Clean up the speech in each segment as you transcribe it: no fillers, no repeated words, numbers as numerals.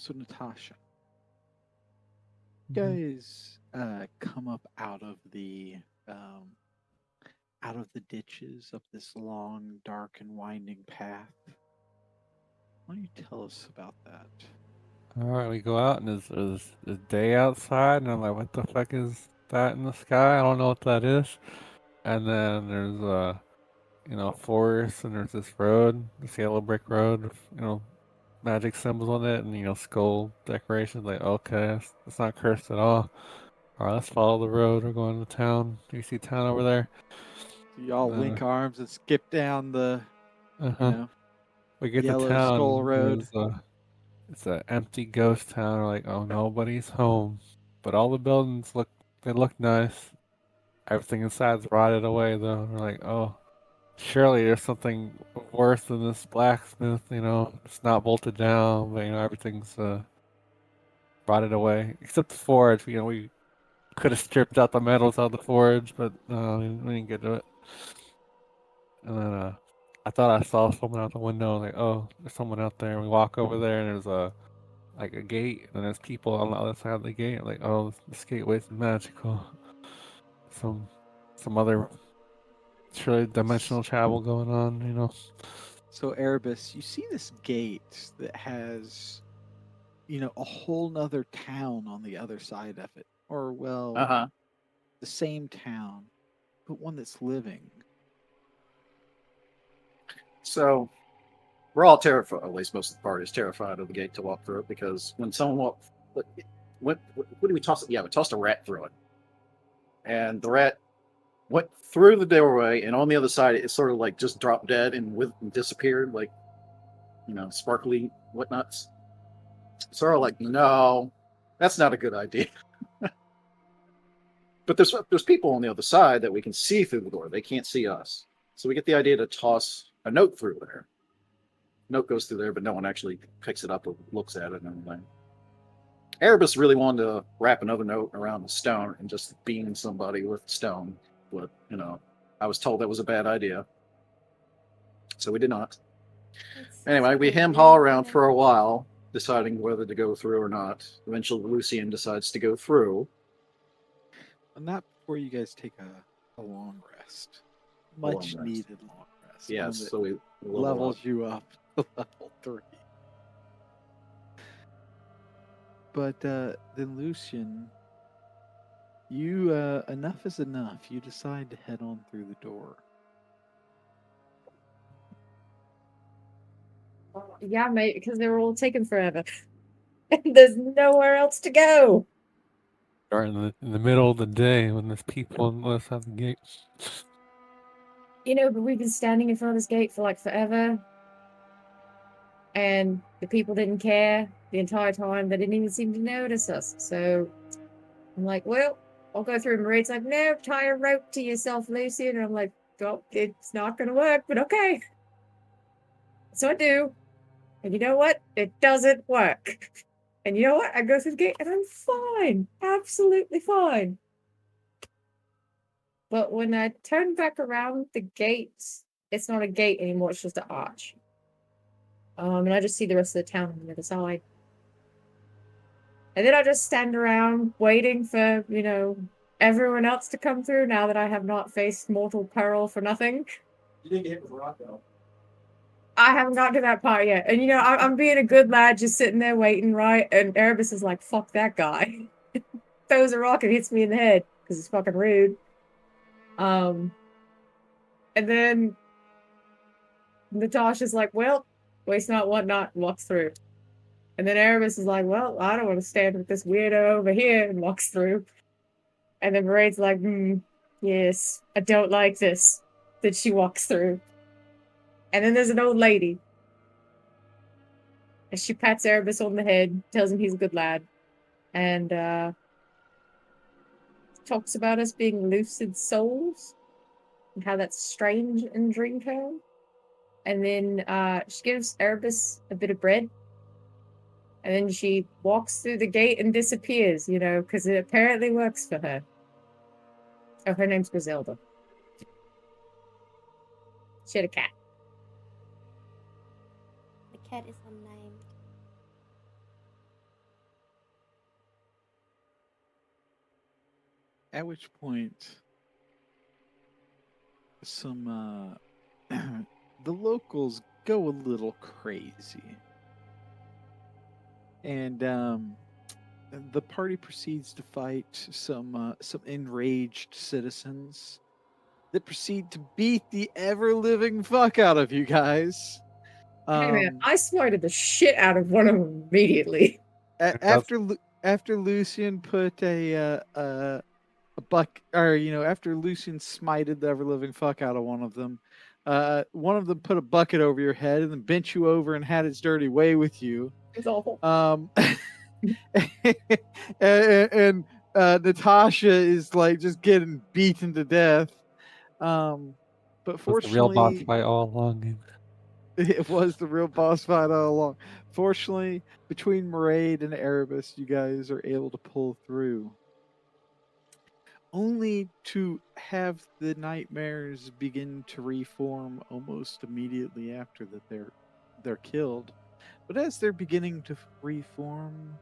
So Natasha, you Mhm. guys come up um, out of the ditches of this long, dark, and winding path. Why don't you tell us about that? All right, we go out and there's day outside, and I'm like, what the fuck is that in the sky? I don't know what that is. And then there's forest, and there's this road, this yellow brick road, with, magic symbols on it, and skull decorations. Like, okay, it's not cursed at all. All right, let's follow the road. We're going to town. Do you see town over there? So y'all And link then, arms and skip down the, you uh-huh. know, We get to yellow skull town. road. It's an empty ghost town. We're like, oh, nobody's home. But all the buildings look nice. Everything inside's rotted away though. We're like, oh, surely there's something worse than this blacksmith. It's not bolted down, but everything's rotted away except the forge. We could have stripped out the metals out of the forge, but no, we didn't get to it. And then I thought I saw someone out the window. Like, oh, there's someone out there. We walk over there, and there's a gate, and there's people on the other side of the gate. Like, oh, this gateway's magical. Some some other surely S- dimensional travel going on. So Erebus, you see this gate that has, a whole nother town on the other side of it. Or, well, Uh-huh. the same town, but one that's living. So we're all terrified. At least most of the party is terrified of the gate to walk through it because when someone walked, what did we toss? Yeah, we tossed a rat through it, and the rat went through the doorway, and on the other side, it sort of like just dropped dead and disappeared, like sparkly whatnots. Sort of like, no, that's not a good idea. But there's people on the other side that we can see through the door. They can't see us, so we get the idea to toss a note through there. Note goes through there, but no one actually picks it up or looks at it and everything. Erebus really wanted to wrap another note around the stone and just beam somebody with stone, but I was told that was a bad idea, so we did not. It's Anyway, a we good hem haw idea. around for a while, deciding whether to go through or not. Eventually, Lucian decides to go through. And not before you guys take a long rest. A long Much rest. needed long rest. Yes, One that so we level up. levels you up to level 3. But then, Lucian, you, enough is enough. You decide to head on through the door. Yeah, mate, because they were all taken forever. And there's nowhere else to go. Or in the middle of the day when there's people on the other side of the gate. But we've been standing in front of this gate for like forever, and the people didn't care the entire time. They didn't even seem to notice us. So I'm like, well, I'll go through. And Maria's like, no, tie a rope to yourself, Lucy. And I'm like, well, it's not going to work, but okay. So I do. And you know what? It doesn't work. And you know what? I go through the gate and I'm fine. Absolutely fine. But when I turn back around the gate, it's not a gate anymore. It's just an arch. And I just see the rest of the town on the other side. And then I just stand around waiting for, everyone else to come through now that I have not faced mortal peril for nothing. You didn't get hit with a rock though. I haven't gotten to that part yet. And, I'm being a good lad just sitting there waiting, right? And Erebus is like, fuck that guy. Throws a rock and hits me in the head because it's fucking rude. Um, and then Natasha's like, well, waste not, want not, and walks through. And then Erebus is like, well, I don't want to stand with this weirdo over here, and walks through. And then Maraid's like, yes, I don't like this. Then she walks through. And then there's an old lady. And she pats Erebus on the head, tells him he's a good lad, and talks about us being lucid souls and how that's strange in Dreamtown. And then she gives Erebus a bit of bread. And then she walks through the gate and disappears, because it apparently works for her. Oh, her name's Griselda. She had a cat. The cat is unnamed. At which point, some the locals go a little crazy, and the party proceeds to fight some enraged citizens that proceed to beat the ever living fuck out of you guys. Hey man, Um, I smarted the shit out of one of them immediately. That's after Lucian put a buck, or after Lucian smited the ever living fuck out of one of them put a bucket over your head and then bent you over and had its dirty way with you. It's awful. And Natasha is like just getting beaten to death. But was the real boss fortunately, fight all along. it was the real boss fight all along. Fortunately, between Maraid and Erebus, you guys are able to pull through. Only to have the nightmares begin to reform almost immediately after that they're killed. But as they're beginning to reform,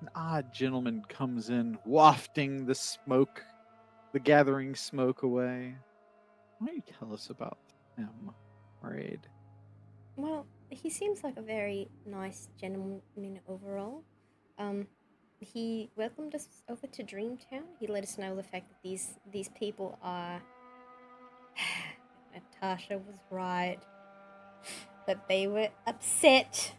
an odd gentleman comes in, wafting the smoke, the gathering smoke away. Why don't you tell us about him, Maraid? Well, he seems like a very nice gentleman overall. Um, he welcomed us over to Dreamtown. He let us know the fact that these people are. Natasha was right. That they were upset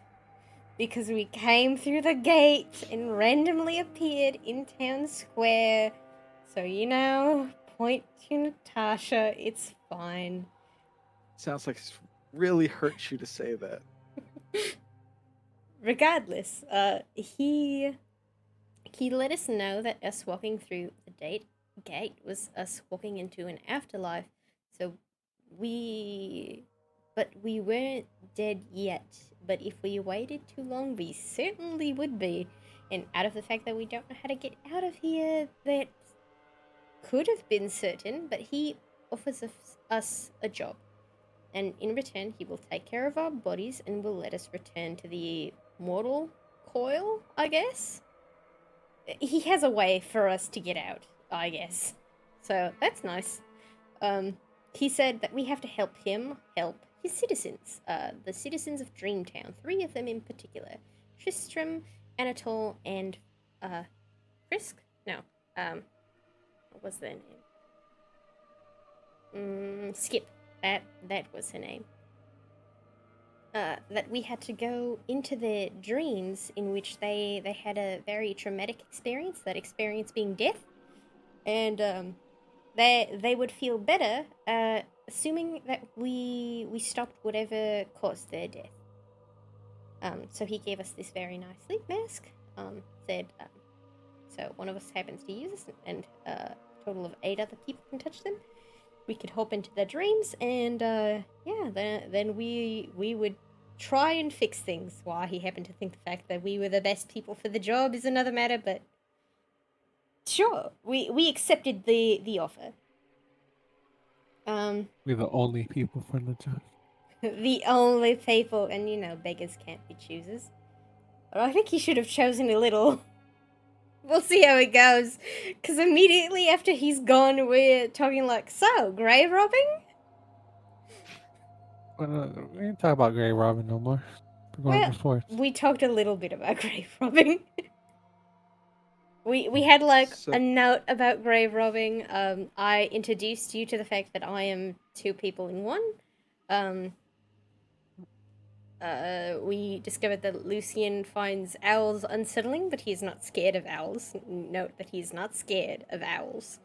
because we came through the gate and randomly appeared in town square. So, point to Natasha, it's fine. Sounds like it really hurts you to say that. Regardless, he let us know that us walking through the gate was us walking into an afterlife. So but we weren't dead yet. But if we waited too long, we certainly would be. And out of the fact that we don't know how to get out of here, that could have been certain. But he offers us a job. And in return, he will take care of our bodies and will let us return to the mortal coil, I guess. He has a way for us to get out, I guess. So that's nice. He said that we have to help him help his citizens, the citizens of Dreamtown, 3 of them in particular: Tristrum, Anatole, and Frisk. No, what was their name? Skip. That was her name. That we had to go into their dreams in which they had a very traumatic experience, that experience being death, and they would feel better, assuming that we stopped whatever caused their death. So he gave us this very nice sleep mask. Said, so one of us happens to use this, and a total of 8 other people can touch them. We could hop into their dreams, and then we would try and fix things. Why he happened to think the fact that we were the best people for the job is another matter, but sure, we accepted the offer. We're the only people for the job. The only people, and beggars can't be choosers. But I think he should have chosen a little. We'll see how it goes. Because immediately after he's gone, we're talking like, so, grave robbing? We ain't talk about Grey Robin no more. We're going Well, to sports. we talked a little bit about grave robbing. We had like So, a note about grave robbing. I introduced you to the fact that I am 2 people in one. We discovered that Lucian finds owls unsettling, but he's not scared of owls. Note that he's not scared of owls.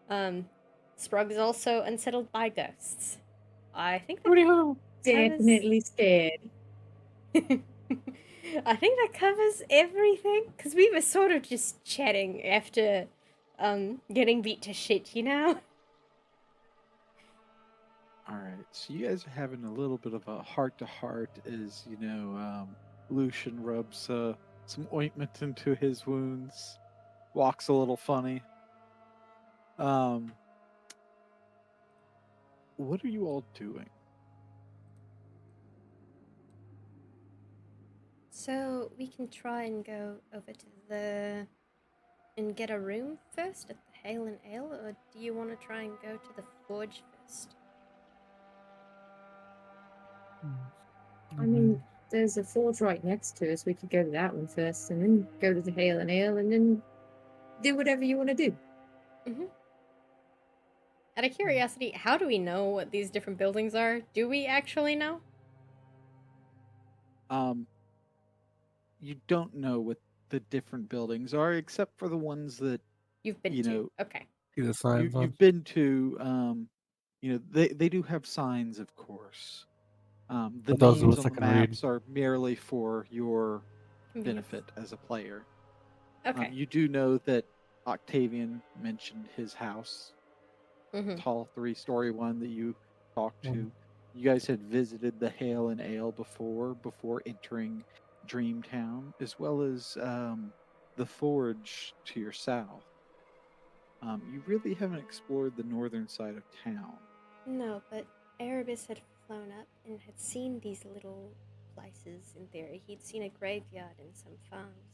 Sprug is also unsettled by ghosts. I think that Definitely scared. I think that covers everything, because we were sort of just chatting after getting beat to shit, all right. So you guys are having a little bit of a heart to heart as Lucian rubs some ointment into his wounds, walks a little funny. Um, what are you all doing? So we can try and go over to and get a room first at the Hale and Ale, or do you want to try and go to the Forge first? I mean, there's a forge right next to us. We could go to that one first, and then go to the Hale and Ale, and then do whatever you want to do. Out of curiosity, how do we know what these different buildings are? Do we actually know? You don't know what the different buildings are, except for the ones that You've been you to. know Okay. See the signs on. you've been to. They do have signs, of course. The But those are names ones on I the can read. maps are merely for your Convenience. benefit as a player. Okay. You do know that Octavian mentioned his house, Mm-hmm. tall 3-story one that you talked Mm. to. You guys had visited the Hale and Ale before entering Dreamtown, as well as the Forge to your south. You really haven't explored the northern side of town. No, but Erebus had flown up and had seen these little places in theory. He'd seen a graveyard and some farms.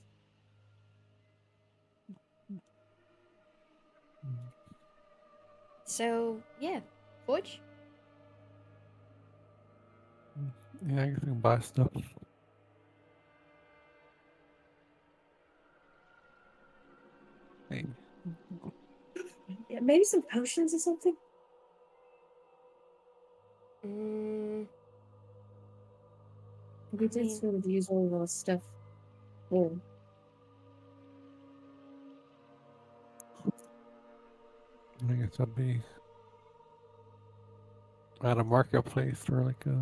So, yeah. Forge? Yeah, I can buy stuff. Hey, Yeah, maybe some potions or something. Mm, We I did mean, sort of use all of our stuff. Oh, I guess I'd be at a marketplace or like a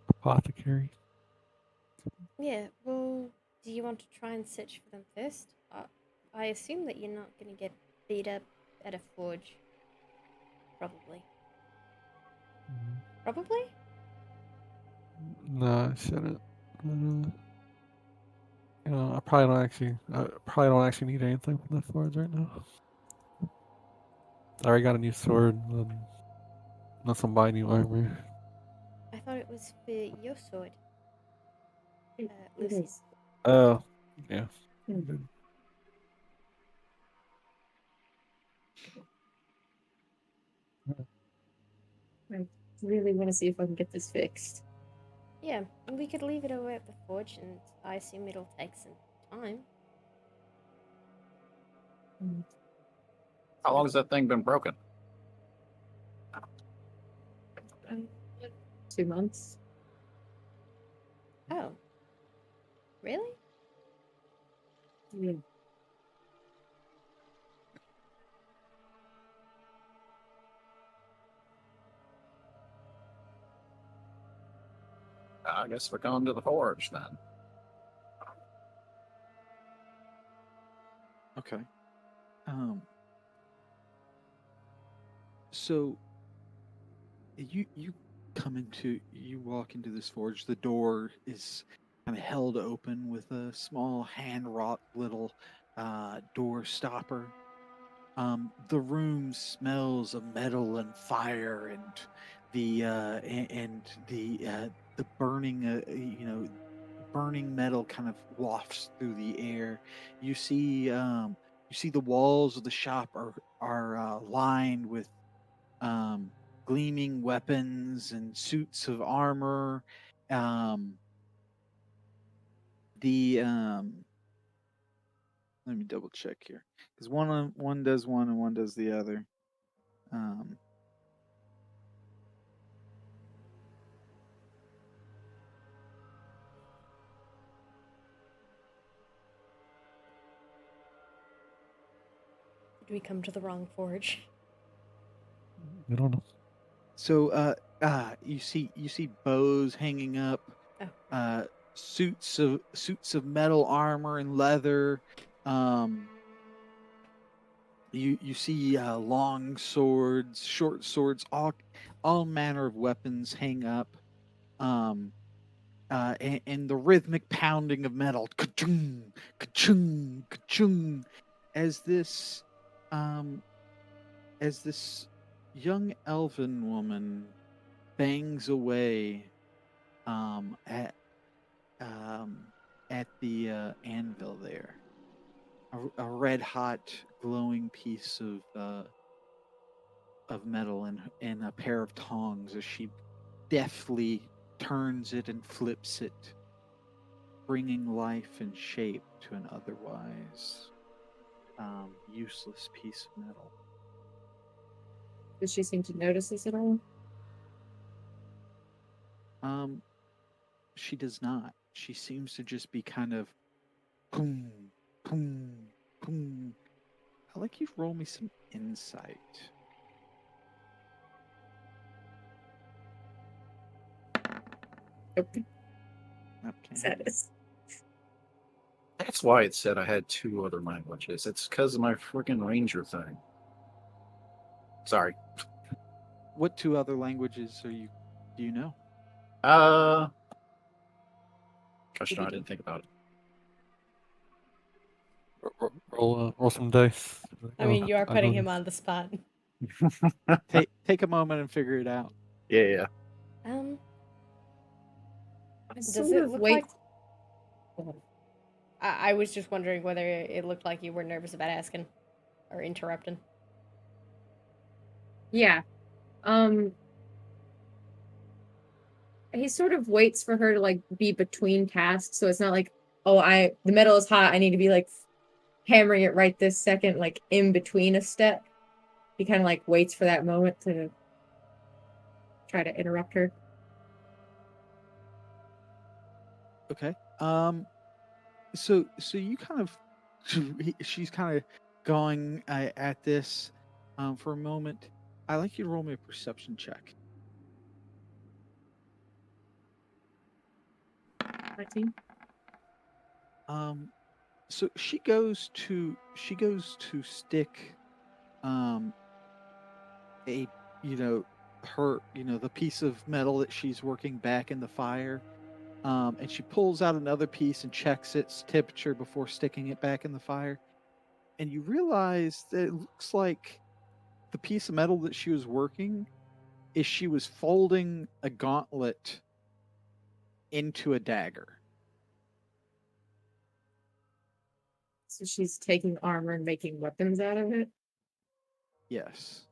apothecary. yeah, well, do you want to try and search for them first? I assume that you're not going to get beat up at a forge. Probably. Probably? No, I shouldn't. I probably don't actually need anything from the forge right now. I already got a new sword, unless I'm buying new armor. I thought it was for your sword, it Lucy. is. Oh, yeah. Hmm. Good. I really want to see if I can get this fixed. Yeah, we could leave it away at the forge, and I assume it'll take some time. Mm. How long has that thing been broken? 2 months. Oh, really? Yeah. I guess we're going to the forge then. Okay. So you walk into this forge. The door is kind of held open with a small hand wrought little door stopper. The room smells of metal and fire, and the burning burning metal kind of wafts through the air. You see the walls of the shop are lined with um, gleaming weapons and suits of armor. Um, the Let me double check here because one does one and one does the other. Um, Did we come to the wrong forge? I don't know. so you see bows hanging up, Oh, suits of metal armor and leather. Um, you see long swords, short swords, all manner of weapons hang up. Um, and the rhythmic pounding of metal, ka-chung, ka-chung, ka-chung, as this, um, as this young elven woman bangs away, um, at, um, at the anvil there. a red hot glowing piece of metal and a pair of tongs as she deftly turns it and flips it, bringing life and shape to an otherwise useless piece of metal. Does she seem to notice this at all? She does not. She seems to just be kind of boom, boom, boom. I'd like you to roll me some insight. Okay. Okay. Sadness. That's why it said I had 2 other languages. It's because of my freaking ranger thing. Sorry. What 2 other languages do you know? Gosh darn, I didn't think about Roll some dice. I mean, you are I putting know him this. on the spot. it. Take a moment and figure it out. Yeah. I Does sort it of look wait. like? I was just wondering whether it looked like you were nervous about asking or interrupting. Yeah. He sort of waits for her to like be between tasks, so it's not like, oh, the metal is hot, I need to be like hammering it right this second, like in between a step. He kind of like waits for that moment to try to interrupt her. Okay. So you kind of she's kind of going at this for a moment. I'd like you to roll me a perception check. 19. So she goes to stick a her the piece of metal that she's working back in the fire, and she pulls out another piece and checks its temperature before sticking it back in the fire, and you realize that it looks like the piece of metal that she was working is she was folding a gauntlet into a dagger. So she's taking armor and making weapons out of it. Yes.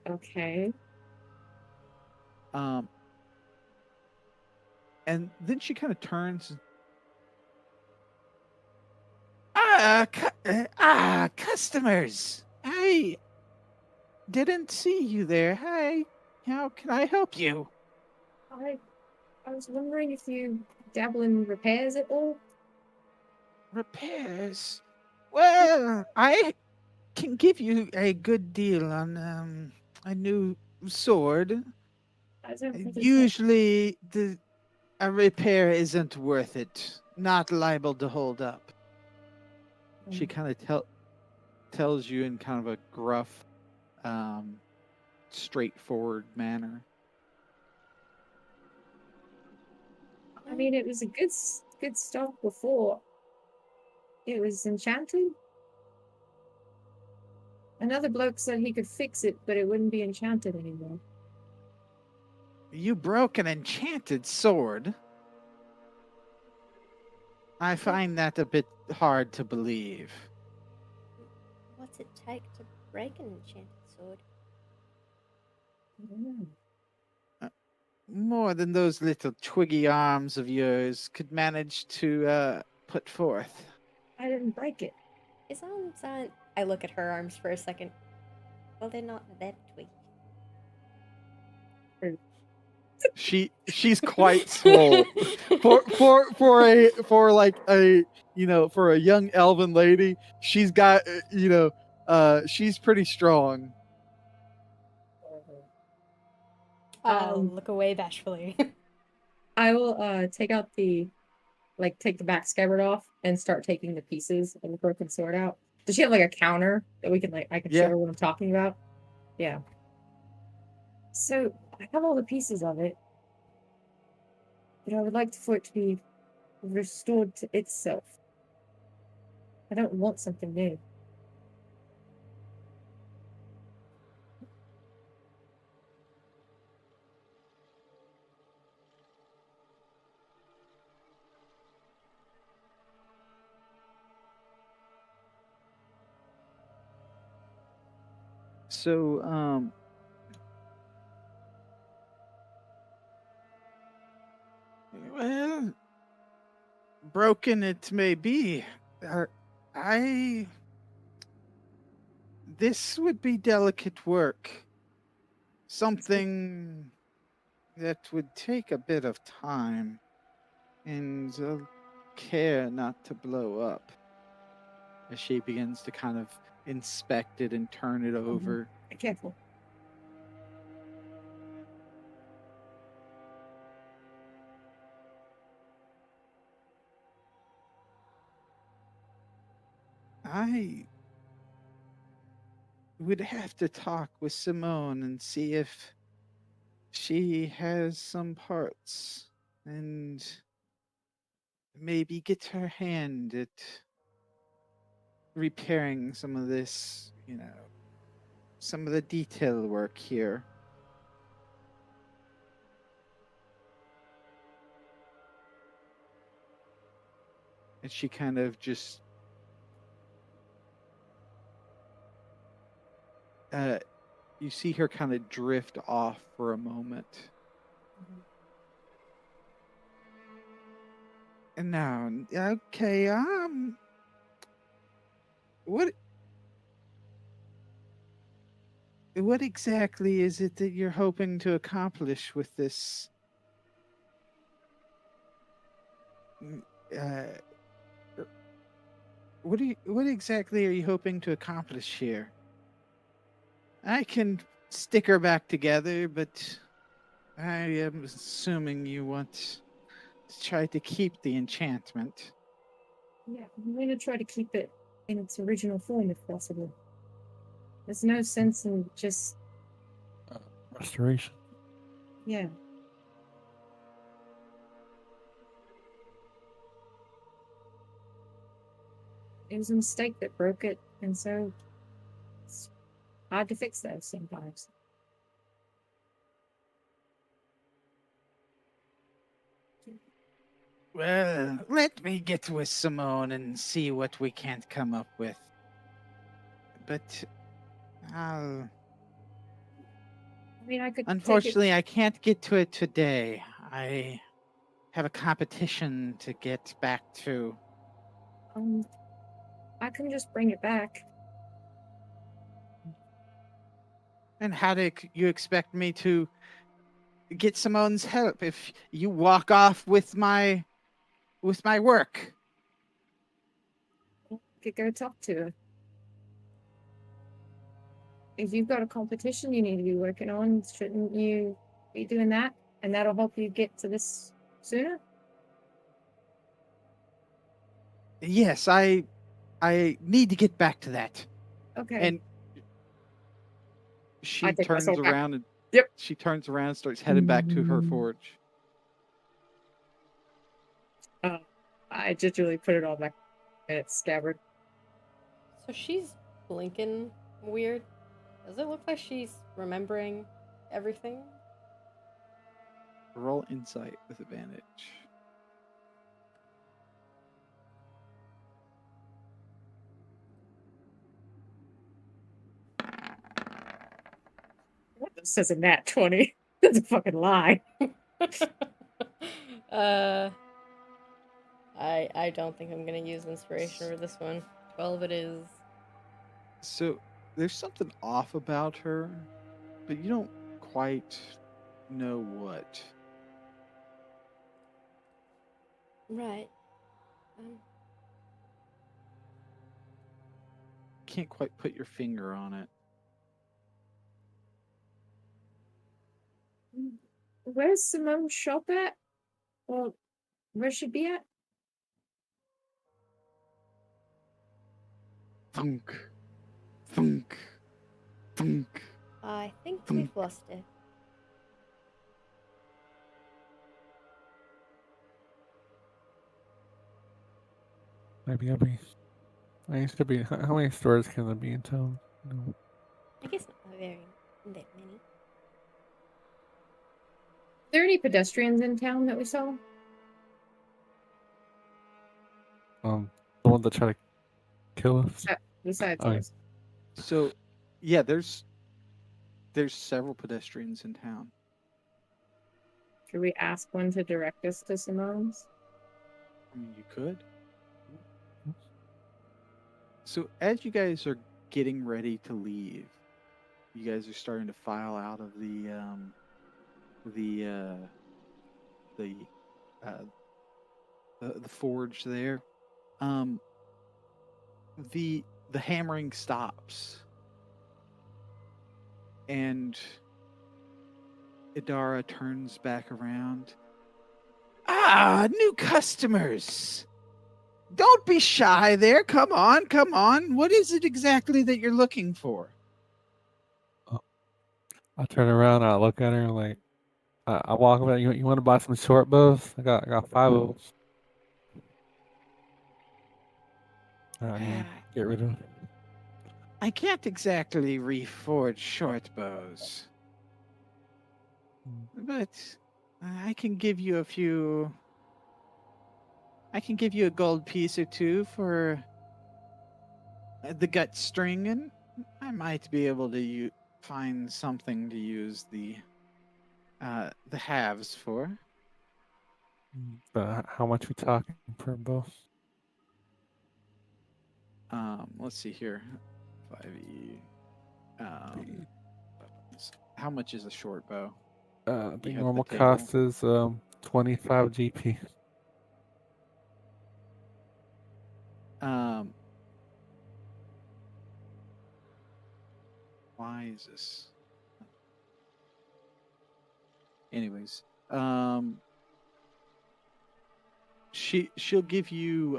Okay. And then she kind of turns. Customers. I didn't see you there. Hi. How can I help you? I was wondering if you dabble in repairs at all. Repairs. Well, I can give you a good deal on a new sword. I don't think it's Usually, a repair isn't worth it. Not liable to hold up. She kind of tells you in kind of a gruff, straightforward manner. I mean, it was a good stuff before. It was enchanted. Another bloke said he could fix it, but it wouldn't be enchanted anymore. You broke an enchanted sword. I find that a bit hard to believe. What's it take to break an enchanted sword? I don't know. More than those little twiggy arms of yours could manage to put forth. I didn't break it. His arms aren't. I look at her arms for a second. Well, they're not that twig. She's quite swole for like a for a young elven lady. She's got she's pretty strong. I'll Um, look away bashfully. I will take out take the back scabbard off and start taking the pieces of the broken sword out. Does she have like a counter that we can I can show Yeah. her what I'm talking about? Yeah. So I have all the pieces of it, but I would like for it to be restored to itself. I don't want something new. So, well, broken it may be. I. This would be delicate work. Something that would take a bit of time and care not to blow up. As she begins to kind of inspect it and turn it over. Careful. I would have to talk with Simone and see if she has some parts and maybe get her hand at repairing some of this, some of the detail work here. And she kind of just you see her kind of drift off for a moment. And now, okay, what exactly is it that you're hoping to accomplish with this? Uh, what exactly are you hoping to accomplish here? I can stick her back together, but I am assuming you want to try to keep the enchantment. Yeah, I'm going to try to keep it in its original form if possible. There's no sense in just, Restoration. yeah. It was a mistake that broke it, and so it's hard to fix those sometimes. Well, let me get with Simone and see what we can't come up with. But I'll. I mean, I could Unfortunately, I can't get to it today. I have a competition to get back to. I can just bring it back. And how do you expect me to get Simone's help if you walk off with my work? I could go talk to her. If you've got a competition you need to be working on, shouldn't you be doing that? And that'll help you get to this sooner? Yes, I need to get back to that. Okay. And she I take turns myself back. around and Yep. she turns around and starts heading back to her forge. I gingerly put it all back in its scabbard. So she's blinking weird. Does it look like she's remembering everything? Roll insight with advantage. What says a nat 20? That's a fucking lie. I don't think I'm gonna use inspiration for this one. 12 it is. So there's something off about her, but you don't quite know what. Right. Can't quite put your finger on it. Where's Simone's shop at? Well, where should be at? Thunk. Thunk. Thunk. I think we've lost it. Maybe I used to be. How many stores can there be in town? No. I guess not very that many. Are there any pedestrians in town that we saw? The one that tried to kill us. Besides Oh, us. So, yeah, there's There's several pedestrians in town. Should we ask one to direct us to Simone's? I mean, you could. So as you guys are getting ready to leave, you guys are starting to file out of the uh, the uh, the forge there. Um, the hammering stops, and Idara turns back around. Ah, new customers. Don't be shy there. Come on, come on. What is it exactly that you're looking for? I turn around, I look at her, like, I walk over. You want to buy some short bows? I got 5 of them. I need to get rid of. I can't exactly reforge short bows, but I can give you a few. I can give you a gold piece or two for the gut string, and I might be able to find something to use the halves for. How much we talking per bow? Let's see here. 5e. How much is a short bow? I You think have the normal table. cost is 25 GP. Um, why is this? Anyways, she'll give you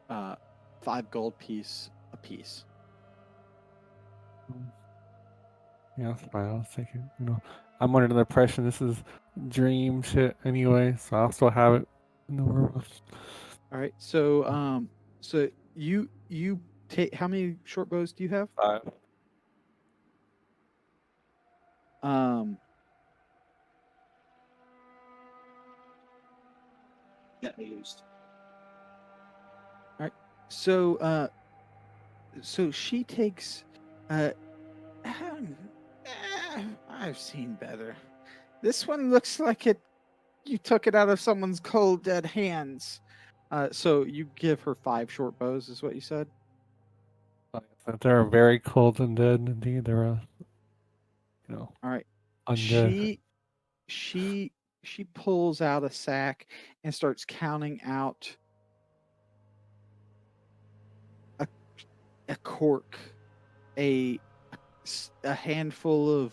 5 gold piece a piece. Yeah, that's fine. I'll take it. I'm under the impression this is dream shit anyway, so I'll still have it in the world. All right. So you take how many short bows do you have? 5. Um, Get me used. all right. So she takes ahem, I've seen better. This one looks like you took it out of someone's cold dead hands. So you give her 5 short bows, is what you said? They're very cold and dead indeed. They're, All right. undead. She she pulls out a sack and starts counting out a a cork, a a handful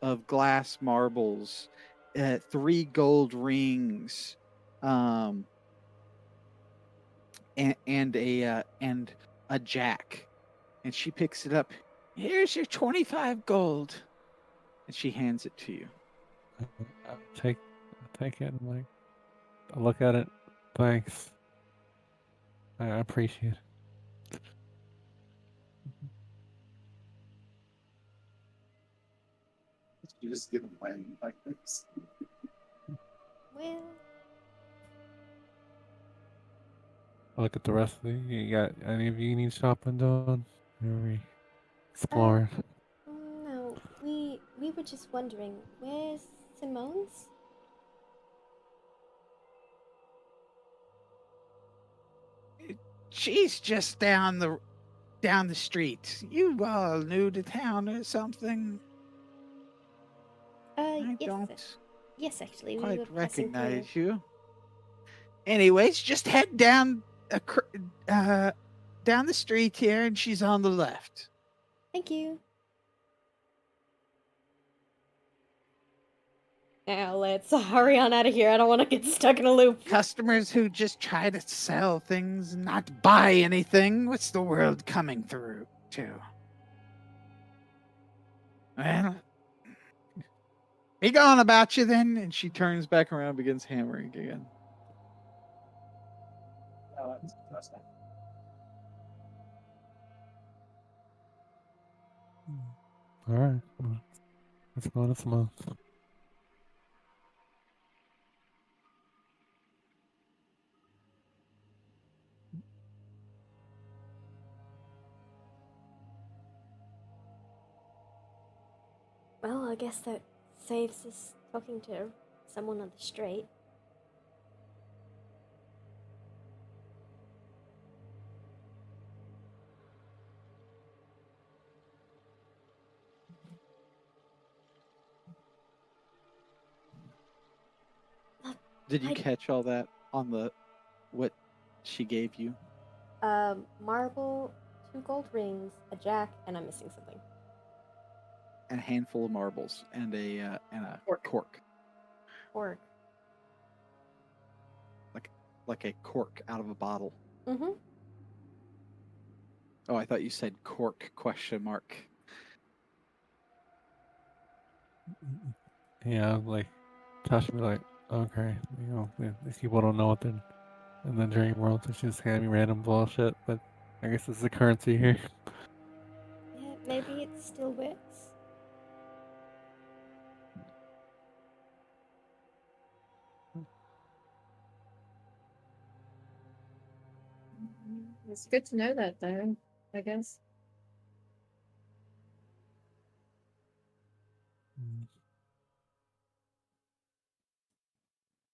of glass marbles, 3 gold rings, um, and a jack. And she picks it up. Here's your 25 gold, and she hands it to you. I take it. I'm like, I look at it. Thanks. I appreciate it. You just give them land like this. Well, I look at the rest of the. You got any of you need shopping done? Are we exploring? no, we were just wondering, where's Simone's? She's just down the street. You all new to town or something? I Yes, don't yes, actually, we quite were passing through. recognize you. Anyways, just head down down the street here, and she's on the left. Thank you. Now let's hurry on out of here. I don't want to get stuck in a loop. Customers who just try to sell things and not buy anything. What's the world coming through to? Well, be gone about you then. And she turns back around and begins hammering again. No, that's not. All right. Well, let's go this month. Well, I guess that saves us talking to someone on the street. Did you I- catch all that on the what she gave you? Marble, 2 gold rings, a jack, and I'm missing something. And a handful of marbles and a cork. Orc. Like a cork out of a bottle. Mm-hmm. Oh, I thought you said cork ? Yeah, like Tasha be like, okay, these people don't know what they're in the dream world, so she's handing me random bullshit. But I guess it's the currency here. Yeah, maybe it still works. It's good to know that, though, I guess.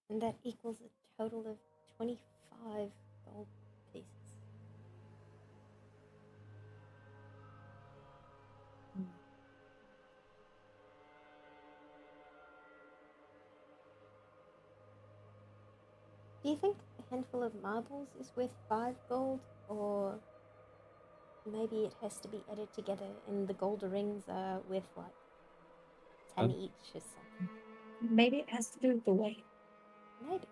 And that equals a total of 25 gold pieces. Do you think a handful of marbles is worth 5 gold, or maybe it has to be added together and the gold rings are worth like 10 each or something? Maybe it has to do with the weight. Maybe.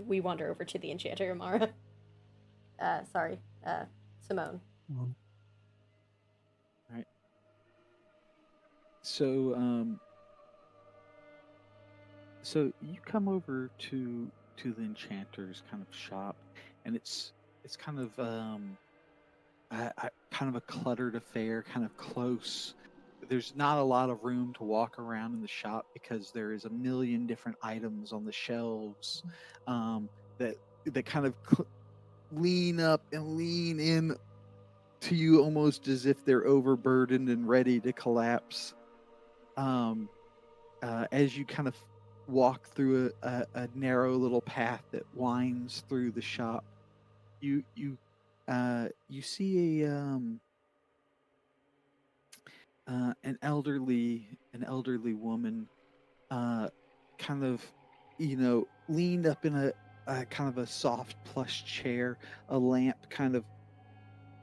We wander over to the enchanter, Amara. Simone. Right. So so you come over to the enchanter's kind of shop, and it's kind of kind of a cluttered affair, kind of close. There's not a lot of room to walk around in the shop because there is a million different items on the shelves that kind of lean up and lean in to you almost as if they're overburdened and ready to collapse. As you kind of walk through a narrow little path that winds through the shop, you see an elderly woman, kind of leaned up in a kind of a soft plush chair, a lamp kind of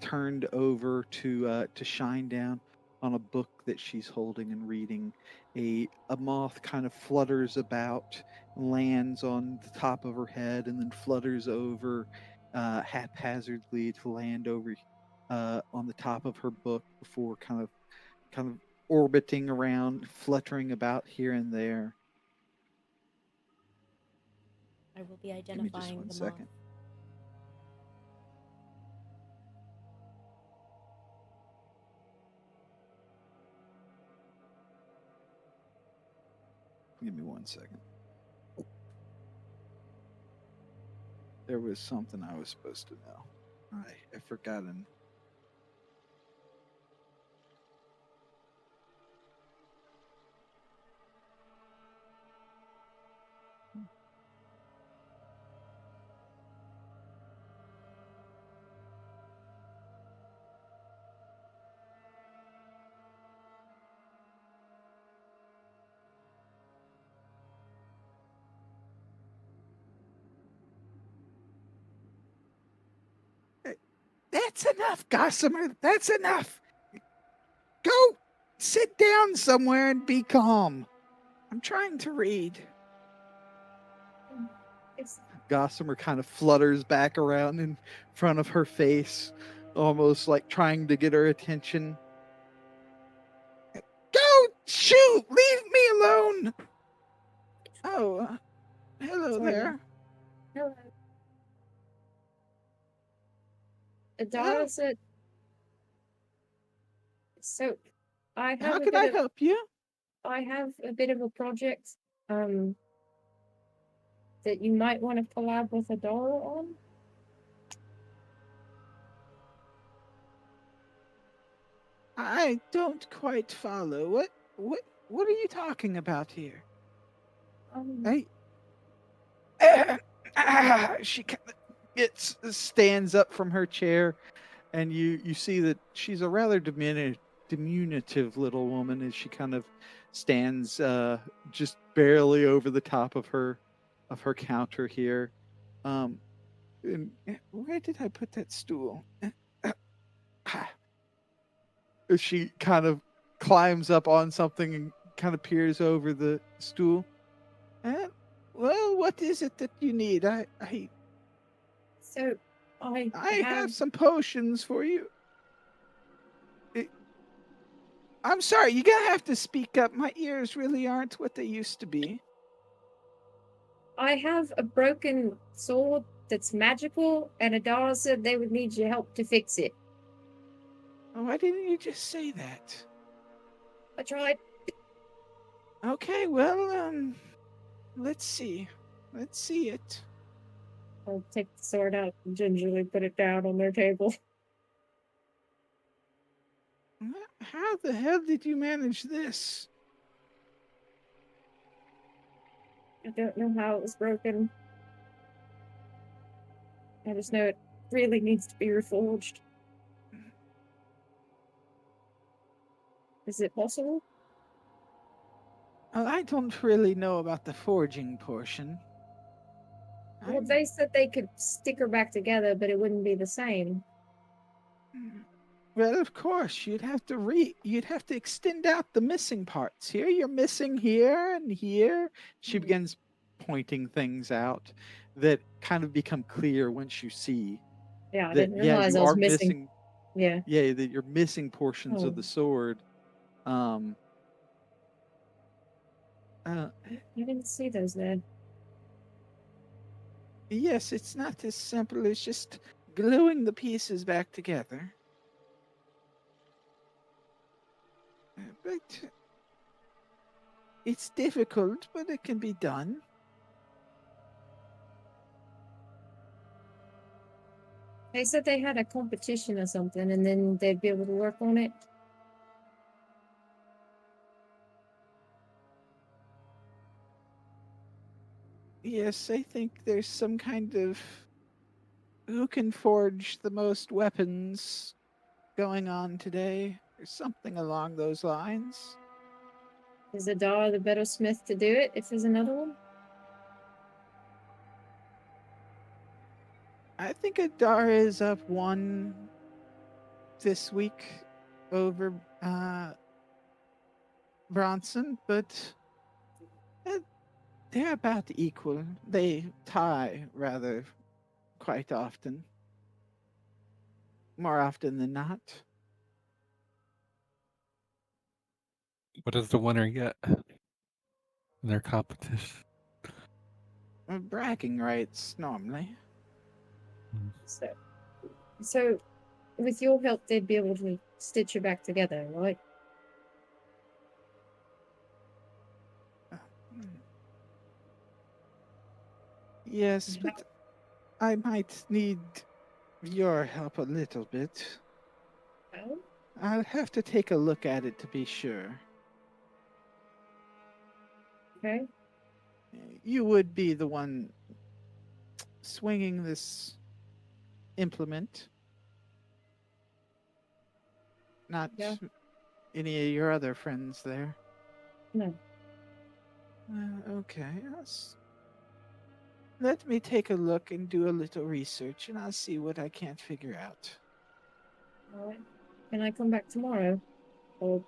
turned over to shine down on a book that she's holding and reading. A moth kind of flutters about, lands on the top of her head, and then flutters over haphazardly to land over on the top of her book before kind of orbiting around, fluttering about here and there. I will be Give me just identifying one the second. moth. Give me 1 second. There was something I was supposed to know. I've forgotten. That's enough, Gossamer. That's enough. Go sit down somewhere and be calm. I'm trying to read. It's Gossamer kind of flutters back around in front of her face, almost like trying to get her attention. Go shoot! Leave me alone! Oh, hello Sorry, there. hello. Oh, Adara said, so I how have a can I bit of help you? I have a bit of a project that you might want to collab with Adara on. I don't quite follow. What are you talking about here? I she kind of stands up from her chair, and you see that she's a rather diminutive little woman as she kind of stands just barely over the top of her counter here. And where did I put that stool? She kind of climbs up on something and kind of peers over the stool. Uh, well, what is it that you need? So I I have have some potions for you. I'm sorry, you're gonna have to speak up. My ears really aren't what they used to be. a broken sword that's magical, and Adara said they would need your help to fix it. Oh, why didn't you just say that? I tried. Okay, well, let's see. Let's see it. I'll take the sword out and gingerly put it down on their table. How the hell did you manage this? I don't know how it was broken. I just know it really needs to be reforged. Is it possible? Well, I don't really know about the forging portion. Well, they said they could stick her back together, but it wouldn't be the same. Well, of course, you'd have to extend out the missing parts. Here, you're missing here and here. She begins pointing things out that kind of become clear once you see Yeah, I that, didn't yeah, realize you I was are missing. Yeah. yeah, that you're missing portions Oh. of the sword. Um, I didn't see those there. yes, it's not as simple as just gluing the pieces back together. But it's difficult, but it can be done. They said they had a competition or something, and then they'd be able to work on it. Yes, I think there's some kind of who can forge the most weapons going on today, or something along those lines. Is Adara the better smith to do it if there's another one? I think Adara is up one this week over Bronson, but uh, they're about equal. They tie rather quite often, more often than not. What does the winner get in their competition? Bragging rights normally. So, with your help, they'd be able to stitch it back together, right? Yes, Yeah. but I might need your help a little bit. Well, I'll have to take a look at it to be sure. okay. You would be the one swinging this implement, not Yeah. any of your other friends there. No. Okay. Let me take a look and do a little research, and I'll see what I can't figure out. All right. Can I come back tomorrow? Or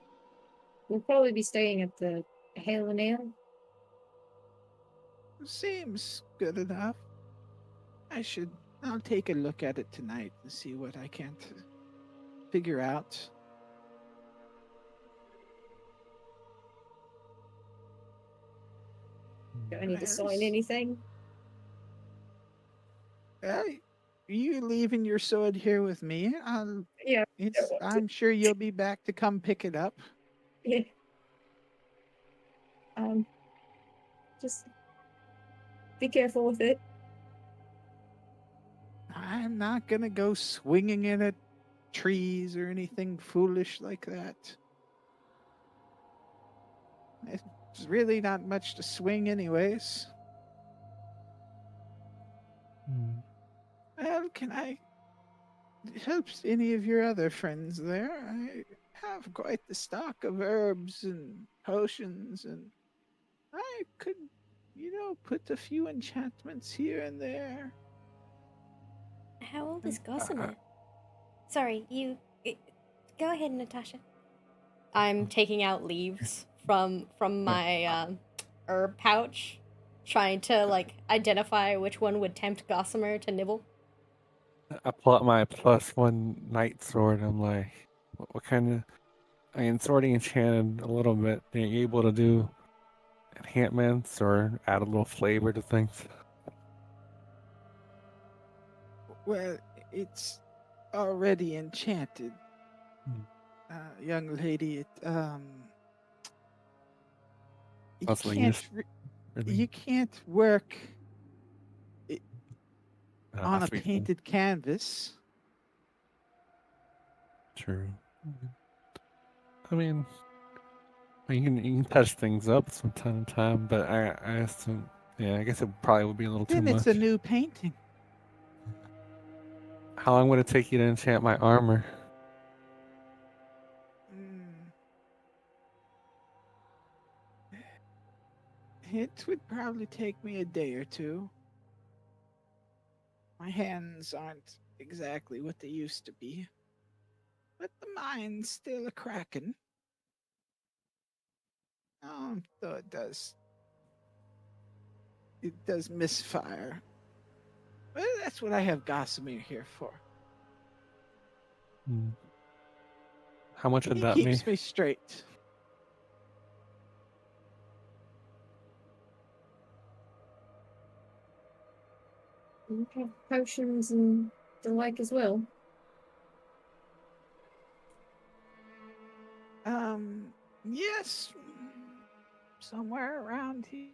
we'll probably be staying at the Hail and Ale. Seems good enough. I'll take a look at it tonight and see what I can't figure out. Do I need to sign Yes. anything? Uh, you leaving your sword here with me? Yeah. I don't want to. I'm sure you'll be back to come pick it up. Yeah. Just be careful with it. I'm not gonna go swinging in it trees or anything foolish like that. It's really not much to swing, anyways. Hmm. Well, can I help any of your other friends there? I have quite the stock of herbs and potions, and I could, put a few enchantments here and there. How old is Gossamer? Sorry, go ahead, Natasha. I'm taking out leaves from my herb pouch, trying to like identify which one would tempt Gossamer to nibble. I pull out my +1 night sword. I'm like, what kind of? I mean, it's already enchanted a little bit. Are you able to do enhancements or add a little flavor to things? Well, it's already enchanted, Hmm. young lady. You Also, can't really you can't work it on has a to be painted canvas. true. I mean, you can touch things up from time to time, but I assume, yeah, I guess it probably would be a little too Then it's much. a new painting. How long would it take you to enchant my armor? Mm, it would probably take me a day or two. My hands aren't exactly what they used to be, but the mind's still a cracking. Though it does misfire. Well, that's what I have Gossamer here for. Hmm. How much would He that be? keeps me straight. You have potions and the like as well. Yes, somewhere around here.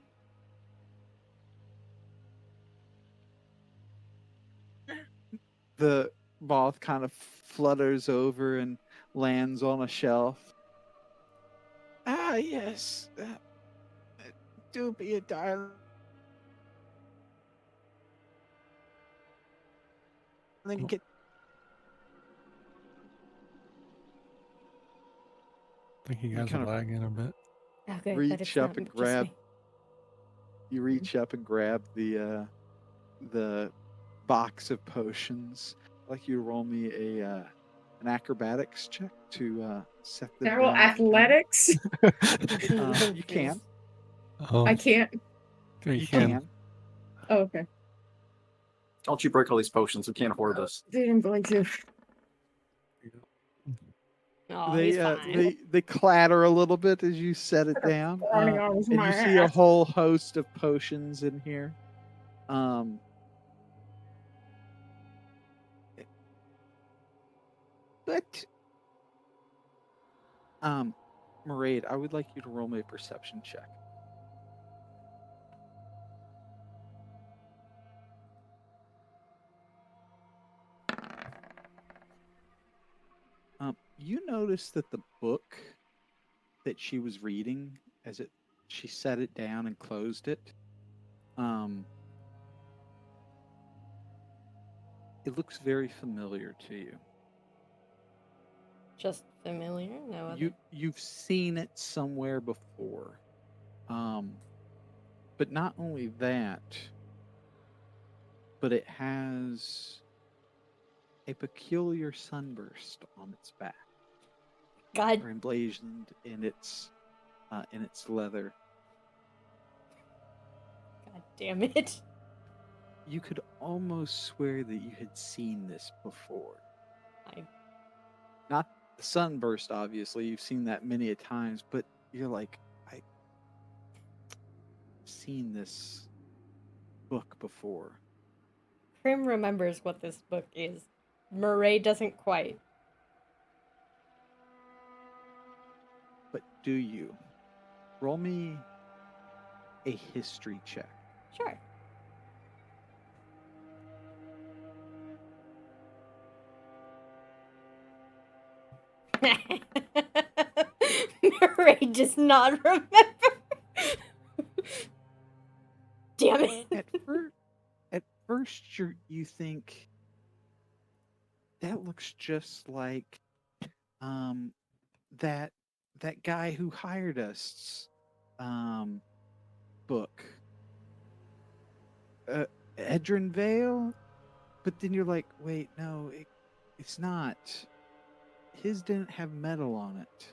The moth kind of flutters over and lands on a shelf. Ah, yes. Do be a darling. Get I think you you guys are kind of lagging a bit. Okay, but reach it's up not and just grab. me. You reach up and grab the box of potions. I'd like you to roll me an acrobatics check to set them Carol down on the counter. athletics. You can. Oh, I can't. you You can. can. Oh, okay. Don't you break all these potions? We can't afford this. Didn't going to. Oh, They he's fine. they clatter a little bit as you set it down, Falling out of and my you see a ass. whole host of potions in here. Um, but Maraid, I would like you to roll me a perception check. You notice that the book that she was reading, she set it down and closed it. It looks very familiar to you. Just familiar, no other. You've seen it somewhere before. But not only that, but it has a peculiar sunburst on its back, God, or emblazoned in its leather. God damn it! You could almost swear that you had seen this before. I Not the sunburst, obviously. You've seen that many a times, but you're like, I've seen this book before. Prim remembers what this book is. Murray doesn't quite. But do you? Roll me a history check. Sure. Murray does not remember. Damn it. At first, you think that looks just like that guy who hired us book, Edrin Vale. But then you're like, wait, no, it's not. His didn't have metal on it.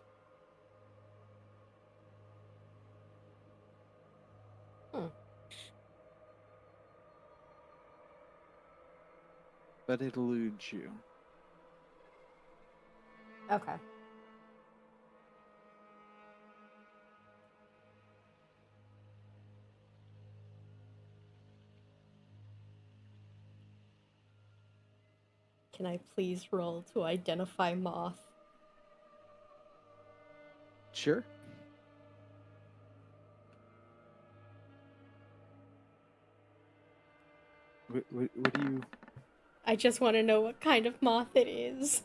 But it eludes you. Okay. Can I please roll to identify moth? Sure. What do you... I just want to know what kind of moth it is.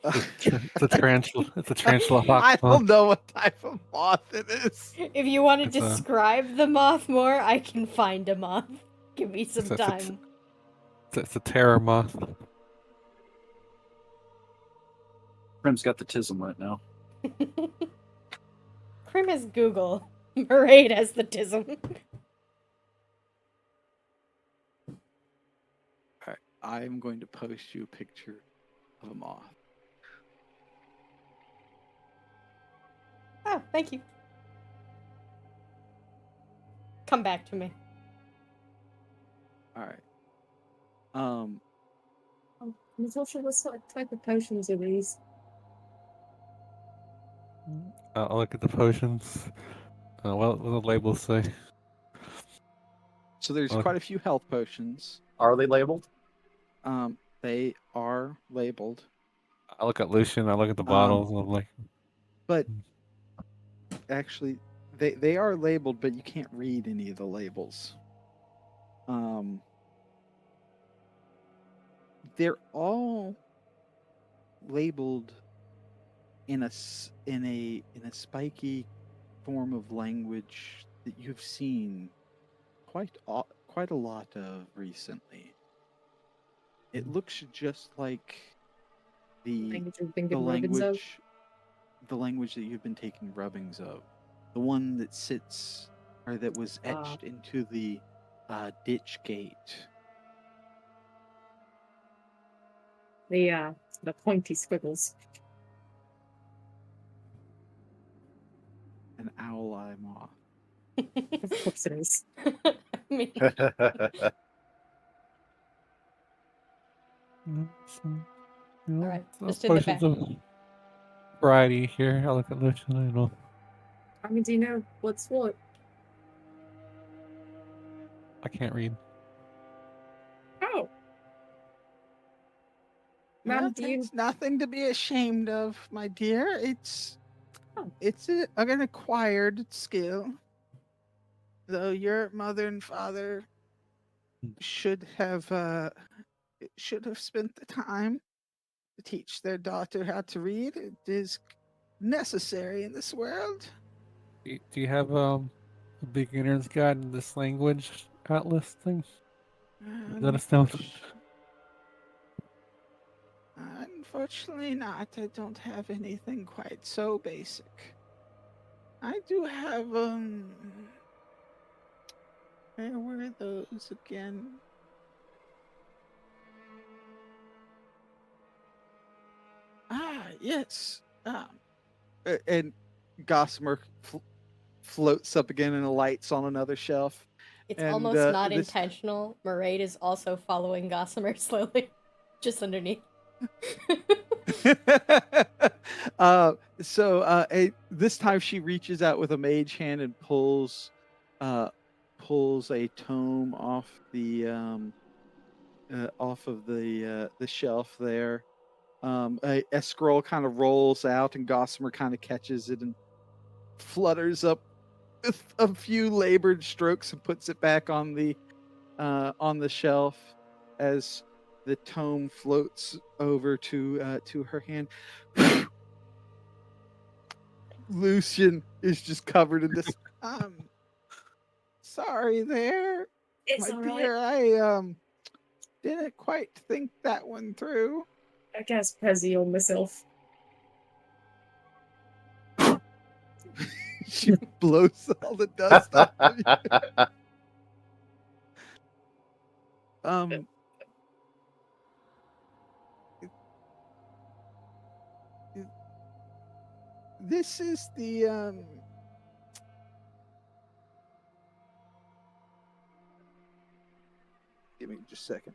It's a tarantula. It's a tarantula hawk I moth. don't know what type of moth it is. If you want to It's a- describe the moth more, I can find a moth. Give me some It's a- time. It's a terror moth. Prim's got the tism right now. Prim has Google. Murray has the tism. All right, I'm going to post you a picture of a moth. Oh, thank you. Come back to me. All right. Natasha, what sort of type of potions are these? I'll look at the potions. What do the labels say? So there's Okay. quite a few health potions. Are they labeled? They are labeled, I look at Lucian. I look at the bottles. And I'm like, but actually, they are labeled, but you can't read any of the labels. They're all labeled in a spiky form of language that you've seen quite a lot of recently. It looks just like the Language we've been the given rubbings of? language that you've been taking rubbings of, the one that sits or that was etched into the ditch gate. The pointy squiggles. An owl eye moth. Of course it is. I mean, Alright, just in the potions back. of variety here. I look at Lucian. I know. I mean, do you know what's what? I can't read. Oh. Well, Ma'am, do you... it's nothing to be ashamed of, my dear. It's an acquired skill. Though your mother and father should have spent the time to teach their daughter how to read. It is necessary in this world. Do you have a beginner's guide in this language atlas thing? Is that a stone? Unfortunately not. I don't have anything quite so basic. I do have where were those again? Yes. And Gossamer floats up again and lights on another shelf. It's And, almost not this- intentional. Murray is also following Gossamer slowly, just underneath. This time she reaches out with a mage hand and pulls a tome off of the shelf there. A scroll kind of rolls out and Gossamer kind of catches it and flutters up with a few labored strokes and puts it back on the shelf as the tome floats over to her hand. Lucian is just covered in this. Sorry there, It's my all dear. right. I didn't quite think that one through. I cast Pezzy on myself. She blows all the dust off of you. Um, this is the Give me just a second.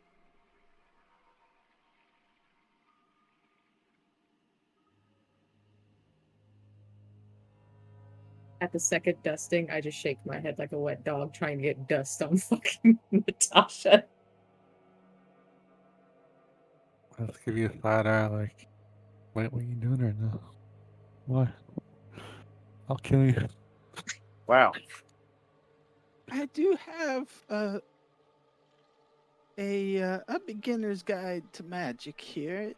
At the second dusting, I just shake my head like a wet dog trying to get dust on fucking Natasha. Let's give you a side eye, like, wait, what are you doing right now? Why? I'll kill you. Wow. I do have a beginner's guide to magic here.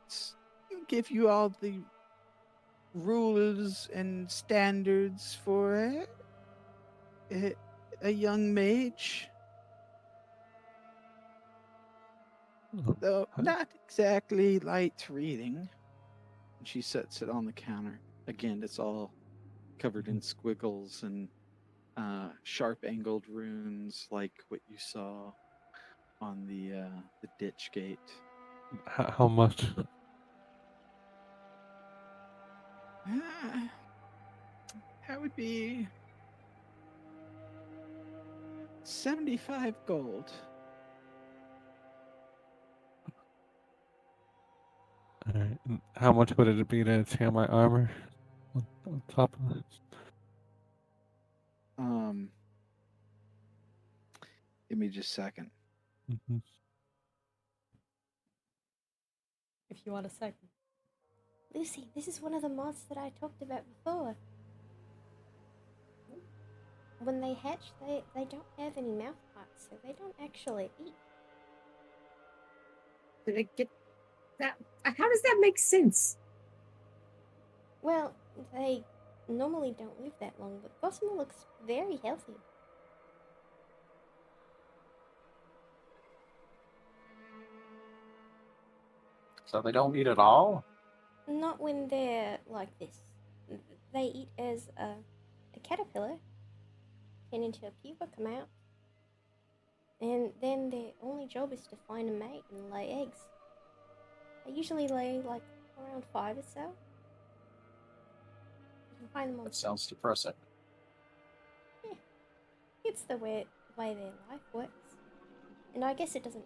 It'll give you all the rules and standards for a young mage. Though not exactly light reading. And she sets it on the counter. Again, it's all covered in squiggles and sharp angled runes like what you saw on the ditch gate. How much? That would be 75 gold. Alright. How much would it be to enchant my armor on top of that? Give me just a second. Mm-hmm. If you want a second. Lucy, this is one of the moths that I talked about before. When they hatch, they don't have any mouth parts, so they don't actually eat. Did I get that? How does that make sense? Well, they normally don't live that long, but Gossamer looks very healthy. So they don't eat at all? Not when they're like this. They eat as a caterpillar, turn into a pupa, come out, and then their only job is to find a mate and lay eggs. They usually lay like around 5 or so. You can find them on. That sounds depressing. Yeah, it's the way their life works, and I guess it doesn't.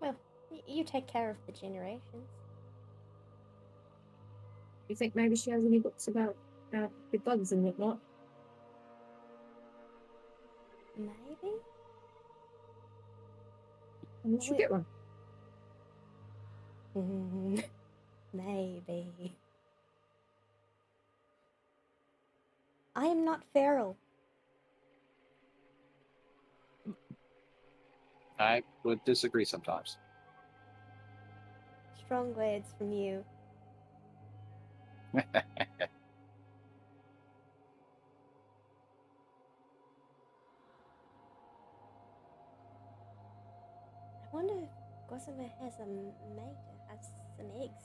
Well, you take care of the generations. You think maybe she has any books about the bugs and whatnot? Maybe. We should get one. Maybe. I am not feral. I would disagree sometimes. Strong words from you. I wonder if Gossamer has a mate or has some eggs.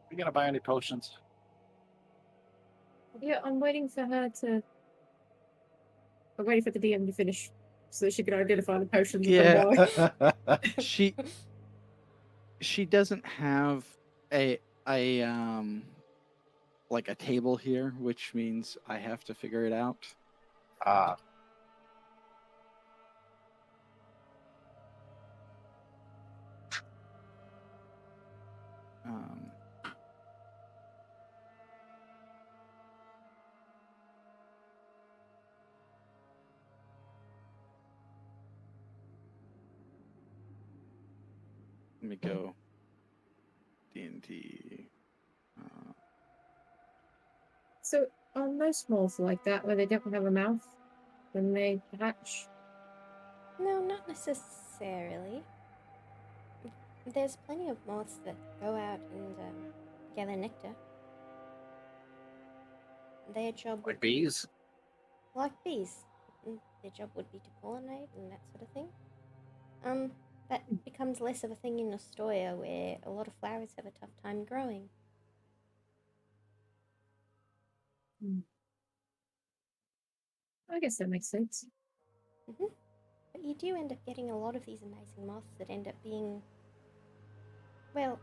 You gonna buy any potions? Yeah, I'm waiting for her to. I'm waiting for the DM to finish so that she can identify the potions Yeah. and buy. She doesn't have a like a table here, which means I have to figure it out. Ah, Um, Let me go. D&D. So are most moths like that, where they don't have a mouth when they hatch? No, not necessarily. There's plenty of moths that go out and gather nectar. Their job would Like bees. like bees. Their job would be to pollinate and that sort of thing. That becomes less of a thing in Astoria, where a lot of flowers have a tough time growing. I guess that makes sense. But you do end up getting a lot of these amazing moths that end up being, well,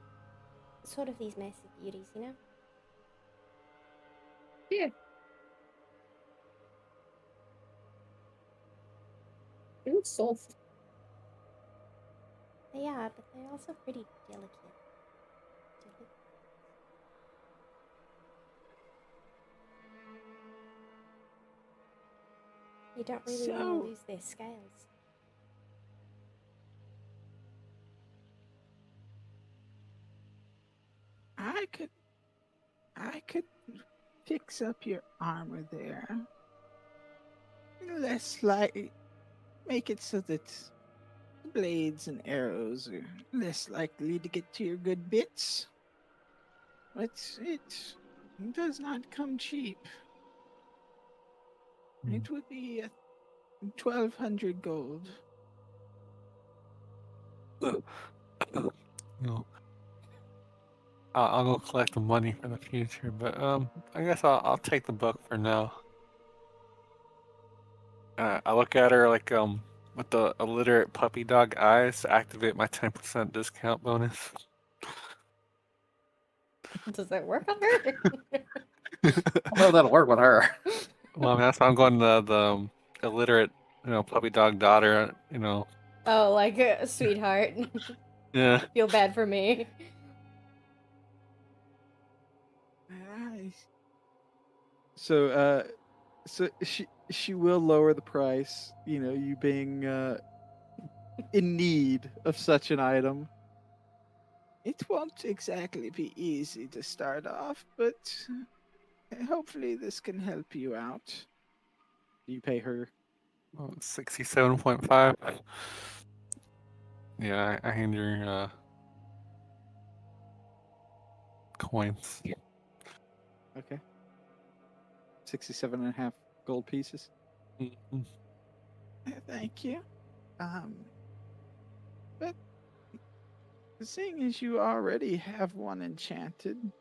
sort of these massive beauties, you know? Yeah. It looks soft. They are, but they're also pretty delicate. You don't really want to So- lose their scales. I could fix up your armor there. Less like make it so that blades and arrows are less likely to get to your good bits. But it does not come cheap. It would be 1,200 gold. No. I'll go collect the money for the future, but I guess I'll take the book for now. I look at her like with the illiterate puppy dog eyes to activate my 10% discount bonus. Does that work on her? I don't know if that'll work with her. Well, I mean, that's why I'm going the illiterate, puppy dog daughter, Oh, like a sweetheart. Yeah. Feel bad for me. Nice. So she will lower the price. You know, you being in need of such an item. It won't exactly be easy to start off, but hopefully this can help you out. You pay her. 67.5. Yeah, I hand her coins. Okay. 67.5 gold pieces. Mhm. Thank you. But seeing as you already have one enchanted,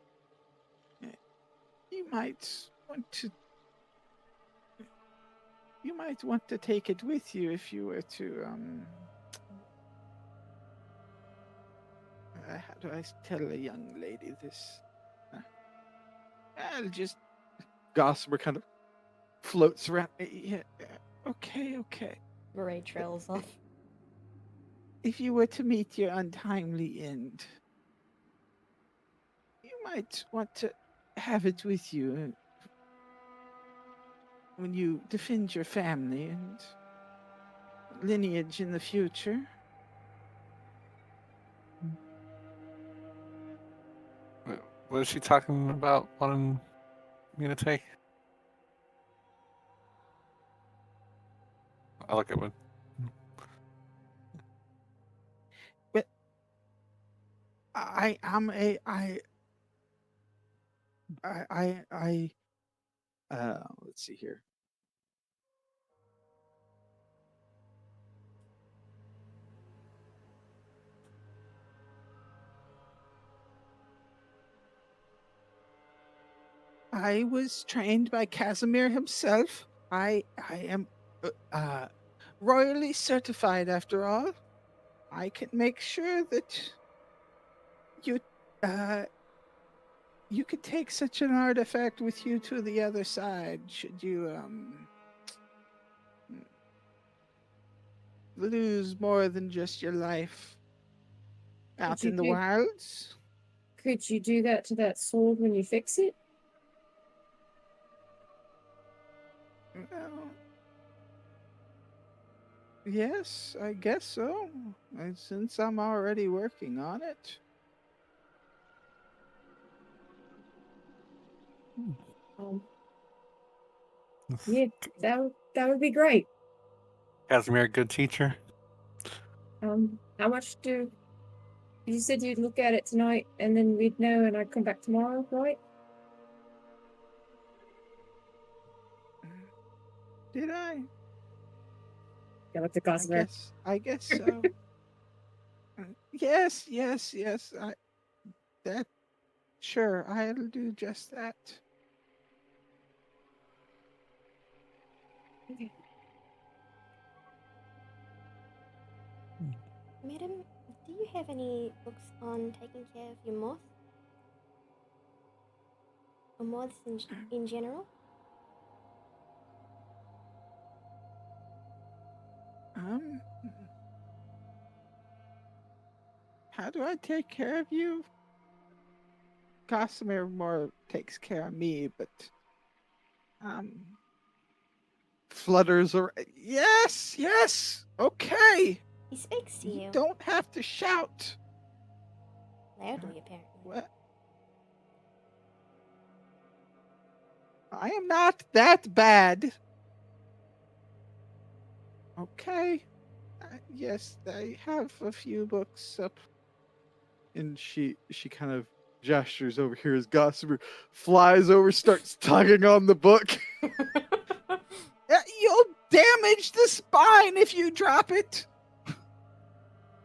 you might want to take it with you if you were to how do I tell a young lady this? I'll just Gossamer kind of floats around. Yeah, okay. Murray trails off. If you were to meet your untimely end, you might want to have it with you when you defend your family and lineage in the future. What is she talking about wanting me to take? I look at what. But I'm a let's see here. I was trained by Casimir himself. I am royally certified after all. I can make sure that you uh you could take such an artifact with you to the other side should you lose more than just your life out you in the do- wilds. Could you do that to that sword when you fix it? Well, Yes, I guess so. And since I'm already working on it. Um, yeah, that would be great. Casimir, a good teacher. How much do you said you'd look at it tonight, and then we'd know, and I'd come back tomorrow, right? Did I? Yeah, what's the cost of I guess so. Yes, yes, yes. That sure, I'll do just that. Okay. Madam, do you have any books on taking care of your moth? Or moths in general? Um, how do I take care of you? Gossamer more takes care of me, but um, flutters or yes, yes, okay. He speaks to You you. don't have to shout. Loudly, apparently. What? I am not that bad. Okay. Yes, I have a few books up. And she kind of gestures over here as Gossamer flies over, starts tugging on the book. You'll damage the spine if you drop it.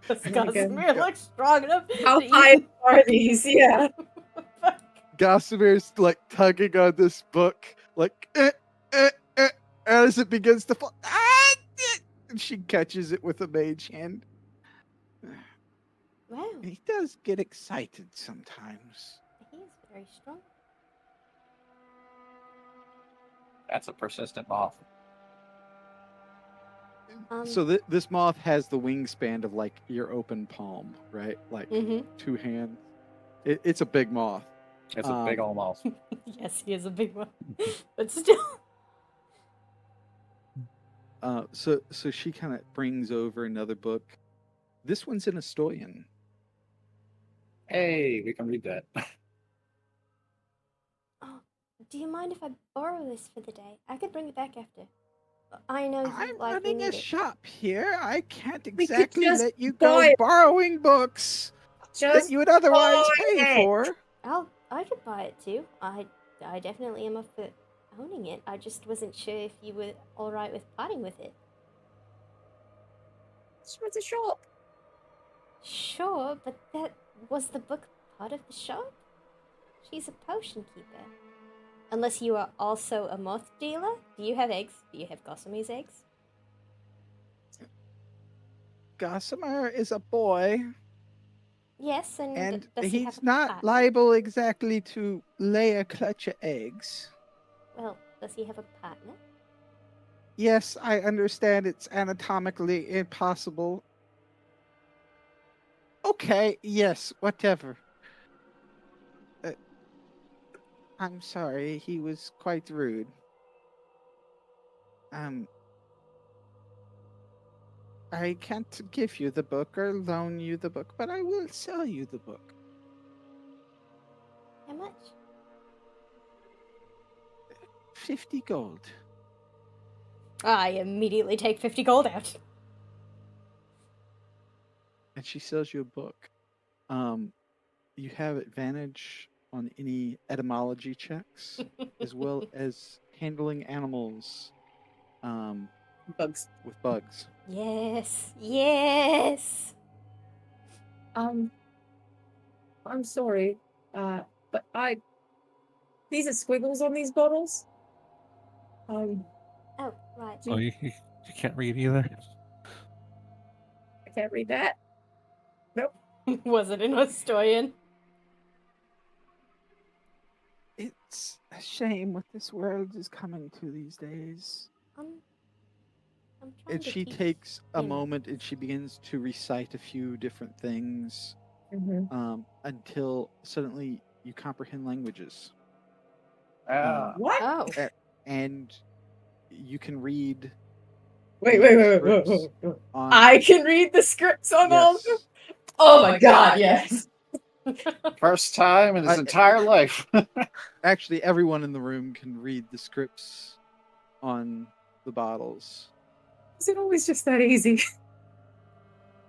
Casimir looks strong enough. How to high even- are these? Yeah. Gossamer's like tugging on this book, like as it begins to fall. And she catches it with a mage hand. Wow, He does get excited sometimes. he is very strong. That's a persistent moth. So this moth has the wingspan of like your open palm, right? Like two hands. It's a big moth. It's a big old moth. Yes, he is a big one, but still. So she kind of brings over another book. This one's in Estoyan. Hey, we can read that. Oh, do you mind if I borrow this for the day? I could bring it back after. I know you I'm likely running need a it. shop here. I can't could exactly just let you buy go it. borrowing books that Just you would otherwise buy pay it. for. I could buy it too. I definitely am up for owning it. I just wasn't sure if you were all right with parting with it. She wants a shop. Sure, but that was the book part of the shop? She's a potion keeper. Unless you are also a moth dealer? Do you have eggs? Do you have Gossamer's eggs? Gossamer is a boy, Yes, and does he have he's a not partner? liable exactly to lay a clutch of eggs. Well, does he have a partner? Yes, I understand it's anatomically impossible. Okay, yes, whatever. I'm sorry, he was quite rude. I can't give you the book or loan you the book, but I will sell you the book. How much? 50 gold. I immediately take 50 gold out. And she sells you a book. You have advantage on any etymology checks, as well as handling animals Bugs. with bugs. Yes, yes. I'm sorry, but these are squiggles on these bottles. Oh, right. Oh, you can't read either. I can't read that. Nope. Was it in Estoyan? It's a shame what this world is coming to these days. I'm trying And to she teach takes a him. moment and she begins to recite a few different things Mm-hmm. until suddenly you comprehend languages. Ah, What? Oh. And you can read Wait, the wait, wait, wait, wait, scripts wait, wait. on. I can read the scripts on all of them? Yes. Oh my god, yes. First time in his I- entire life. Actually, everyone in the room can read the scripts on the bottles. Is it always just that easy?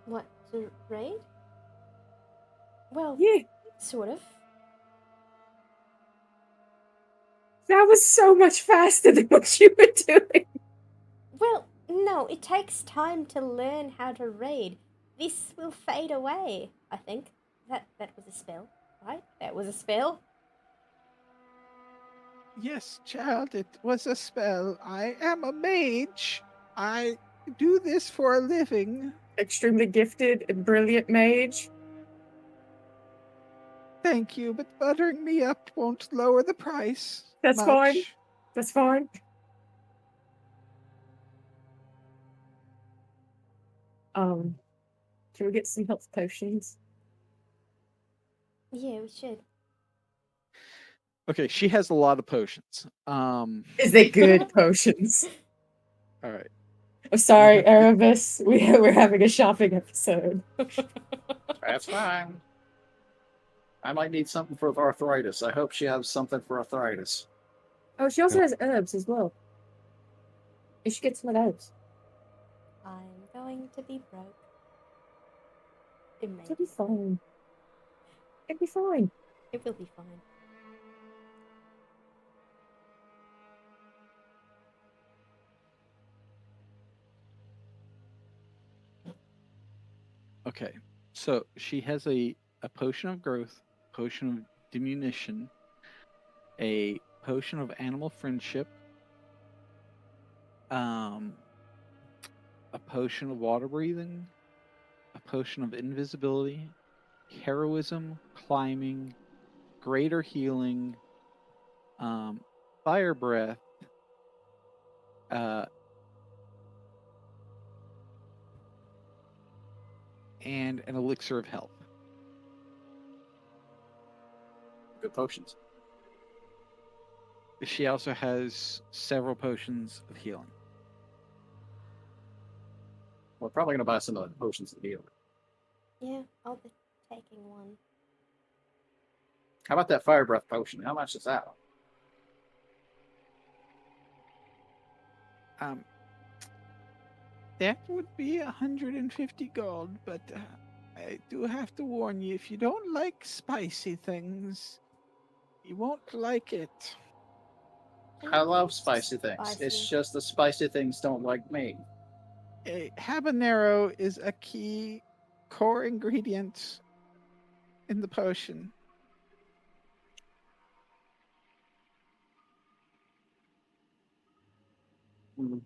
What, to raid? Well, Yeah, sort of. that was so much faster than what you were doing. Well, no, it takes time to learn how to raid. This will fade away, I think. That was a spell, right? That was a spell. Yes, child, it was a spell. I am a mage. I do this for a living. Extremely gifted and brilliant mage. Thank you, but buttering me up won't lower the price. That's fine. much. That's fine. Can we get some health potions? Yeah, we should. Okay, she has a lot of potions. Is they good potions? All right. I'm sorry, Erebus. We're having a shopping episode. That's fine. I might need something for arthritis. I hope she has something for arthritis. Oh, she also has herbs as well. You should get some of those. I'm going to be broke. It may. It'll be fine. It'll be fine. It will be fine. Okay. So she has a potion of growth, potion of diminution, a potion of animal friendship, a potion of water breathing, a potion of invisibility, heroism, climbing, greater healing, fire breath, and an elixir of health. Good potions. She also has several potions of healing. We're probably gonna buy some of the potions to heal. Yeah, I'll be taking one. How about that fire breath potion? How much is that? That would be 150 gold, but I do have to warn you, if you don't like spicy things, you won't like it. I love spicy things. It's just the spicy things don't like me. A habanero is a key core ingredient in the potion. Mm.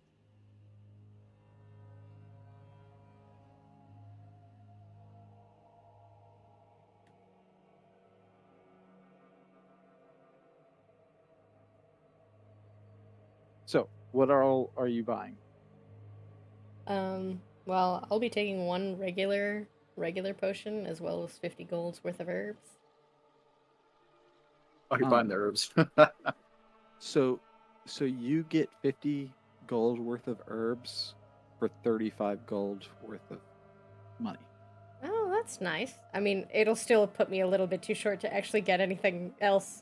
So, what all are you buying? Well, I'll be taking one regular potion as well as 50 gold's worth of herbs. Oh, you're buying the herbs. So you get 50 gold worth of herbs for 35 gold worth of money. Oh, that's nice. I mean, it'll still put me a little bit too short to actually get anything else.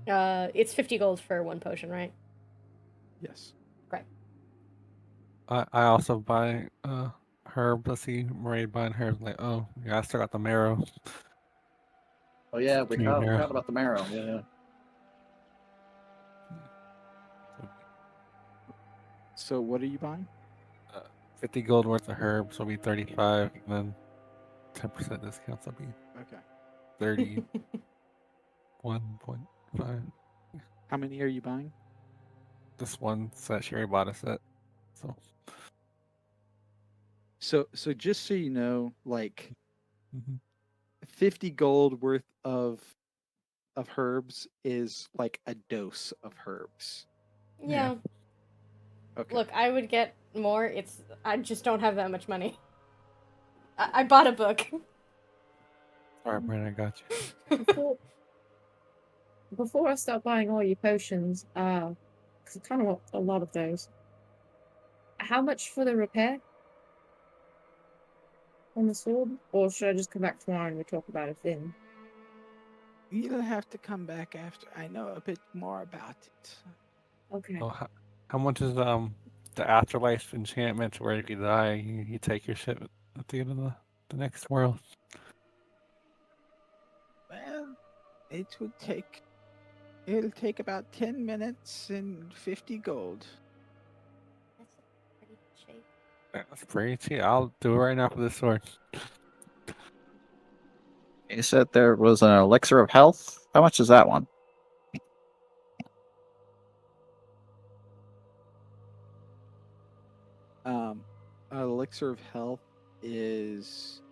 It's 50 gold for one potion, right? Yes. Great. I also buy herb. Let's see, Marie buying herb. Like, oh yeah, I still got the marrow. Oh yeah, we Green marrow. forgot about the marrow. Yeah. So what are you buying? 50 gold worth of herbs will be 35, and then 10% discounts will be Okay. 31.5. How many are you buying? This one set Sherry bought a set. So just so you know, like Mhm. 50 gold worth of herbs is like a dose of herbs. Yeah. Okay. Look, I would get more. I just don't have that much money. I bought a book. Alright, Brandon, I got you. Before I start buying all your potions, because I kind of want a lot of those. how much for the repair on the sword? Or should I just come back tomorrow and we talk about it then? You'll have to come back after I know a bit more about it. Okay. Oh, how much is the afterlife enchantment where if you die, you take your shit at the end of the next world? Well, it'll take about 10 minutes and 50 gold. That's pretty cheap. That's pretty cheap. I'll do it right now for this sword. You said there was an elixir of health. How much is that one? Elixir of health is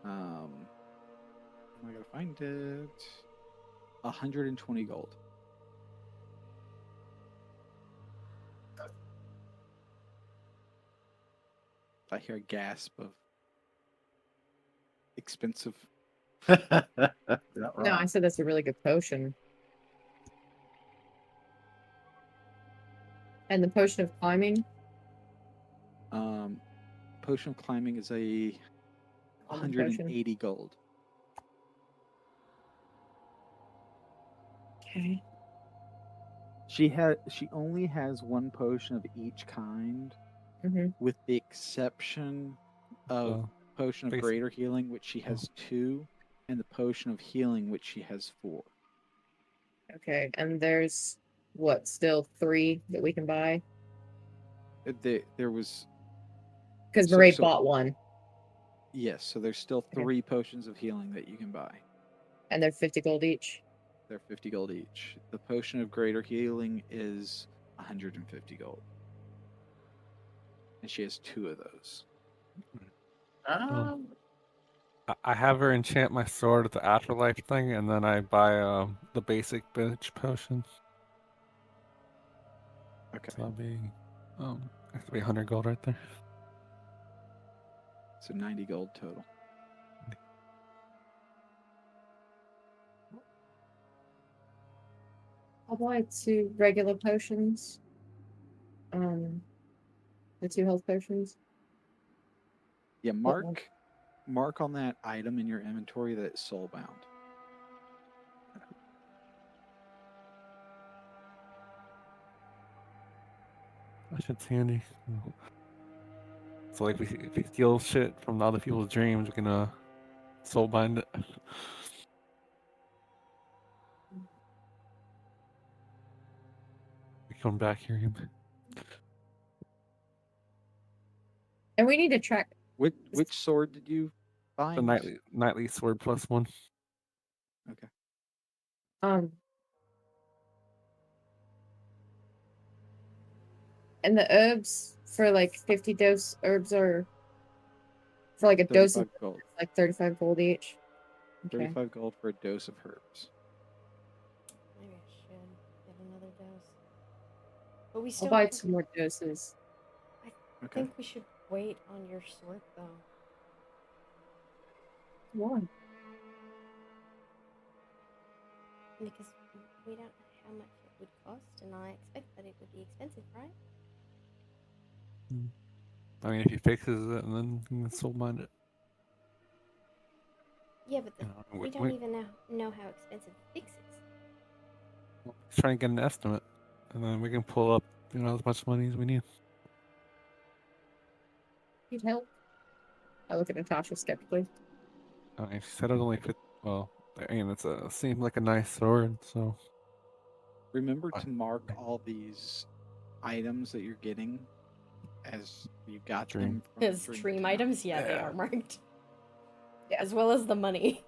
am I gonna find it? 120 gold. I hear a gasp of expensive. Not No, wrong. I said that's a really good potion. And the potion of climbing? Potion of climbing is a Common potion. 180 gold. Okay. She only has one potion of each kind, Mm-hmm. with the exception of So, potion of basi- greater healing, which she has 2, and the potion of healing, which she has 4. Okay. And there's what, still 3 that we can buy? There was Because So- Marie so- bought one, yes, so there's still Okay. 3 potions of healing that you can buy. and they're 50 gold each. They're 50 gold each. The potion of greater healing is 150 gold. And she has 2 of those. Um, I have her enchant my sword at the afterlife thing, and then I buy the basic bitch potion. Okay. So that'll be 100 gold right there. So 90 gold total. I'll buy 2 regular potions. The 2 health potions. Yeah, What one? mark on that item in your inventory that it's soulbound. That shit's handy. So like, if we steal shit from other people's dreams, we can soul bind it. We come back here again. And we need to track. Which sword did you The find? nightly sword +1. Okay. And the herbs for like 50 dose herbs are for like a dose of 35 gold. like 35 gold each. Okay. 35 gold for a dose of herbs. Maybe I should get another dose. But we I'll still buy have- 2 more doses. I Okay. think we should wait on your sword though. Why? Because we don't know how much it would cost, and I expect that it would be expensive, right? I mean, if he fixes it, and then you can soul bind it. Yeah, but You know, we don't even know how expensive the fix is. Let's try and get an estimate, and then we can pull up, as much money as we need. Need help? I look at Natasha skeptically. I mean, she said it was only fit. Well, I mean, seemed like a nice sword, so. Remember to mark all these items that you're getting as you got them from As dream Dreamtown. items, yeah, they Yeah. are marked. Yeah. As well as the money.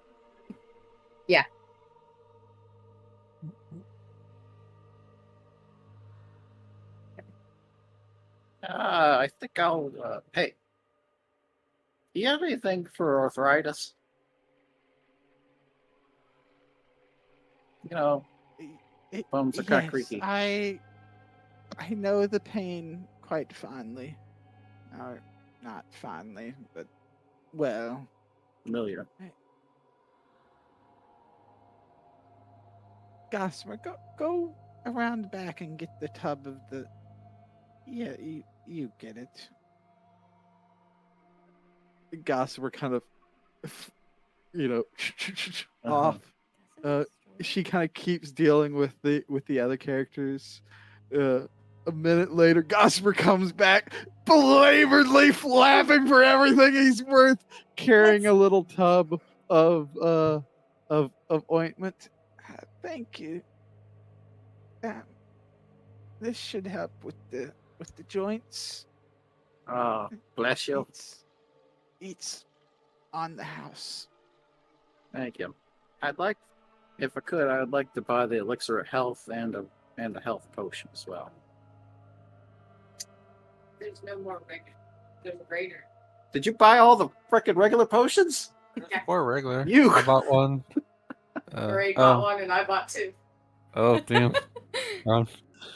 I think I'll. Hey, do you have anything for arthritis? You know, bones are kind of Yes, creaky. I know the pain quite fondly. Or not fondly, but well. Familiar. Gossamer, go around the back and get the tub of the. Yeah, You get it. Gossamer kind of, you know, off. She kind of keeps dealing with the other characters. A minute later, Gossamer comes back, belaboredly laughing for everything he's worth, carrying a little tub of ointment. Thank you. This should help with the joints. Oh, bless you. It's on the house. Thank you. I'd like, if I could, I'd like to buy the elixir of health and a health potion as well. There's no more there's a greater. Did you buy all the frickin' regular potions? Or regular. You. I bought one. Ray bought one and I bought two. Oh, damn.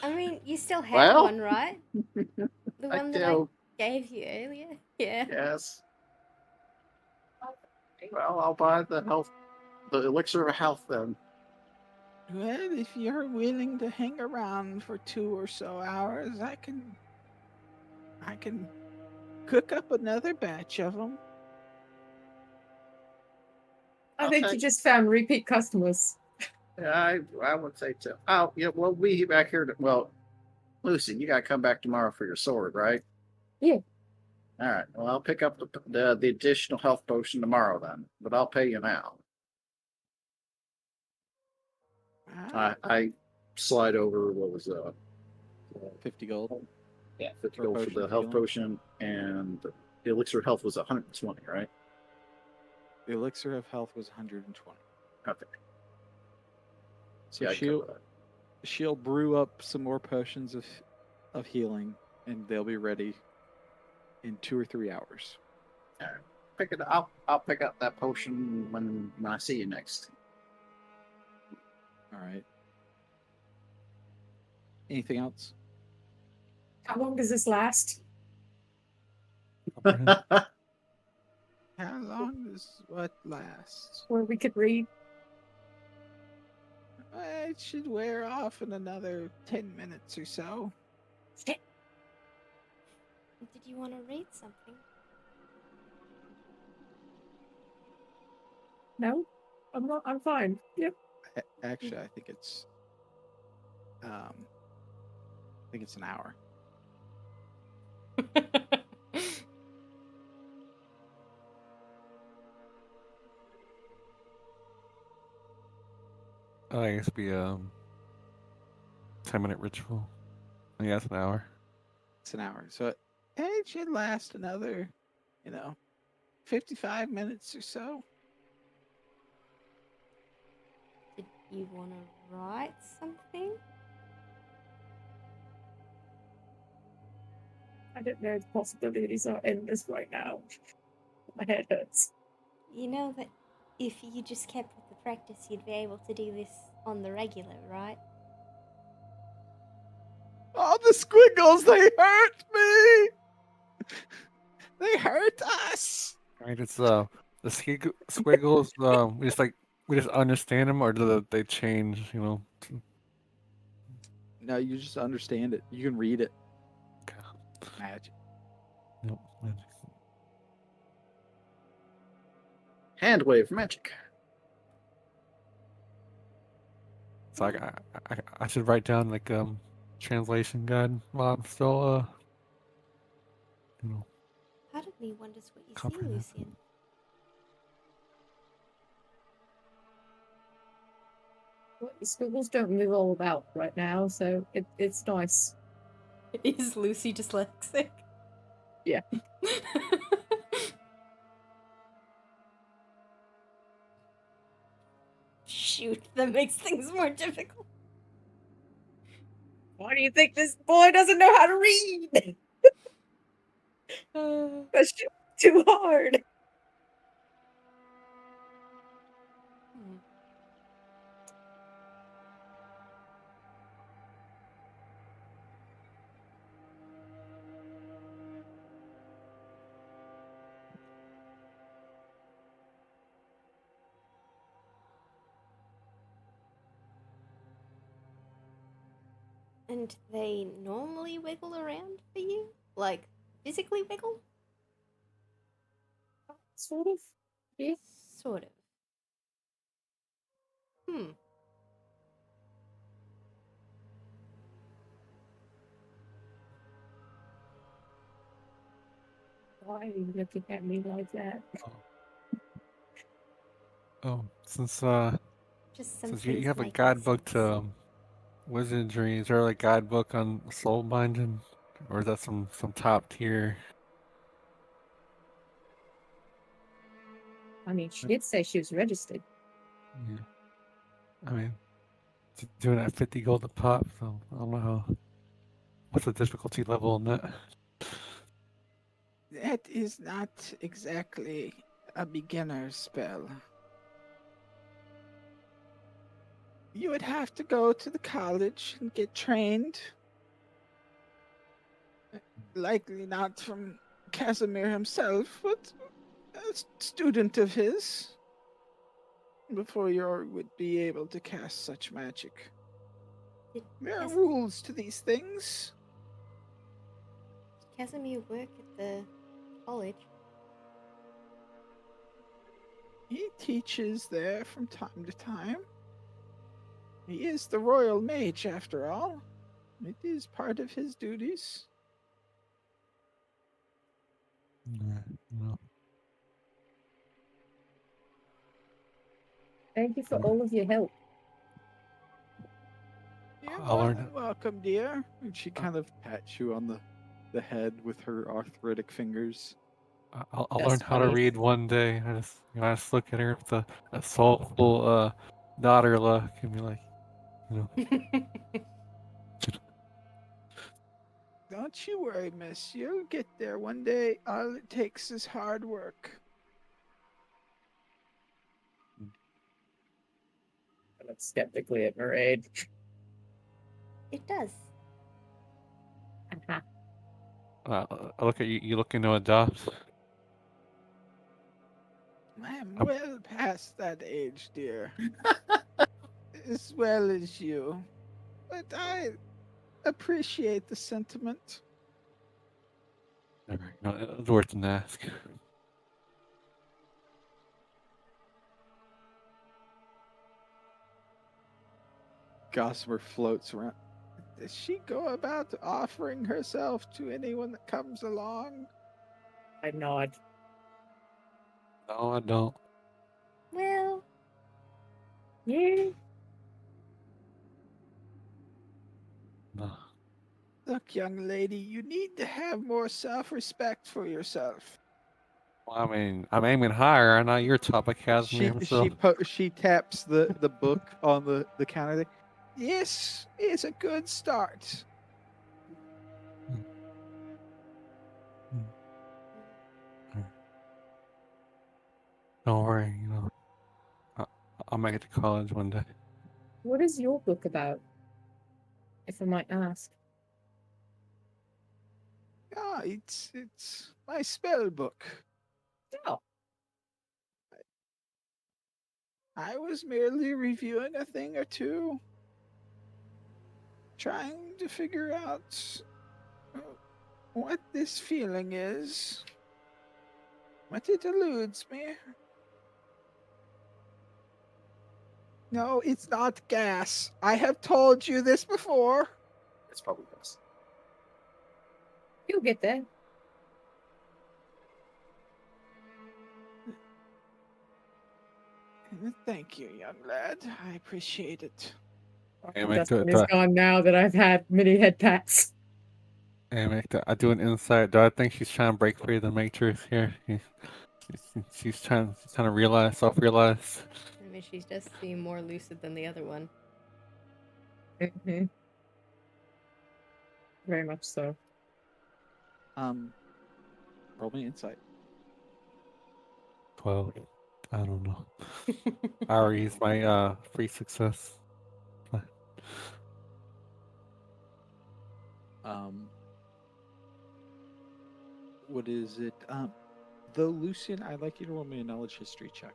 I mean, you still have Well, one, right? The I one that do. I gave you earlier? Yeah. Yes. Well, I'll buy the elixir of health then. Well, if you're willing to hang around for 2 or so hours, I can cook up another batch of them. I think you just found repeat customers. Yeah, I would say so. Oh, yeah, we'll be back here. Well, Lucy, you gotta come back tomorrow for your sword, right? Yeah. All right. Well, I'll pick up the additional health potion tomorrow then, but I'll pay you now. I slide over what was 50 gold. Yeah, 50 For a gold for potion the of health healing? potion, and the elixir of health was 120, right? The elixir of health was 120. Okay. So Yeah, I she'll cover that. she'll brew up some more potions of healing, and they'll be ready in 2 or 3 hours. All right. I'll pick up that potion when I see you next. All right. Anything else? How long does this last? How long does what last? Where we could read? It should wear off in another 10 minutes or so. Did you want to read something? No, I'm not. I'm fine. Yep. Actually, I think it's an hour. I guess it'd be 10-minute ritual. Yeah, it's an hour. It's an hour. So it should last another, 55 minutes or so. Did you want to write something? I don't know. The possibilities are endless right now. My head hurts. You know that if you just kept with the practice, you'd be able to do this on the regular, right? Oh, the squiggles, they hurt me! They hurt us! Right, it's the squiggles. We just understand them, or do they change? No, you just understand it. You can read it. Okay. Magic. Nope. Magic. Hand wave magic. So I should write down like translation guide while I'm still Part of me wonders what you see, comprehend. Lucian. Well, the squiggles don't move all about right now, so it's nice. Is Lucy dyslexic? Yeah. Shoot, that makes things more difficult. Why do you think this boy doesn't know how to read? That's too hard. And they normally wiggle around for you? Like, physically wiggle? Sort of. Yeah. Sort of. Hmm. Why are you looking at me like that? Since Just some since you things have a make more guidebook sense. to wizardry, is there like a guidebook on soul binding, or is that some top tier? I mean, she did say she was registered. Yeah. I mean, doing it at 50 gold a pop, so I don't know what's the difficulty level on that. That is not exactly a beginner spell. You would have to go to the college and get trained. Likely not from Casimir himself, but a student of his. Before you would be able to cast such magic. Did There are Cas- rules to these things. Casimir work at the college? He teaches there from time to time. He is the royal mage, after all. It is part of his duties. No. Thank you for all of your help. You're I'll more learn. than welcome, dear. And she kind of pats you on the head with her arthritic fingers. I'll learn That's how to funny. read one day. I just look at her with a soulful daughter look and be like, you know, Don't you worry, miss. You'll get there one day. All it takes is hard work. I look skeptically at Mairead. It does. Uh-huh. I look at you. You looking to adopt? I'm Um, well past that age, dear. As well as you. But I appreciate the sentiment. Never. No, it's worth an ask. Gossamer floats around. Does she go about offering herself to anyone that comes along? I nod. No, I don't. Well, Yeah. No. Look, young lady, you need to have more self-respect for yourself. Well, I mean, I'm aiming higher. I know you're top of Casimir, so She taps the book on the counter. This is a good start. don't worry. I, I'll make it to college one day. What is your book about? If I might ask. Ah, it's my spell book. Oh, I was merely reviewing a thing or two, trying to figure out what this feeling is, what it eludes me. No, it's not gas. I have told you this before. It's probably best. you'll get there. Thank you, young lad. I appreciate it. Hey, make Dustin is gone now that I've had many head pats. I do an insight. Do I think she's trying to break free of the matrix here? She's trying to realize, self-realize. I mean, she does seem more lucid than the other one. Mm-hmm. Very much so. Roll me insight. 12. I don't know. I already used my free success. What is it? Though Lucian, I'd like you to roll me a knowledge history check.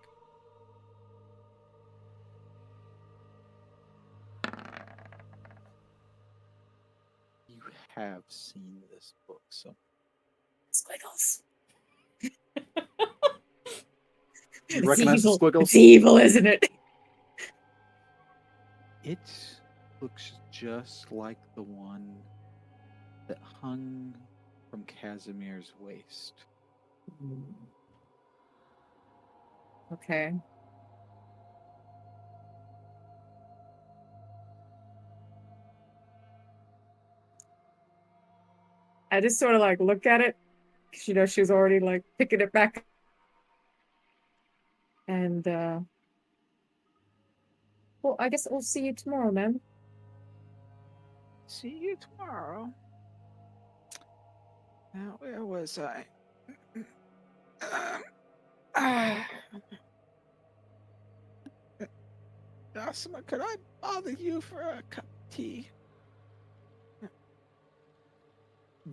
You have seen this book, so Squiggles. You recognize the evil. squiggles? It's evil, isn't it? It looks just like the one that hung from Casimir's waist. Okay. I just sort of like look at it, because she's already like picking it back. And well, I guess we'll see you tomorrow, man. See you tomorrow. Now, where was I? Asuma, could I bother you for a cup of tea?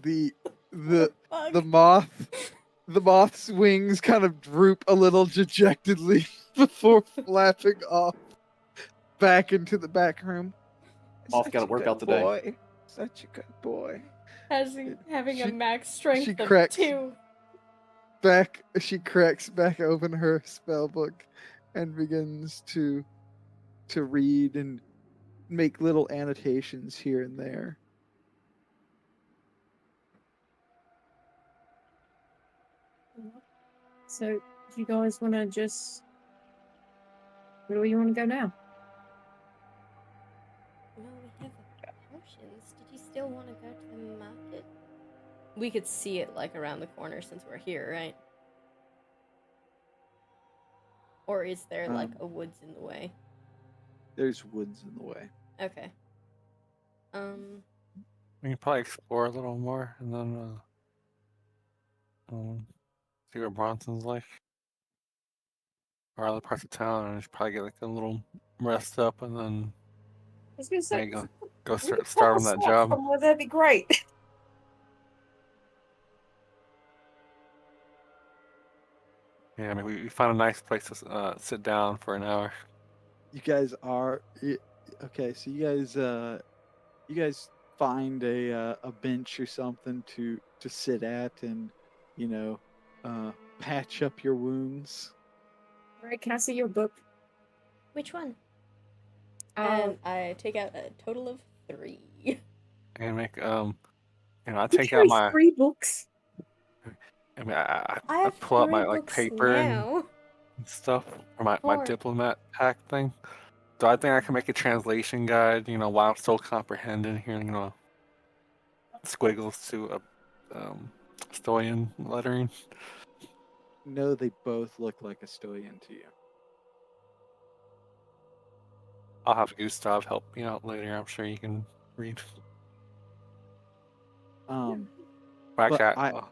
The moth's wings kind of droop a little dejectedly before flapping off back into the back room. Moth gotta work out today. Boy. Such a good boy. Having a She- max strength she of cracks- 2. She cracks back open her spell book and begins to read and make little annotations here and there. So, do you guys want to just... Where do you want to go now? No, we have potions. Did you still want to go to the market? We could see it like around the corner since we're here, right? Or is there like a woods in the way? There's woods in the way. Okay. We can probably explore a little more and then see what Bronson's like. Or other parts of town and just probably get like a little rest up and then I was going to say, maybe go we start could pop a on that snack job. somewhere, that'd be great. Yeah, maybe we find a nice place to sit down for an hour. You guys are okay. So you guys find a bench or something to sit at and patch up your wounds. All right, can I see your book? Which one? Um, And I take out a total of 3. And make I you take out carry my 3 books. I mean I have pull out 3 my like books paper and now. stuff for my 4. diplomat pack thing. So I think I can make a translation guide, while I'm still comprehending here, squiggles to a Stoian lettering. No, they both look like a Stoian to you. I'll have Gustav help me out later. I'm sure you can read. But Actually, I go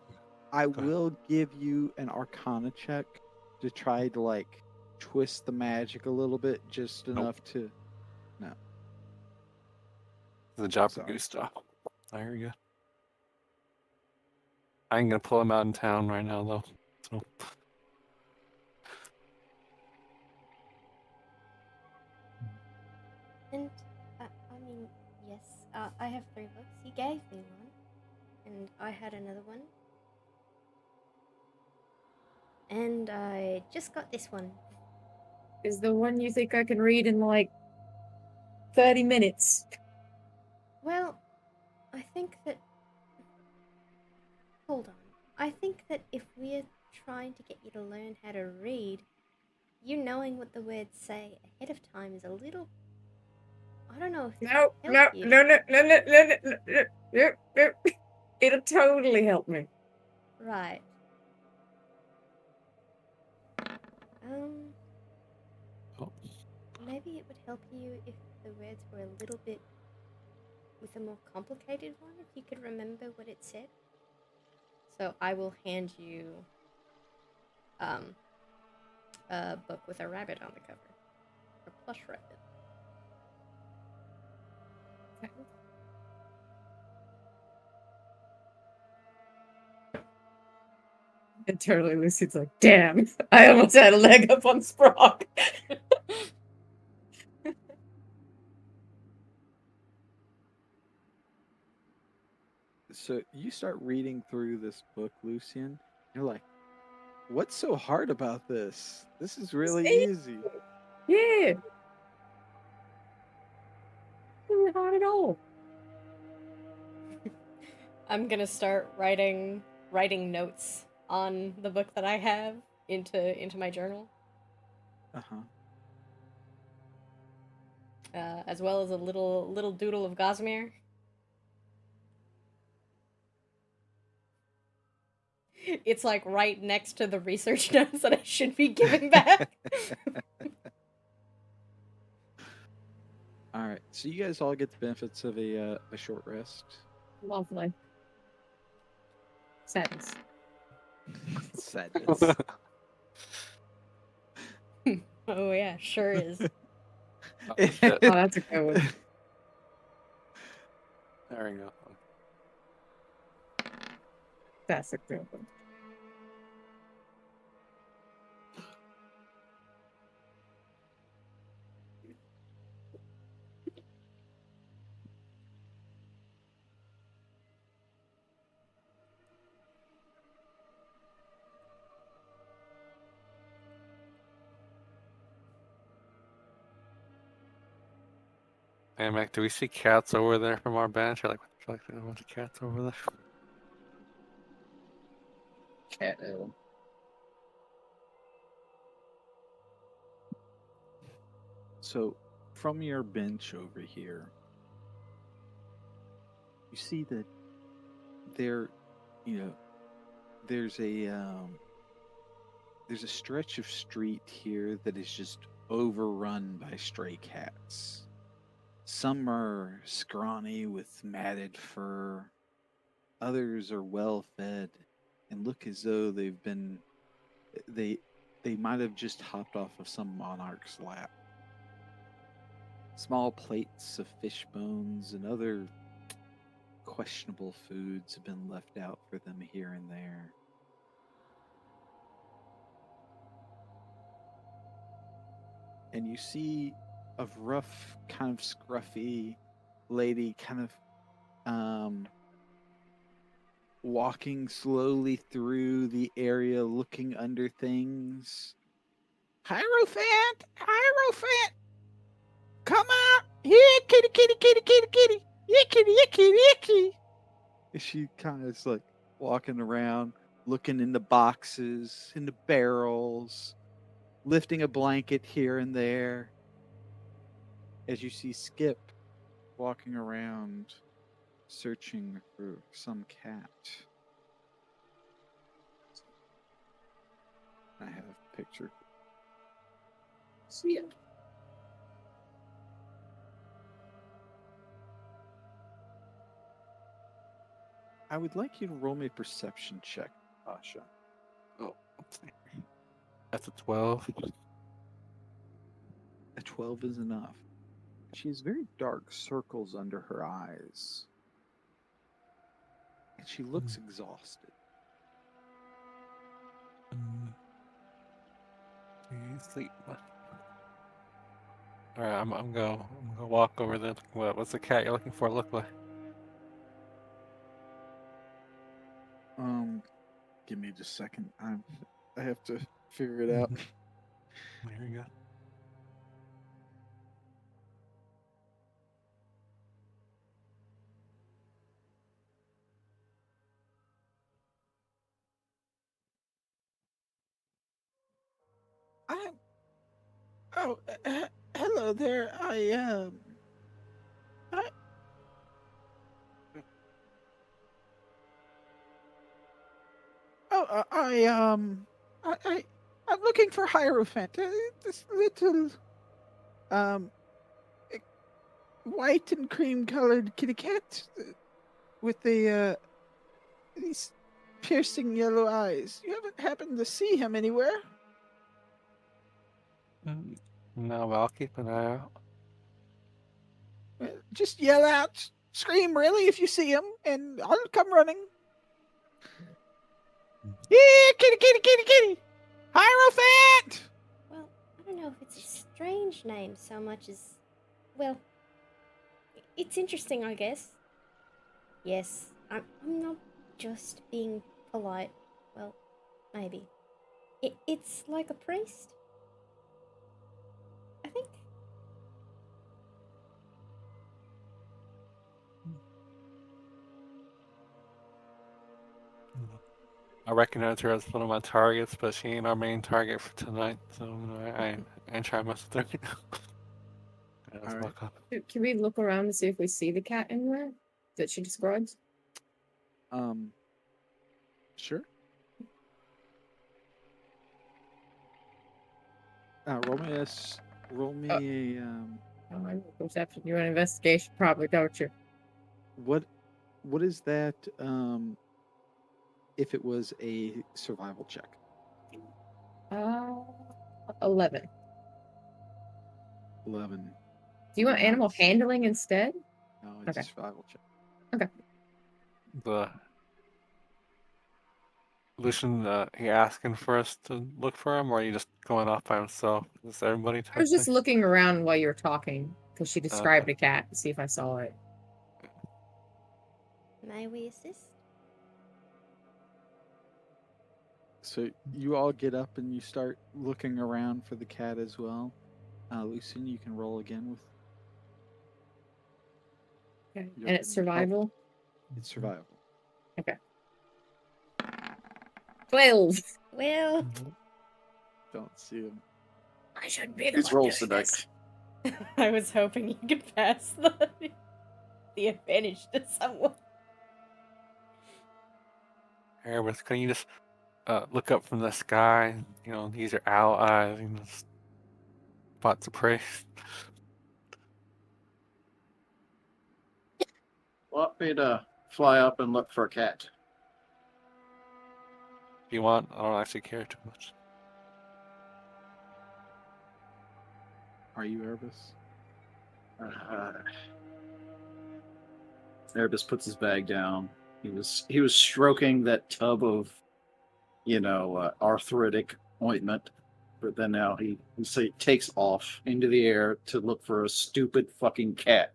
ahead. will give you an Arcana check to try to like twist the magic a little bit, just enough to. No. The job for Sorry. Gustav. There you go. I ain't gonna pull him out in town right now though. So And, I mean, yes, I have 3 books. You gave me one. And I had another one. And I just got this one. Is the one you think I can read in like 30 minutes? Well, I think that... Hold on. I think that if we're trying to get you to learn how to read, you knowing what the words say ahead of time is a little... I don't know if this No, will no, help you. no, no, no, no, no, no, no, no, no. It'll totally help me. Right. Oh. Maybe it would help you if the words were a little bit with a more complicated one, if you could remember what it said. So I will hand you a book with a rabbit on the cover. A plush rabbit. Okay. And totally Lucy's like, damn, I almost had a leg up on Sprock. So you start reading through this book, Lucian. You're like, what's so hard about this? This is really easy. Yeah. Not hard at all. I'm gonna start writing notes on the book that I have into my journal, Uh-huh. as well as a little doodle of Gosmere. It's like right next to the research notes that I should be giving back. All right. So you guys all get the benefits of a short rest. Lovely. Sadness. Sadness. Oh yeah, sure is. Oh, shit. Oh, that's a good one. There we go. That's a good one. Hey, Mac, do we see cats over there from our bench? Or like, a bunch of cats over there? Cat Ellen. So from your bench over here, you see that there, there's a stretch of street here that is just overrun by stray cats. Some are scrawny with matted fur. Others are well fed and look as though they might have just hopped off of some monarch's lap. Small plates of fish bones and other questionable foods have been left out for them here and there. And you see a rough, kind of scruffy lady kind of walking slowly through the area looking under things. Hierophant! Hierophant! Come out! Here, kitty, kitty, kitty, kitty, kitty! Yickety, yickety, yickety! She kind of is like walking around, looking in the boxes, in the barrels, lifting a blanket here and there. As you see Skip walking around, searching for some cat. I have a picture. See it. I would like you to roll me a perception check, Asha. Oh, let's see. That's a 12. A 12 is enough. She has very dark circles under her eyes. And she looks exhausted. Sleep. All right, I'm gonna walk over there. What's the cat you're looking for look like? Give me just a second. I have to figure it out. There you go. Hello there. I'm looking for Hierophant. This little, um, white and cream colored kitty cat with these piercing yellow eyes. You haven't happened to see him anywhere? No, but I'll keep an eye out. Just yell out, scream really if you see him, and I'll come running. Yeah, kitty, kitty, kitty, kitty! Hierophant! Well, I don't know if it's a strange name so much as, well, it's interesting, I guess. Yes, I'm not just being polite. Well, maybe. It's like a priest. I think. I recognize her as one of my targets, but she ain't our main target for tonight, so I ain't trying to mess with her. Let's All right. walk up. Can we look around to see if we see the cat anywhere that she describes? Sure. Roll me a Oh, I roll perception. You want investigation? Probably, don't you? what is that if it was a survival check? 11. 11. Do you want animal Nice. handling instead? No, it's Okay. a survival check. The Lucian, he asking for us to look for him, or are you just going off by himself? Is everybody I was type just thing? looking around while you were talking because she described Okay. a cat to see if I saw it. May we assist? So you all get up and you start looking around for the cat as well. Lucian, you can roll again with Okay. your And it's survival. It's survival. 12. Well, Don't see him. I shouldn't be the Whose one rolls doing tonight? this. I was hoping you could pass the advantage to someone. Erebus, can you just look up from the sky? You know, use your owl eyes and just spot the prey. Want me to fly up and look for a cat? If you want, I don't actually care too much. Are you Erebus? Erebus puts his bag down. He was stroking that tub of, arthritic ointment, but then now he takes off into the air to look for a stupid fucking cat.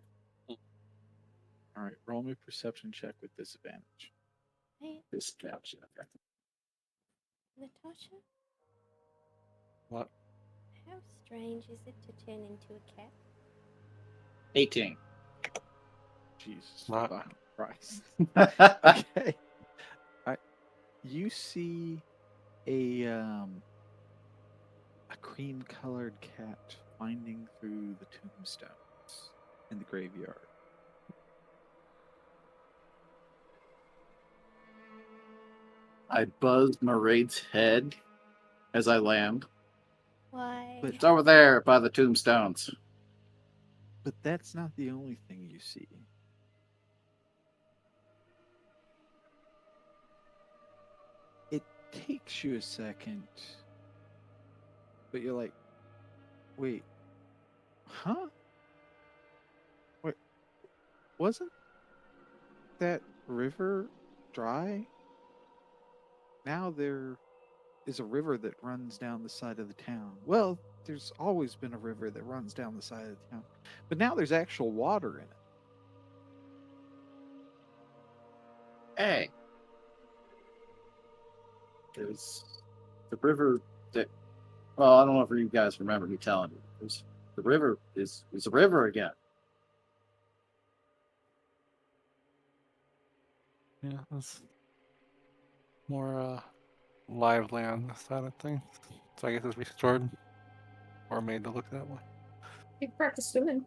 All right, roll me a perception check with disadvantage. Hey, This cat. Okay. Natasha, What? how strange is it to turn into a cat? 18. Jesus Not- fucking Christ. I Okay. You see a cream-colored cat winding through the tombstones in the graveyard. buzz Maraid's head as I land. Why? But It's over there by the tombstones. But that's not the only thing you see. It takes you a second, but you're like, wait, huh? Wait, wasn't that river dry? Now there is a river that runs down the side of the town. Well, there's always been a river that runs down the side of the town, but now there's actual water in it. Hey. There's the river that, well, I don't know if you guys remember me telling you. The river is a river again. Yeah, it's more lively on this side of things. So I guess it's restored or made to look that way. You practice swimming.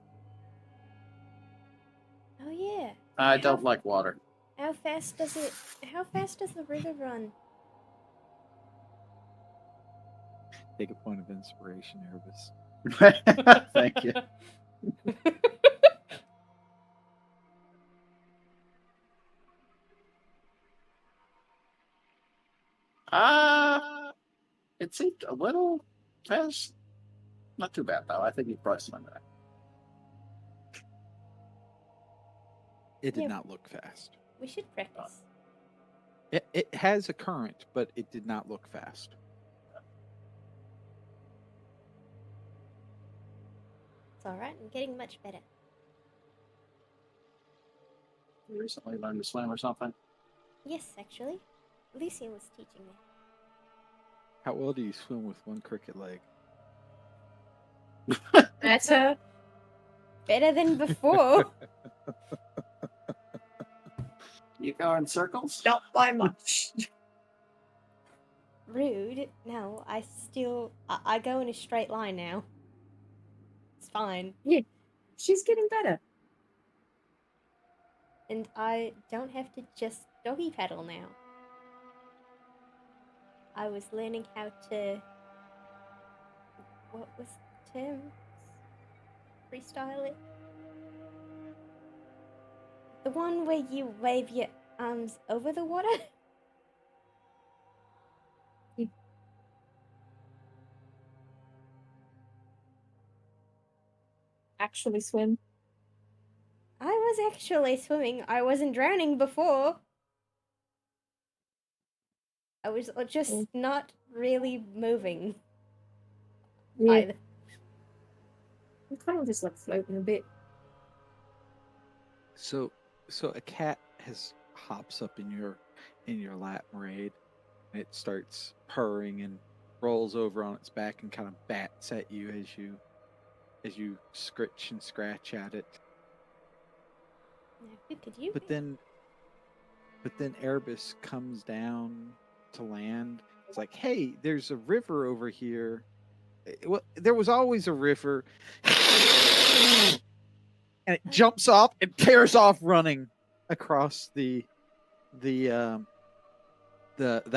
Oh yeah. I don't like water. How fast does it? How fast does the river run? Take a point of inspiration, Erebus. Thank you. It seemed a little fast. Not too bad though. I think you probably swim that. It did Yeah. not look fast. We should practice. It has a current, but it did not look fast. It's all right. I'm getting much better. recently learned to swim or something? Yes, actually. Lucian was teaching me. How well do you swim with one cricket leg? Better. Better than before. You go in circles? Not by much. Rude. No, I go in a straight line now. It's fine. She's getting better. And I don't have to just doggy paddle now. I was learning how to... What was the term? Freestyle it? The one where you wave your arms over the water? Actually swim. I was actually swimming. I wasn't drowning before. I was just not really moving. Yeah. Either. I'm kind of just like floating a bit. So a cat hops up in your lap, Maraid, and it starts purring and rolls over on its back and kind of bats at you as you scritch and scratch at it. Now, who could you But be? then Erebus comes down to land. It's like, hey, there's a river over here. Well, there was always a river. And it jumps off and tears off running across the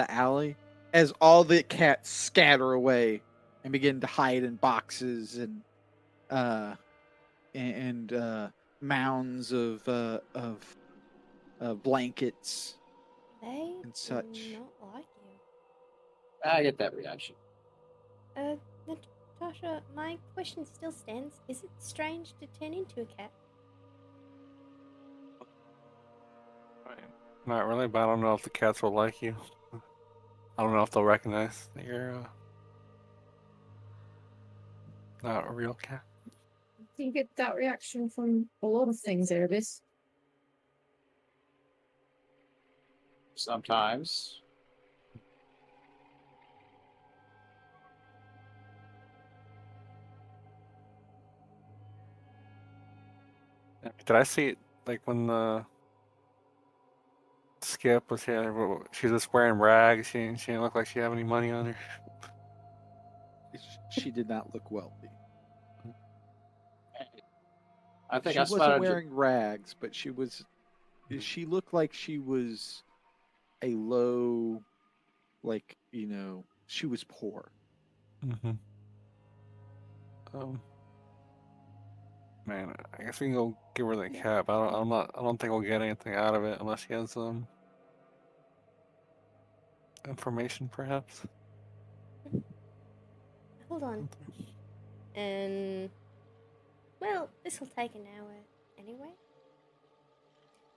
alley as all the cats scatter away and begin to hide in boxes and mounds of blankets They and such. do not like you. I get that reaction. Natasha, my question still stands. Is it strange to turn into a cat? Not really, but I don't know if the cats will like you. I don't know if they'll recognize that you're not a real cat. Do you get that reaction from a lot of things, Erebus? Sometimes. Did I see it like when Skip was here? She was just wearing rags. She didn't look like she had any money on her. She did not look wealthy. I think She I wasn't spotted wearing rags, but she was. She looked like she was a low, like she was poor. Mm-hmm. Man, I guess we can go give her the cat. But I don't think we'll get anything out of it unless she has information, perhaps. Hold on. And well, this will take an hour anyway.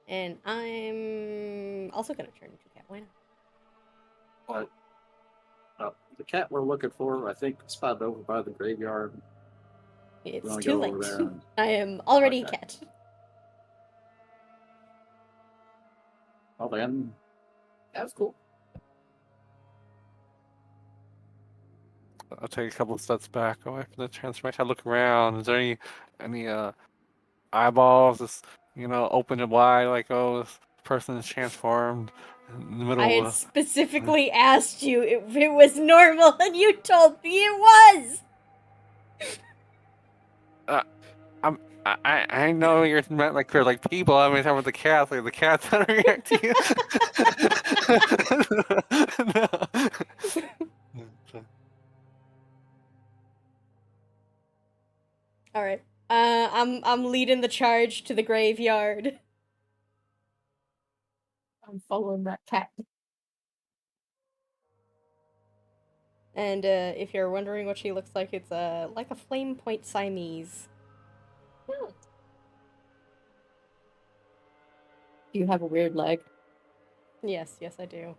And I'm also gonna turn into a cat. Why not? But the cat we're looking for, I think, spotted over by the graveyard. It's wanna too go over late. there and- I am already a Okay. cat. Well, then, that's cool. I'll take a couple of steps back away from the transformation. I look around. Is there any eyeballs just open and wide, like, oh, this person is transformed in the I middle had of specifically asked you if it was normal, and you told me it was. I know you're meant like for like people. I mean, talking about the cats, like the cats that react to you. No. All right. I'm leading the charge to the graveyard. I'm following that cat. And if you're wondering what she looks like, it's like a flame point Siamese. Hmm. Do you have a weird leg? Yes, I do.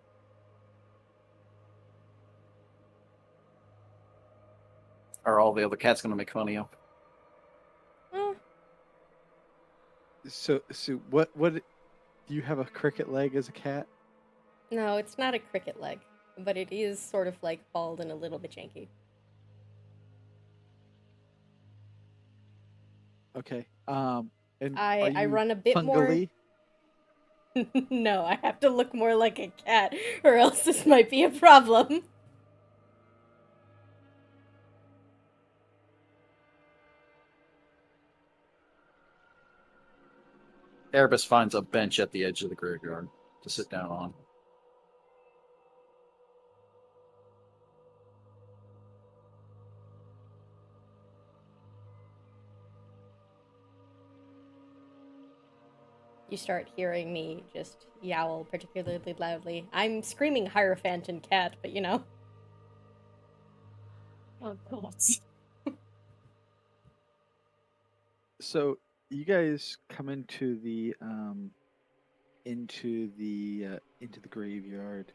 Are all the other cats going to make fun of you? So what Do you have a cricket leg as a cat? No, it's not a cricket leg, but it is sort of like bald and a little bit janky. Okay. And are I you run a bit more. fungally? No, I have to look more like a cat, or else this might be a problem. Erebus finds a bench at the edge of the graveyard to sit down on. You start hearing me just yowl particularly loudly. I'm screaming Hierophant and cat, but you know. Oh God. So you guys come into the graveyard,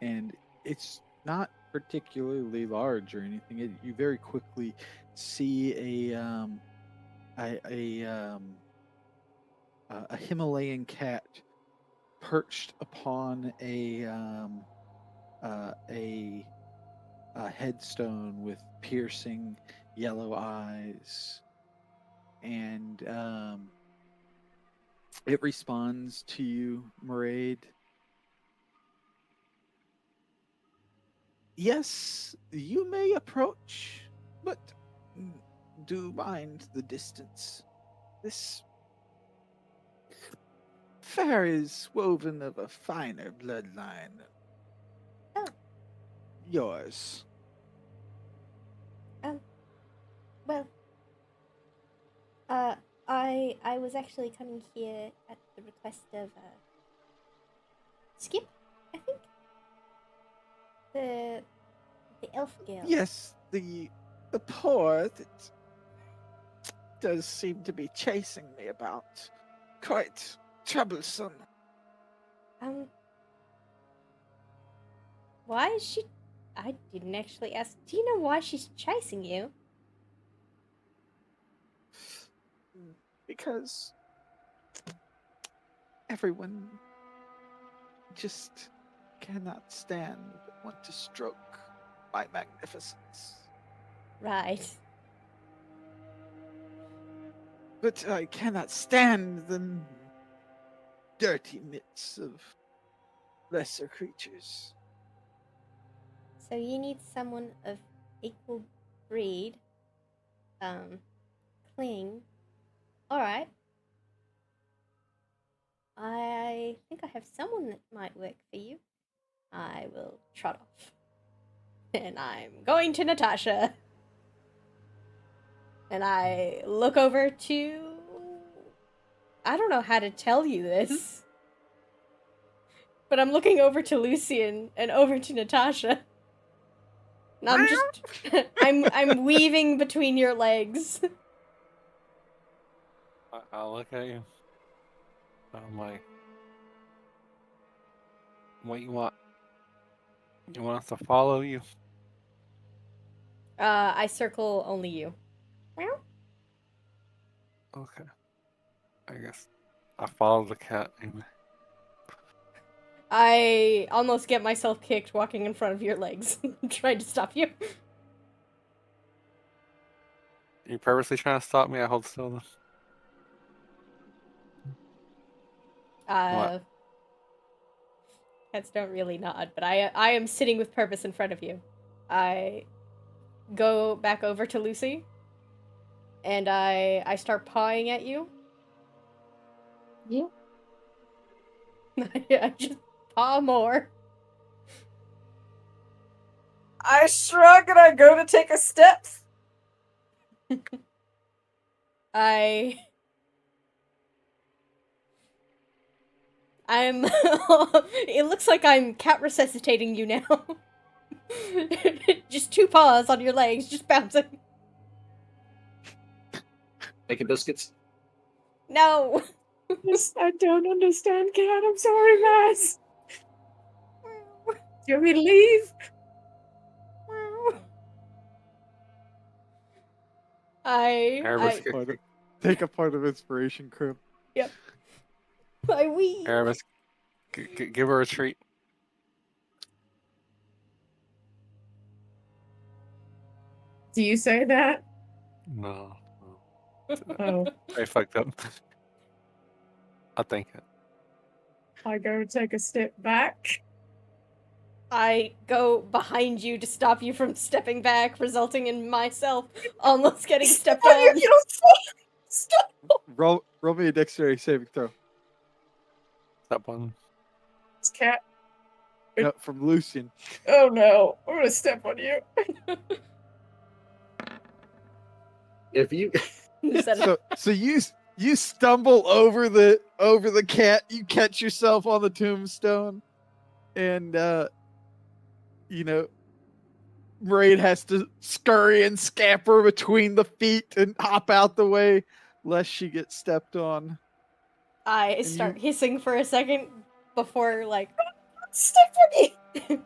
and it's not particularly large or anything. You very quickly see a Himalayan cat perched upon a headstone with piercing yellow eyes, and it responds to you, Maraid. Yes, you may approach, but do mind the distance. This fair is woven of a finer bloodline. Oh. Yours. Well, I was actually coming here at the request of Skip, I think. The elf girl. Yes, the poor that does seem to be chasing me about. Quite troublesome. Why is she? I didn't actually ask. Do you know why she's chasing you? Because everyone just cannot stand but want to stroke my magnificence. Right. But I cannot stand the dirty mitts of lesser creatures. So you need someone of equal breed. Cling. Alright. I think I have someone that might work for you. I will trot off. And I'm going to Natasha. And I look over to... I don't know how to tell you this. But I'm looking over to Lucian and over to Natasha. And I'm just... I'm weaving between your legs. I'll look at you. I'm like, what you want? You want us to follow you? I circle only you. Okay. I guess I follow the cat anyway. I almost get myself kicked walking in front of your legs. I'm trying to stop you. You purposely trying to stop me? I hold still. What? Cats don't really nod, but I am sitting with purpose in front of you. I go back over to Lucy, and I start pawing at you. Yeah. I just paw more. I shrug and I go to take a step. I'm it looks like I'm cat resuscitating you now. Just two paws on your legs, just bouncing. Making biscuits. No. I don't understand, cat. I'm sorry, Maz. Do you want me to leave? Take a part of inspiration, Crib. Yep. I weave. Aramis, give her a treat. Do you say that? No. Oh, I fucked up. I'll think it. I go take a step back. I go behind you to stop you from stepping back, resulting in myself almost getting stepped on. You don't stop. Roll me a dexterity saving throw. Step on. It's cat. No, from Lucian. Oh no, I'm gonna step on you. If you Is that So you stumble over the cat. You catch yourself on the tombstone, and Maraid has to scurry and scamper between the feet and hop out the way, lest she gets stepped on. I start hissing for a second before, like, Step on you.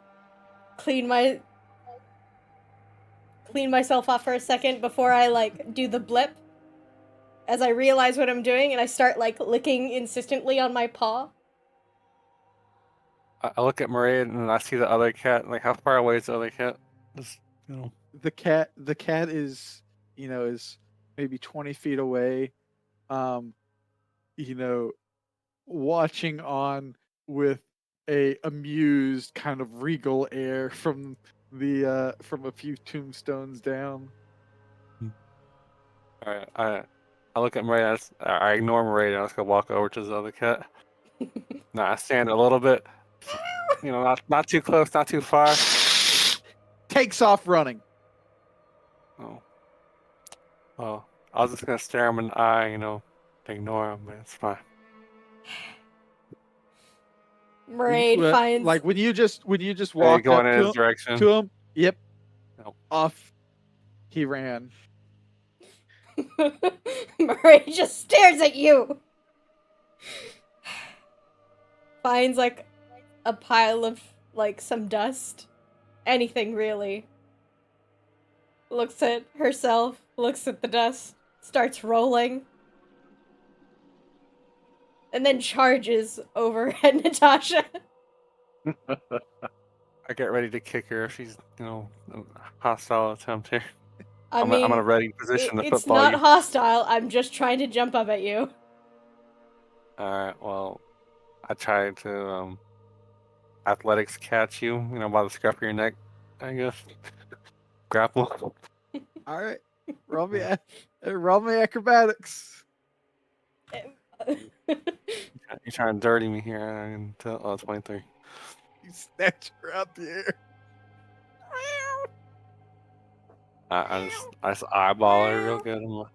clean myself off for a second before I, like, do the blip. As I realize what I'm doing, and I start, like, licking insistently on my paw. I look at Maria and I see the other cat. Like, how far away is the other cat? Just, The cat is is maybe 20 feet away, watching on with a amused kind of regal air from a few tombstones down. all right. I look at Maria. I ignore Maria and I just go walk over to the other cat. No, I stand a little bit. Not too close, not too far. Takes off running. Oh. Well, I was just gonna stare him in the eye, ignore him, but it's fine. Maraid finds... Like when you just Hey, walked up going in his direction. to him. Yep. Nope. Off. He ran. Maraid just stares at you! Finds, like, a pile of, like, some dust. Anything, really. Looks at herself, looks at the dust, starts rolling. And then charges over at Natasha. I get ready to kick her if she's, a hostile attempt here. I'm in a ready position to it's football not you. hostile, I'm just trying to jump up at you. Alright, well, I try to, athletics catch you, by the scruff of your neck, I guess. Grapple. All right. Roll me acrobatics. You're trying to dirty me here, I can tell. Oh, 23. You snatch her out the air. I just eyeball her real good. I'm like,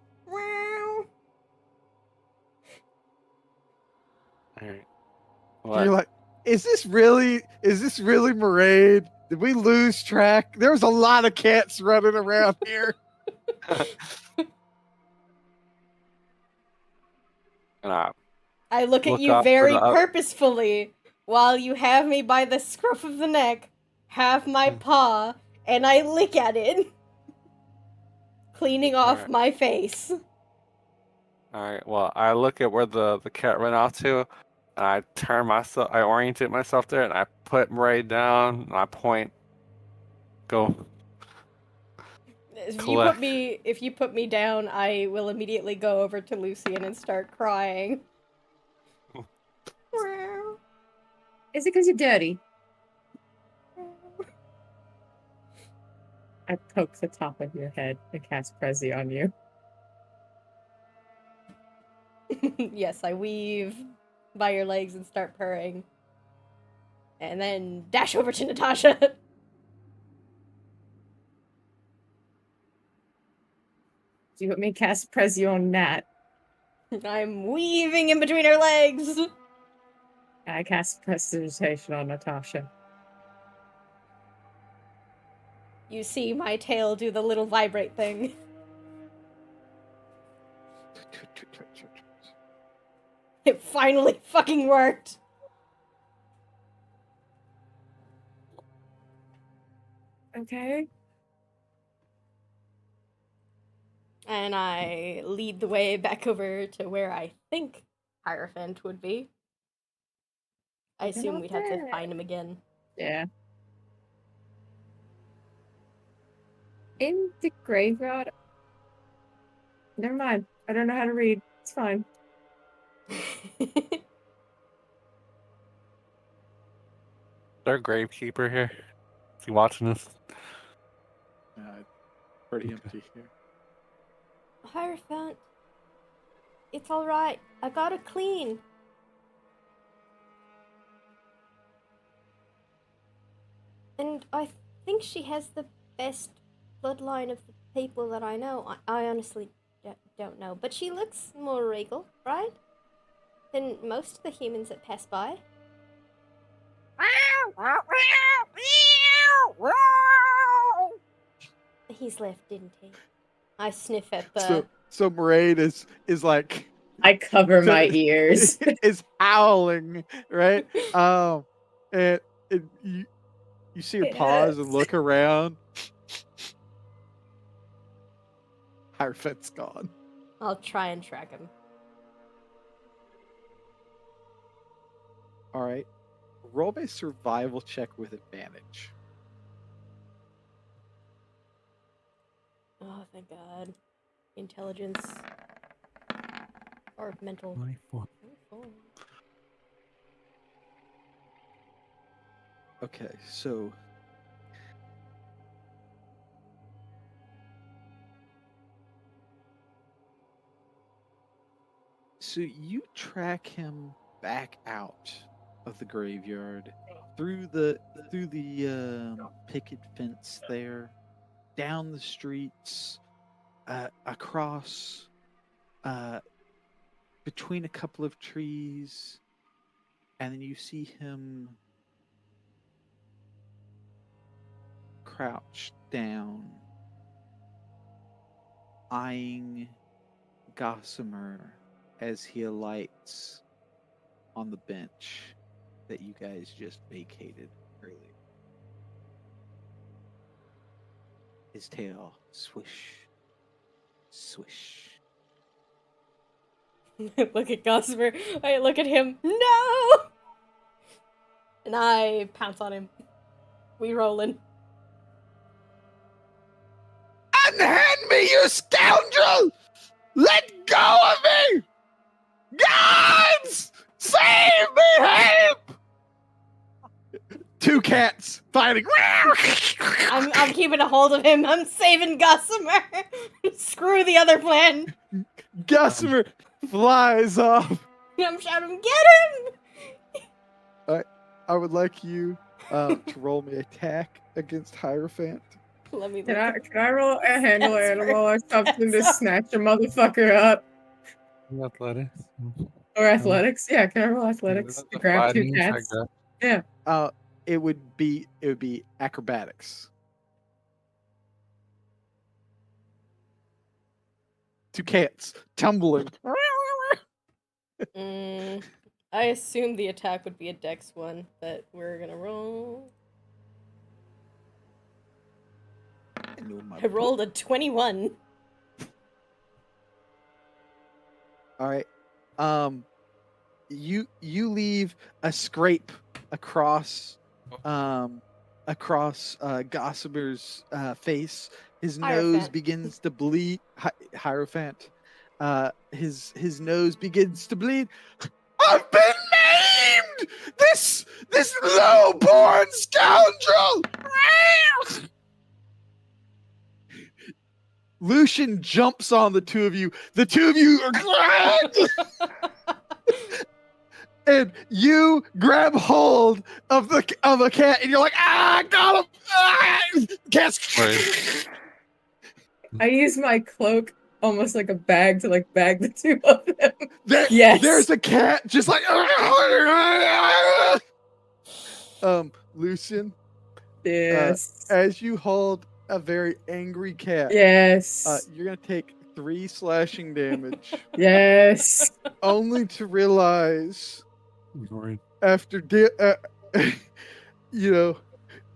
alright. What? You're like, is this really Maraid? Did we lose track? There was a lot of cats running around here. And I look at Look you up for very the purposefully while you have me by the scruff of the neck, have my paw, and I lick at it, cleaning off Alright. my face. Alright, well, I look at where the cat ran off to, and I orientate myself there, and I put Murray down, and I point. Go. If you put me down, I will immediately go over to Lucian and start crying. Is it because you're dirty? I poke the top of your head and cast Prezi on you. Yes, I weave by your legs and start purring. And then dash over to Natasha. Do you want me to cast Prezi on Nat? I'm weaving in between her legs. I cast Prestidigitation on Natasha. You see my tail do the little vibrate thing. It finally fucking worked. Okay. And I lead the way back over to where I think Hierophant would be. I assume not we'd have to bad. find him again. Yeah. In the graveyard. Never mind. I don't know how to read. It's fine. Is there a gravekeeper here? Is he watching us? It's pretty empty here. Hierophant, it's all right. I got it clean. And I think she has the best bloodline of the people that I know. I honestly don't know, but she looks more regal, right? Than most of the humans that pass by. He's left, didn't he? I sniff at the. So Maraid is like I cover my ears. is howling, right? And you see her pause and look around. Hierophant's gone. I'll try and track him. All right. Roll a survival check with advantage. Oh, thank God. Intelligence. Or mental. 24. 24. Okay, so you track him back out of the graveyard through the picket fence there, down the streets, across, between a couple of trees, and then you see him crouched down, eyeing Gossamer as he alights on the bench that you guys just vacated earlier. His tail swish, swish. Look at Gossamer. I look at him. No! And I pounce on him. We rollin'. Unhand me, you scoundrel! Let go of me! Gods! Save me! Help! Two cats fighting. I'm keeping a hold of him. I'm saving Gossamer. Screw the other plan. Gossamer flies off. I'm shouting, get him! I would like you to roll me attack against Hierophant. Let me Can look. I roll a handle That's animal or something to Sorry. snatch a motherfucker up? Athletics. Or athletics? Yeah, can I roll athletics to grab two cats? Yeah. It would be acrobatics. Two cats tumbling. I assumed the attack would be a dex one, but we're gonna roll. I rolled a 21. All right. You leave a scrape across Gossamer's face. His nose Hierophant. begins to bleed. Hierophant. His nose begins to bleed. I've been maimed! This low-born scoundrel! Lucian jumps on the two of you. The two of you are and you grab hold of a cat, and you're like, I got him! Ah! Cat's. I use my cloak almost like a bag to like bag the two of them. There's a cat just like Lucian. Yes. As you hold a very angry cat. Yes. You're gonna take 3 slashing damage. Yes. Only to realize after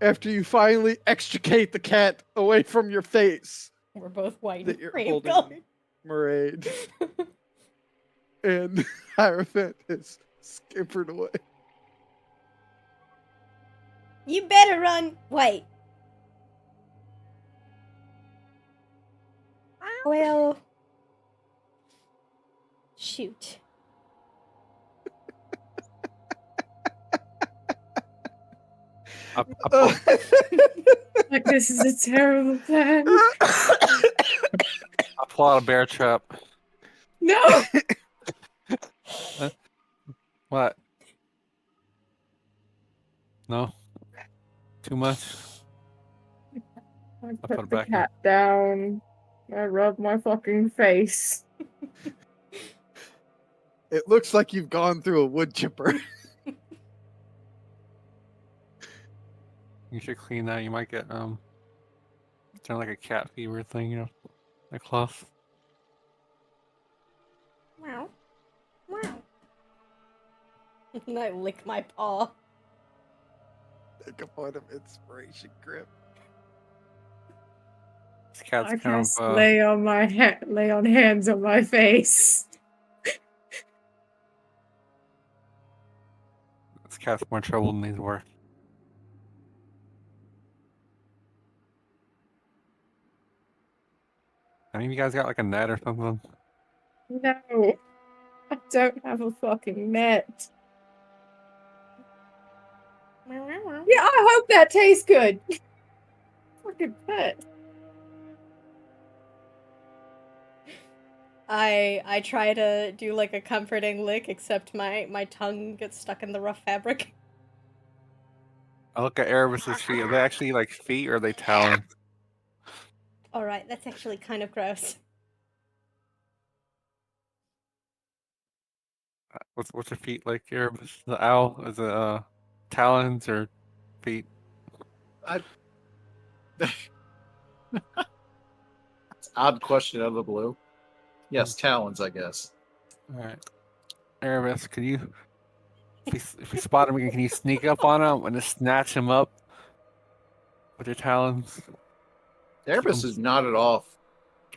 after you finally extricate the cat away from your face. We're both white That and you're cream holding colored. Maraid. And Hierophant is scampered away. You better run. Wait. Well. Shoot. I pull, Like, this is a terrible plan. I pull out a bear trap. No! What? No? Too much? I put put it the back in. cat down. I rub my fucking face. It looks like you've gone through a wood chipper. You should clean that. You might get turn like a cat fever thing, you know, like cloth. Meow. Meow. And I lick my paw. Take a point of inspiration, Grip. This cat's I kind just of lay on lay on hands on my face. this cat's more trouble than he's worth. Any of you guys got like a net or something? No, I don't have a fucking net. Meow, meow, meow. Yeah, I hope that tastes good. Fucking pet. I try to do like a comforting lick, except my tongue gets stuck in the rough fabric. I look at Erebus's feet. Are they actually like feet or are they talons? Alright, that's actually kind of gross. What's her feet like, Erebus? The owl? Is it talons or feet? Odd question out of the blue. Yes, talons, I guess. Alright. Erebus, can you if we spot him, can you sneak up on him and just snatch him up with your talons? Erebus is nodded off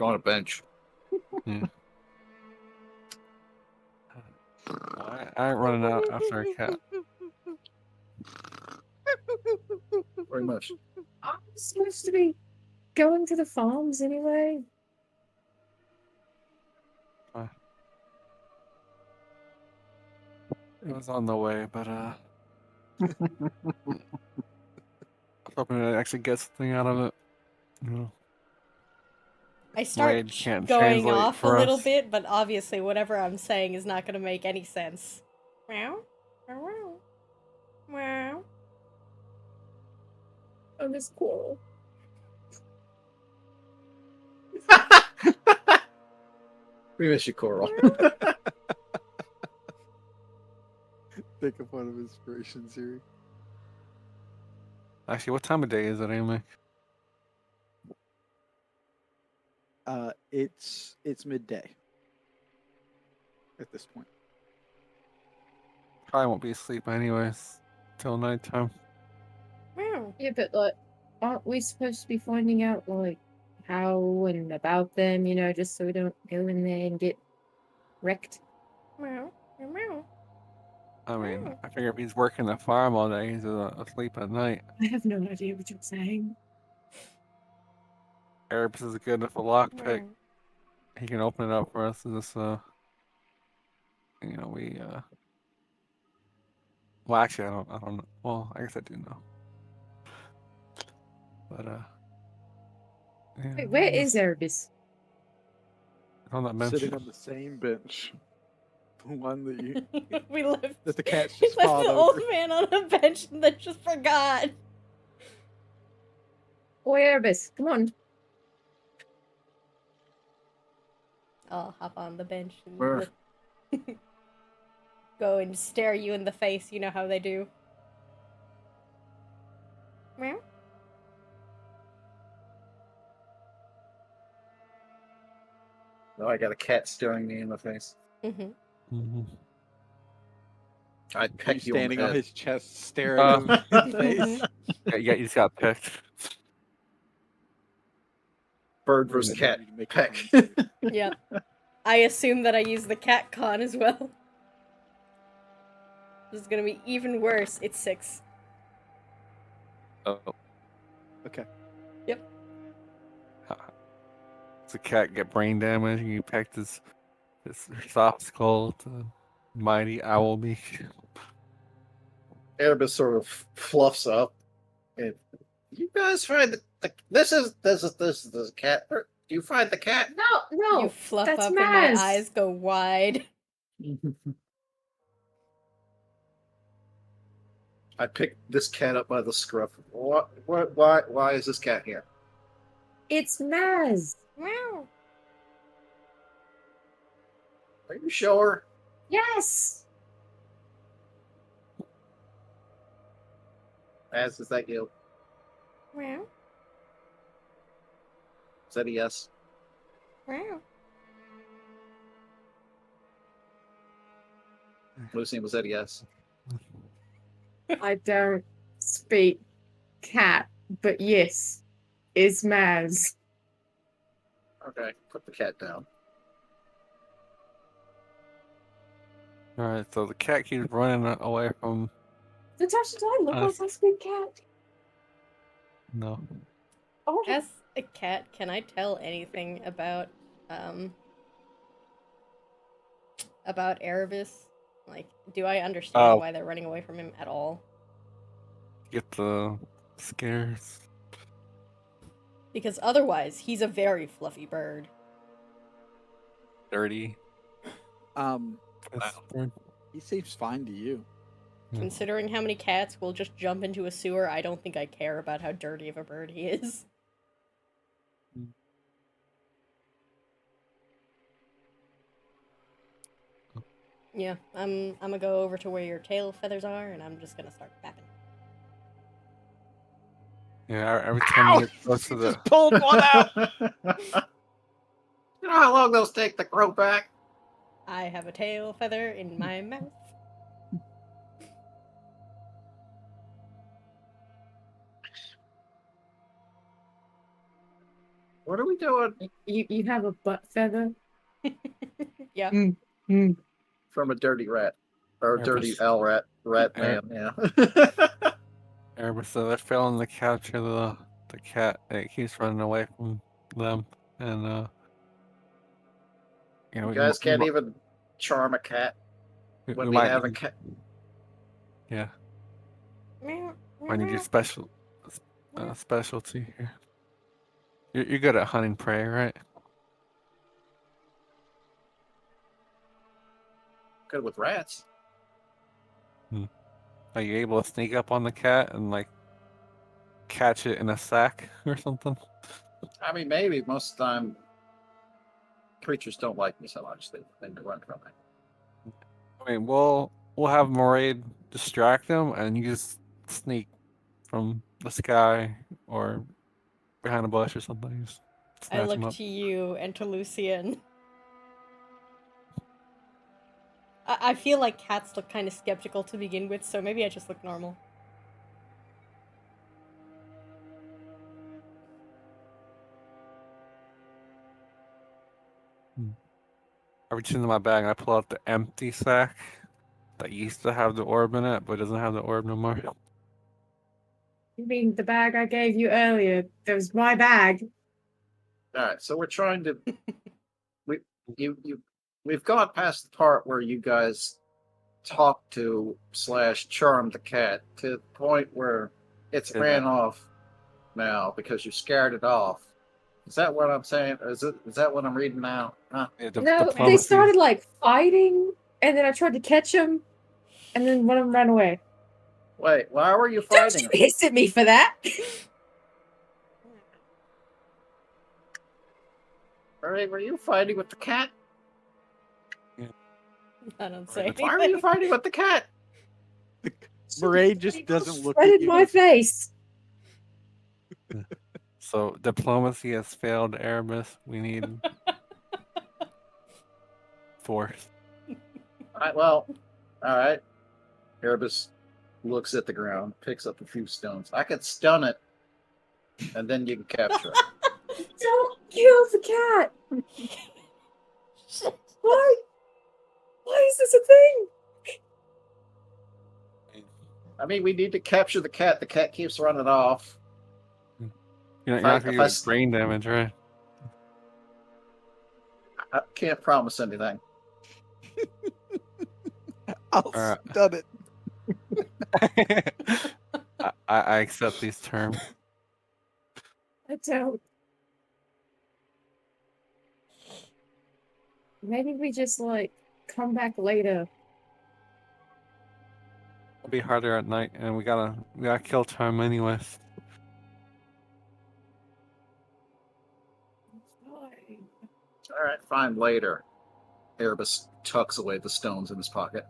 on a bench. I ain't running out after a cat. Very much. I'm supposed to be going to the farms anyway. It was on the way, but I was hoping to actually get something out of it. You know, I start Wade can't going translate off a for little us. bit, but obviously whatever I'm saying is not going to make any sense. Meow. Meow. Meow. Oh, this quarrel. We miss you, Coral. Take a point of inspiration, Siri. Actually, what time of day is it anyway? It's midday at this point. Probably won't be asleep anyways till nighttime. Meow. Yeah, but like, aren't we supposed to be finding out like how and about them? You know, just so we don't go in there and get wrecked. Meow. Meow. I mean, I figure if he's working the farm all day, he's asleep at night. I have no idea what you're saying. Erebus is good enough a lockpick. Meow. He can open it up for us. This you know, well, actually, I don't know. Well, I guess I do know. But yeah, Wait, where is Erebus? it's on that bench? Sitting on the same bench. The one that you We left. that the cat's We just left pawed the over. old man on a bench and then just forgot. Oh, Erebus, come on. I'll hop on the bench and Where? go and stare you in the face. You know how they do. Meow. No, I got a cat staring me in the face. Mm-hmm. Mm-hmm. I'd You peck you on the standing on head. his chest, staring him in the face. Yeah, you just got picked. Bird versus Waiting for cat. you to make a Peck. con save. Yep. I assume that I use the cat con as well. This is gonna be even worse. It's 6. Oh, Okay. Yep. does the cat get brain damage? And you pecked his soft skull to mighty owl beak. Erebus sort of fluffs up, and you guys find this is the cat. Do you find the cat? No, You fluff that's up and my Maz. eyes go wide. I picked this cat up by the scruff. Why is this cat here? It's Maz. Meow. Are you sure? Yes. As is that you? Meow. Is that a yes? Meow. Lucy, was that a yes? I don't speak cat, but yes, it's Maz. Okay, put the cat down. Alright, so the cat keeps running away from. Natasha, do I look Us. like I speak cat? No. Oh, As a cat, can I tell anything um about Erebus? Like, do I understand Oh. why they're running away from him at all? Get the scares. Because otherwise, he's a very fluffy bird. Dirty. Bird. He seems fine to you. Considering how many cats will just jump into a sewer, I don't think I care about how dirty of a bird he is. Yeah, I'm gonna go over to where your tail feathers are, and I'm just gonna start bapping. Yeah, every time you get close to the. Just pulled one out. You know how long those take to grow back? I have a tail feather in my mouth. What are we doing? you have a butt feather? Yeah. From a dirty rat. Or a Yeah, dirty but- owl rat Yeah. man, yeah. Erebus, so they're failing to capture the cat. It keeps running away from them, and you know You guys can't even charm a cat when we might have a need- cat. Yeah, Meow, might need your meow. specialty here. You're good at hunting prey, right? Good with rats. Are you able to sneak up on the cat and like catch it in a sack or something? I mean, maybe most of the time creatures don't like me so much they run from me. I mean, we'll have Moraid distract them, and you just sneak from the sky or behind a bush or something. You just I snatch them look up. to you and to Lucian. I feel like cats look kind of skeptical to begin with, so maybe I just look normal. I reach into my bag and I pull out the empty sack that used to have the orb in it, but doesn't have the orb no more. You mean the bag I gave you earlier? That was my bag. All right, so we're trying to. We've gone past the part where you guys talk to / charm the cat to the point where it's Yeah. ran off now because you scared it off. Is that what I'm saying? Is that what I'm reading now? Huh? Yeah, No, they diplomacy. started like fighting, and then I tried to catch them, and then one of them ran away. Wait, why were you Don't fighting? you hiss at me for that? Were you fighting with the cat? I don't say Why are you anything. fighting with the cat? Murray just doesn't look right at in you. my face. So diplomacy has failed, Erebus. We need force. All right. Erebus looks at the ground, picks up a few stones. I could stun it, and then you can capture it. Don't kill the cat. Why? Why is this a thing? I mean, we need to capture the cat. The cat keeps running off. You're If not I- gonna if I get s- brain damage, right? I can't promise anything. I'll Alright. stun it. I accept these terms. I don't. Maybe we just like come back later. It'll be harder at night, and we gotta kill time anyways. Fine. All right, fine. Later. Erebus tucks away the stones in his pocket.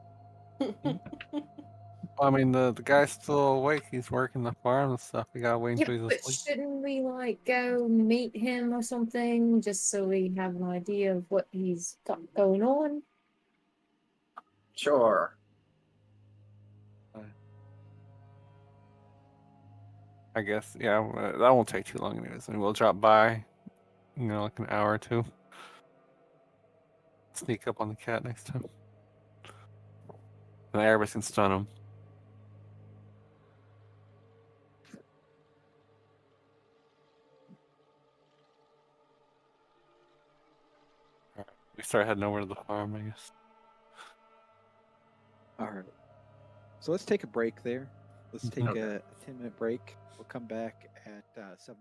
I mean, the guy's still awake. He's working the farm and stuff. We gotta wait Yeah, until he's but asleep. shouldn't we like go meet him or something just so we have an idea of what he's got going on? Sure. I guess, yeah, that won't take too long anyways. I mean, we'll drop by, like an hour or two. Sneak up on the cat next time. And Erebus can stun him. Alright, we start heading over to the farm, I guess. All right. So let's take a break there. Let's take Okay. a 10-minute break. We'll come back at 7:30.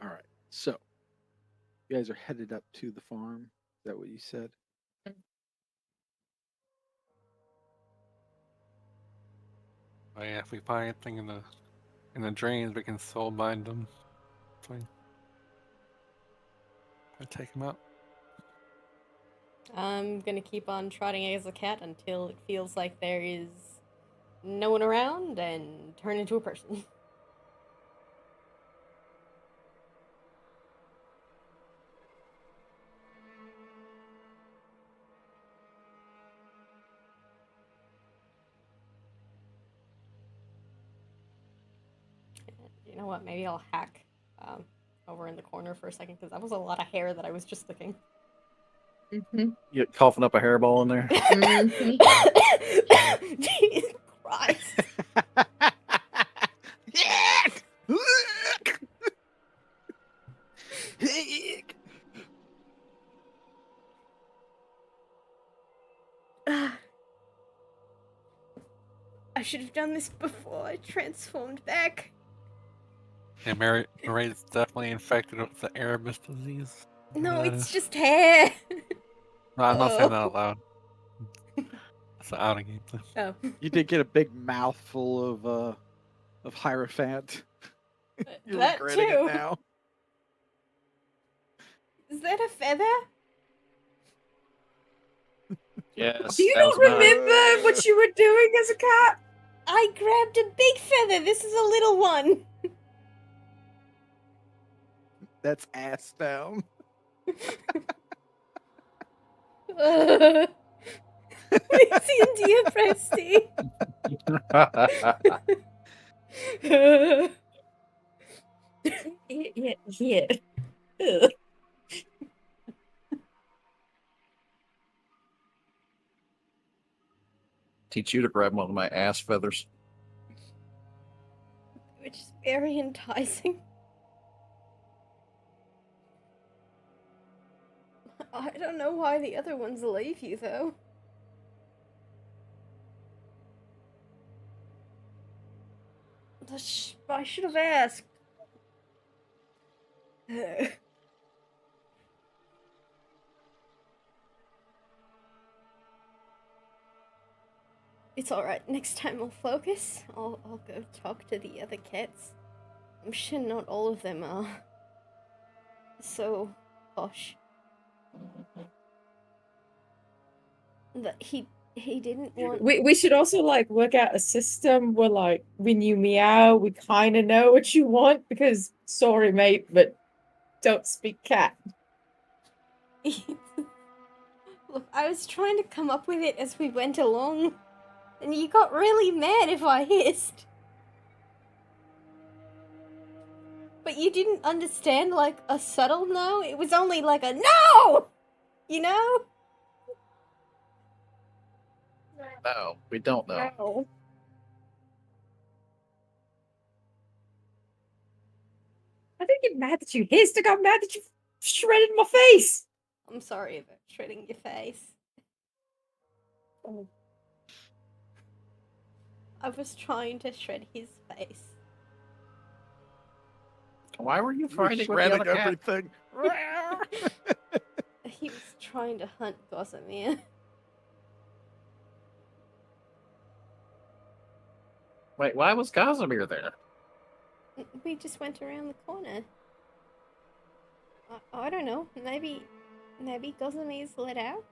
All right. So you guys are headed up to the farm. Is that what you said? Oh yeah, if we find anything in the drains, we can soul bind them. Fine. I take him out. I'm gonna keep on trotting as a cat until it feels like there is no one around and turn into a person. You know what? Maybe I'll hack over in the corner for a second because that was a lot of hair that I was just licking. Mm-hmm. You coughing up a hairball in there? Jesus Christ! I should have done this before I transformed back. Yeah, Marie's definitely infected with the Erebus disease. No, That it's is- just hair. No, I'm not saying that Oh. out loud. That's an out of game thing. Oh. You did get a big mouthful of Hierophant. You're That regretting too. it now. Is that a feather? Yes. Do you that not was mine. remember what you were doing as a cat? I grabbed a big feather. This is a little one. That's ass down. India Presti. Yeah. Ugh. Teach you to grab one of my ass feathers. Which is very enticing. I don't know why the other ones leave you, though. I should have asked. It's alright. Next time I'll focus. I'll go talk to the other cats. I'm sure not all of them are so posh. That he didn't want. We should also like work out a system where like when you meow, we kind of know what you want because sorry mate, but don't speak cat. Look, I was trying to come up with it as we went along, and you got really mad if I hissed. But you didn't understand, like, a subtle no? It was only like a no! You know? No, we don't know. No. I didn't get mad that you hissed. I got mad that you shredded my face. I'm sorry about shredding your face. Oh. I was trying to shred his face. Why were you You were fighting with the shredding other cat? everything. He was trying to hunt Gossamer. Wait, why was Gossamer there? We just went around the corner. I don't know. Maybe Gossamer's let out?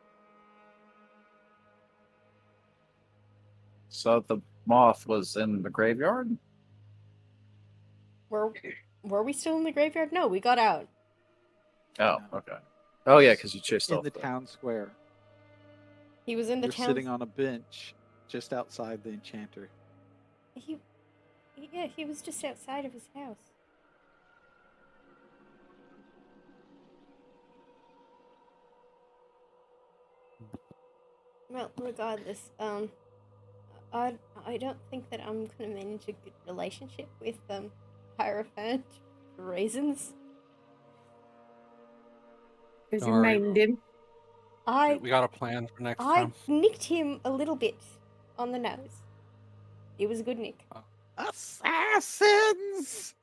So the moth was in the graveyard? Were we still in the graveyard? No, we got out. Oh, No. okay. Oh, yeah, because you chased In off the town square. He was in the You're town. sitting on a bench just outside the enchanter. He was just outside of his house. Well, regardless, I don't think that I'm gonna manage a good relationship with Hierophant for reasons. Because Don't you worry. maimed him. We got a plan for next I time. nicked him a little bit on the nose. It was a good nick. Assassins!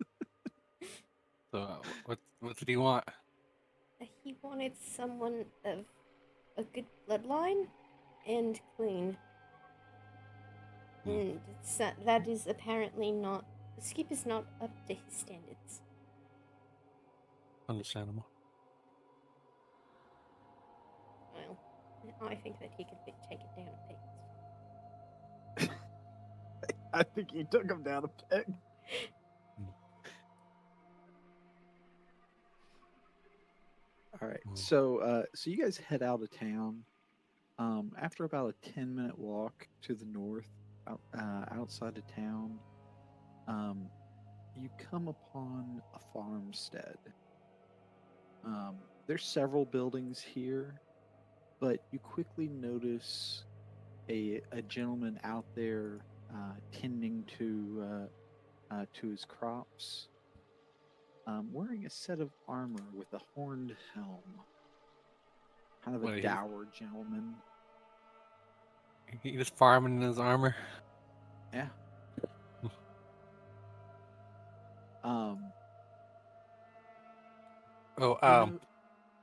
So, what did he want? He wanted someone of a good bloodline and clean. And that is apparently not. Skip is not up to his standards. Understandable. Well, I think that he could take it down a peg. I think you took him down a peg. All right, so you guys head out of town. After about a 10-minute walk to the north, outside of town, you come upon a farmstead. There's several buildings here, but you quickly notice a gentleman out there tending to his crops, wearing a set of armor with a horned helm. Kind of a dour gentleman. He just farming in his armor. Yeah.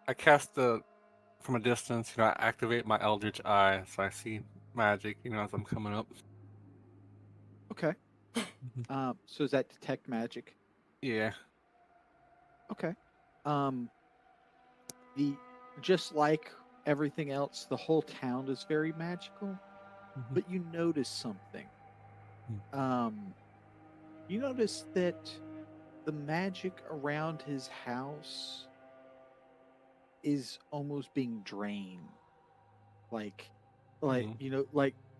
I cast from a distance. I activate my Eldritch Eye, so I see magic. As I'm coming up. Okay. So is that detect magic? Yeah. Okay. Just like everything else, the whole town is very magical, but you notice something. You notice that the magic around his house is almost being drained. Like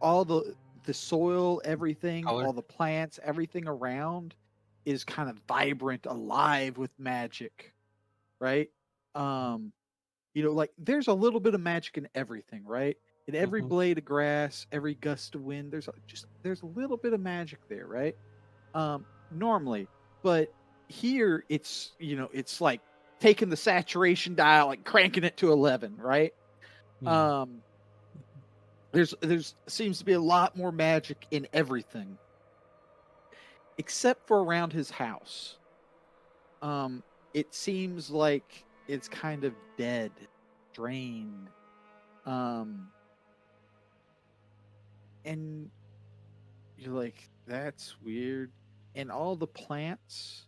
all the soil, everything, Color. all the plants, everything around is kind of vibrant, alive with magic, right? Like there's a little bit of magic in everything, right? In every blade of grass, every gust of wind, there's a little bit of magic there, right? Normally, but here it's it's like taking the saturation dial, like cranking it to 11, right? There's seems to be a lot more magic in everything, except for around his house. It seems like it's kind of dead, drained. And you're like, that's weird. And all the plants,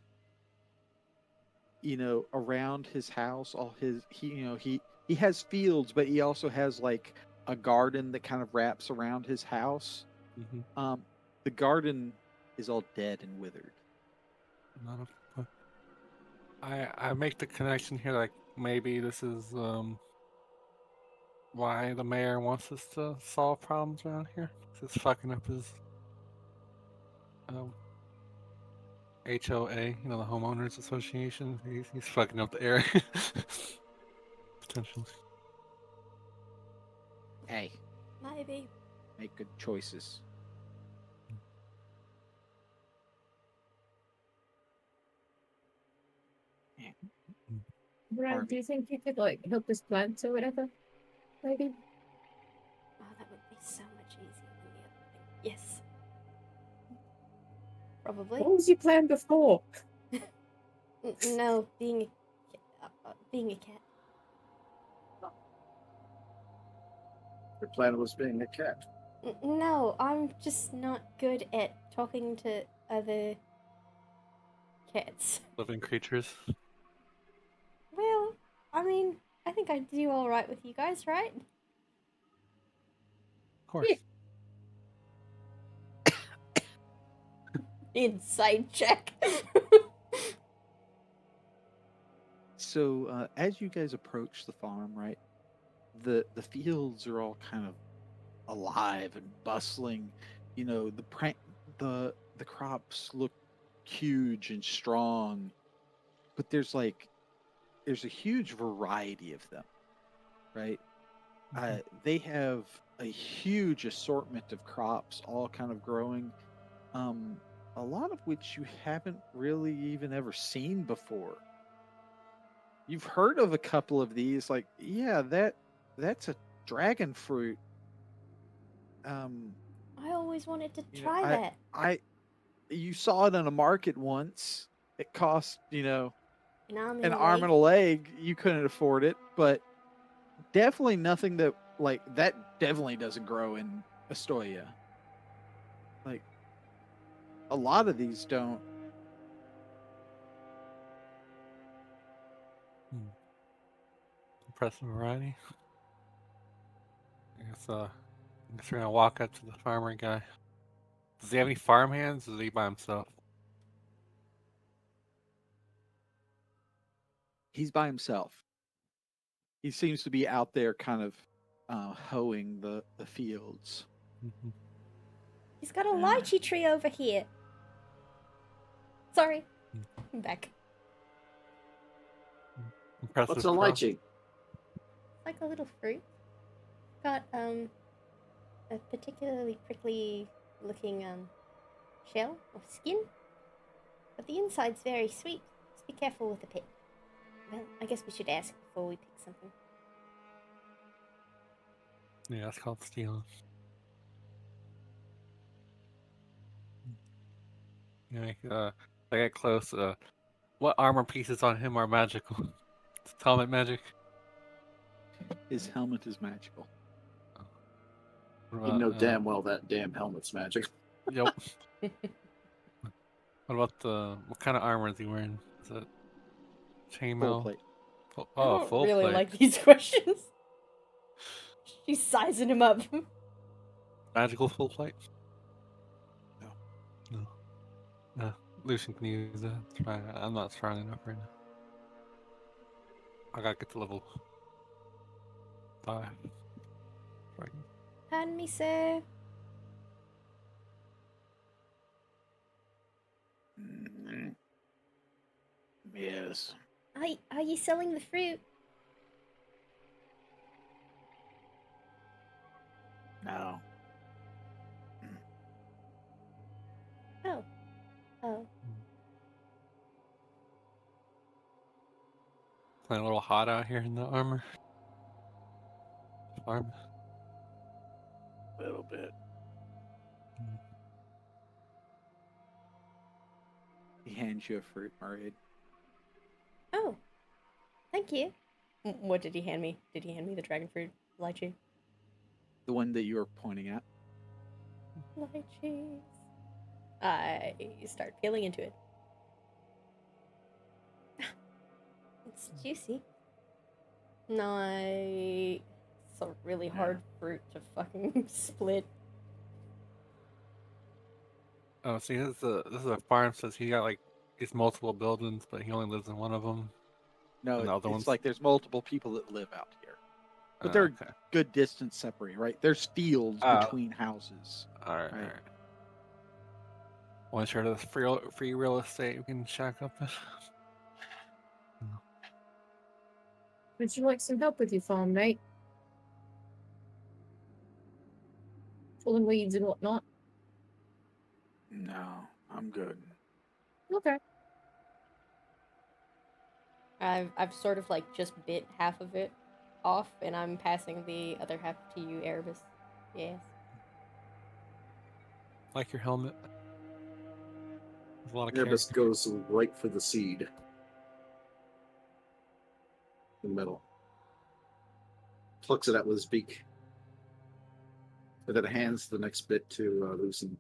around his house, he has fields, but he also has like a garden that kind of wraps around his house. The garden is all dead and withered. I make the connection here, like maybe this is why the mayor wants us to solve problems around here. It's fucking up his HOA, the homeowners association. He's fucking up the area. Potentially. Hey, Maybe. make good choices. Brian, do Harvey. you think you could like help us plant or whatever? Maybe. Oh, that would be so much easier than the other thing. Yes. Probably. What was your plan before? No, being a cat. Your plan was being a cat. No, I'm just not good at talking to other cats. Living creatures. Well, I mean, I think I do all right with you guys, right? Of course. Yeah. Inside check. So as you guys approach the farm, right, the fields are all kind of alive and bustling. You know, the crops look huge and strong, but there's a huge variety of them, right? They have a huge assortment of crops, all kind of growing. Um, a lot of which you haven't really even ever seen before. You've heard of a couple of these, like yeah, that's a dragon fruit. Um, I always wanted to you know, try that. I you saw it in a market once. It cost An arm and an a arm leg. and a leg. You couldn't afford it, but definitely nothing that like that definitely doesn't grow in Astoria. Like a lot of these don't. Impressive variety. I guess we're gonna walk up to the farmer guy. Does he have any farm hands? Or is he by himself? He's by himself. He seems to be out there kind of hoeing the fields. Mm-hmm. He's got a lychee tree over here. Sorry. I'm back. Impressive. What's a lychee? Like a little fruit. Got a particularly prickly looking shell or skin. But the inside's very sweet. Just be careful with the pit. Well, I guess we should ask before we pick something. Yeah, that's called stealing. Yeah, I get close. What armor pieces on him are magical? It's helmet magic. His helmet is magical. What You know about, damn well that damn helmet's magic. Yep. What about what kind of armor is he wearing? Is it Full chainmail? plate. I don't Full really plate. like these questions. She's sizing him up. Magical full plate? No. No. No. Lucian can use that. Try. I'm not strong enough right now. I gotta get to level 5. Pardon me, sir. Mm, yes. Are you selling the fruit? No. Oh. Oh. Playing a little hot out here in the armor. Farm. A little bit. He hands you a fruit, Murray. Oh. Thank you. What did he hand me? Did he hand me the dragon fruit lychee? The one that you were pointing at. Lychees. I start peeling into it. It's juicy. Nice. It's a really hard fruit to fucking split. Oh, see, this is a farm. Says he got like these multiple buildings, but he only lives in one of them. No, And the other it's ones. like there's multiple people that live out here, but they're Okay. good distance separated, right? There's fields between houses. All right. Right. All right. Want to share this free real estate we can shack up? Would you like some help with your farm, mate? Pulling weeds and whatnot. No, I'm good. Okay. I've sort of like just bit half of it off, and I'm passing the other half to you, Erebus. Yes. Like your helmet. There's a lot of Erebus character. goes right for the seed in the middle. Plucks it out with his beak. And then hands the next bit to Lucy.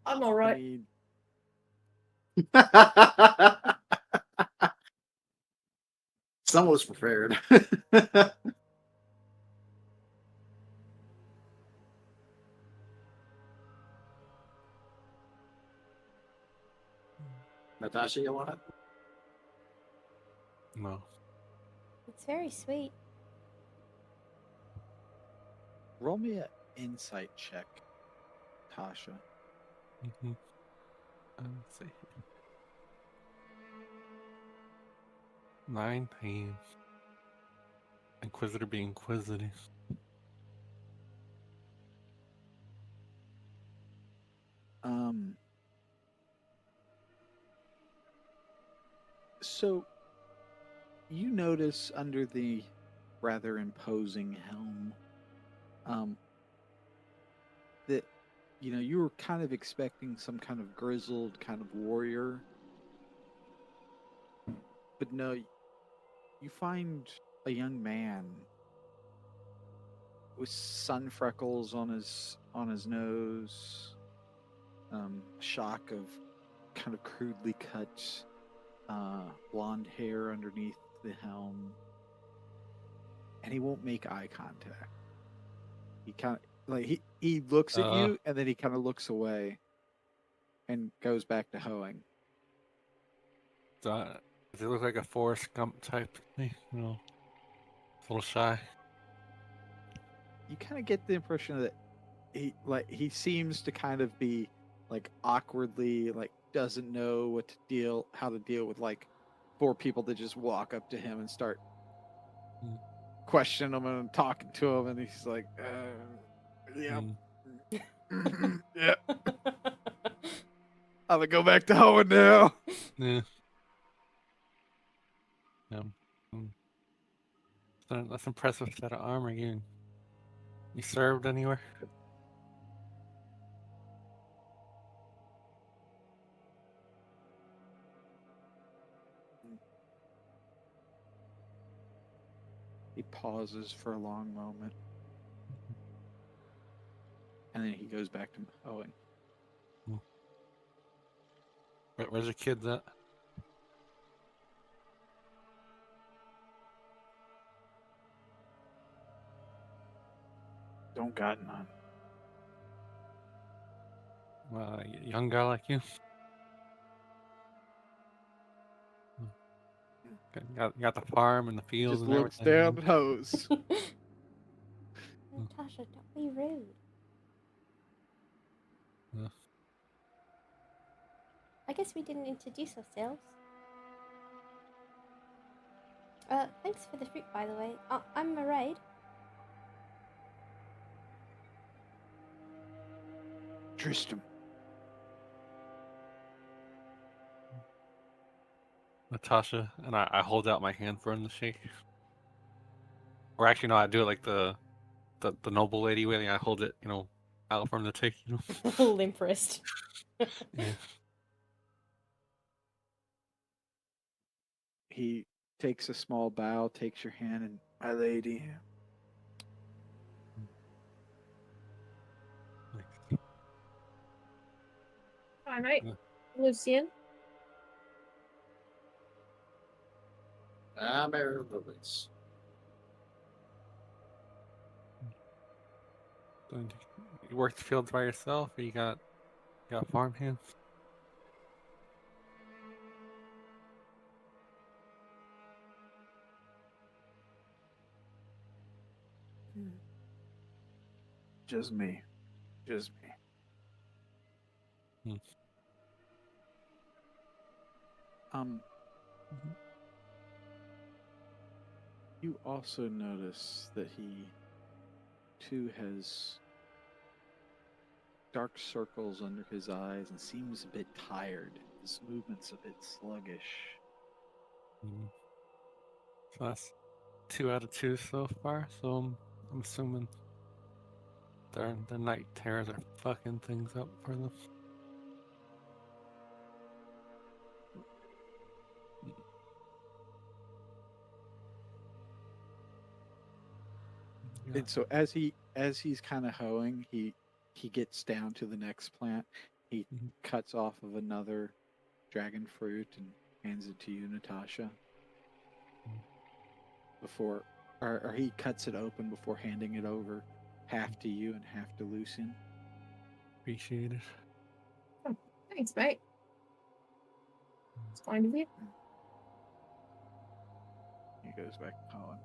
I'm all I right. mean, Someone was prepared. Natasha, you want it? No. It's very sweet. roll me an insight check, Tasha. Mm-hmm. Let's see. 19. Inquisitor being inquisitive. So you notice under the rather imposing helm, that you were kind of expecting some kind of grizzled kind of warrior, but no, you find a young man with sun freckles on his nose, shock of kind of crudely cut blonde hair underneath the helm, and he won't make eye contact. He kind of like he looks at you, and then he kind of looks away and goes back to hoeing. Does he look like a Forrest Gump type thing? You know, a little shy. You kind of get the impression that he seems to kind of be like awkwardly like doesn't know how to deal with like four people that just walk up to him and start questioning him and talking to him, and he's like, yeah, yeah, I'm gonna go back to hoeing now. Yeah. Yeah. That's impressive set of armor. You served anywhere? He pauses for a long moment, and then he goes back to hoeing. Where's your kids at? Don't got none. Young guy like you. Got the farm and the fields Just and looks everything. down and hoes. Natasha, don't be rude. Yeah. I guess we didn't introduce ourselves. Thanks for the fruit, by the way. I'm Maraid. Tristram. Natasha, and I hold out my hand for him to shake. Or actually, no, I do it like the noble lady way. I hold it, out for him to take. Limp wrist. Yeah. He takes a small bow, takes your hand, and my lady. All right, Yeah. Lucian. I'm Aaron Lilies. You work the fields by yourself, or you got farm hands? Just me. Just me. You also notice that he too has dark circles under his eyes and seems a bit tired. His movement's a bit sluggish. Mm. So that's 2 out of 2 so far. So I'm assuming the night terrors are fucking things up for them. Yeah. And so as he's kind of hoeing, he gets down to the next plant. He Mhm. cuts off of another dragon fruit and hands it to you, Natasha. Mm. Before, or he cuts it open before handing it over, half to you and half to Lucian. Appreciate it. Oh, thanks, mate. It's fine of you. He goes back to hoeing.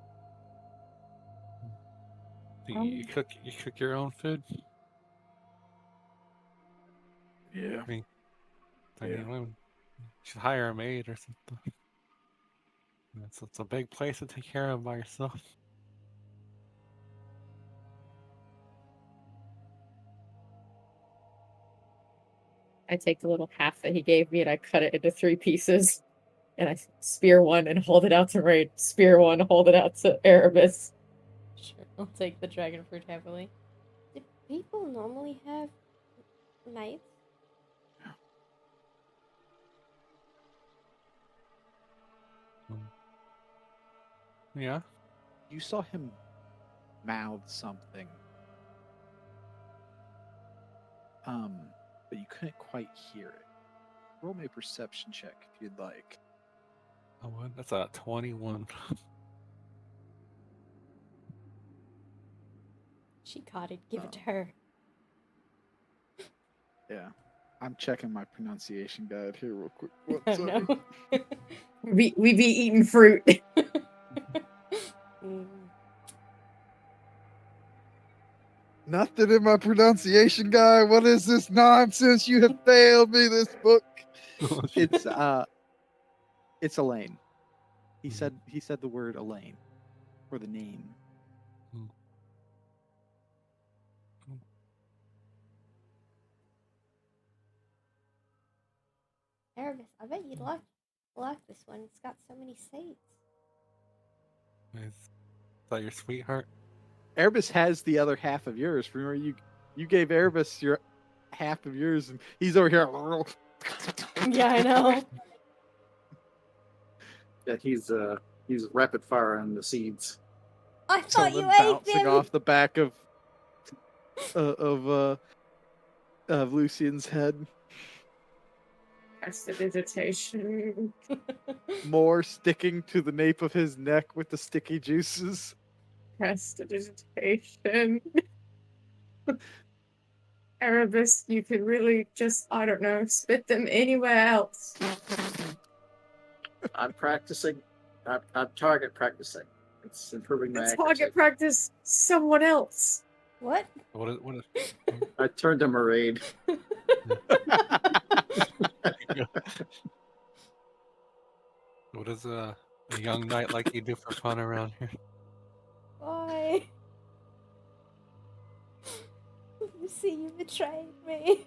You cook your own food? Yeah. I mean, Yeah. you should hire a maid or something. It's a big place to take care of by yourself. I take the little half that he gave me and I cut it into 3 pieces. And I spear one and hold it out to Raid. Spear one, hold it out to Erebus. Sure, I'll take the dragon fruit happily. Do people normally have maids? Yeah. You saw him mouth something. But you couldn't quite hear it. Roll me a perception check if you'd like. Oh, what? That's a 21. She caught it. Give it to her. Yeah. I'm checking my pronunciation guide here real quick. Oh What's up? no. We be eating fruit. Mm. Nothing in my pronunciation guide. What is this nonsense? You have failed me this book. Oh, shit. It's Elaine. He Mhm. said the word Elaine. Or the name. Mm. Erebus, I bet you'd like this one. It's got so many seats. Is that your sweetheart? Erebus has the other half of yours. Remember you gave Erebus your half of yours and he's over here. Yeah, I know. Yeah, he's rapid firing the seeds. I Some thought of you them ate bouncing them. off the back of Lucian's head. Prestidigitation. More sticking to the nape of his neck with the sticky juices. Prestidigitation. Erebus, you could really just, I don't know, spit them anywhere else. I'm practicing. I'm target practicing. It's improving my Let's accuracy. target practice someone else. What? What is I turned him a raid. what does a young knight like you do for fun around here? Why? You see, you betrayed me.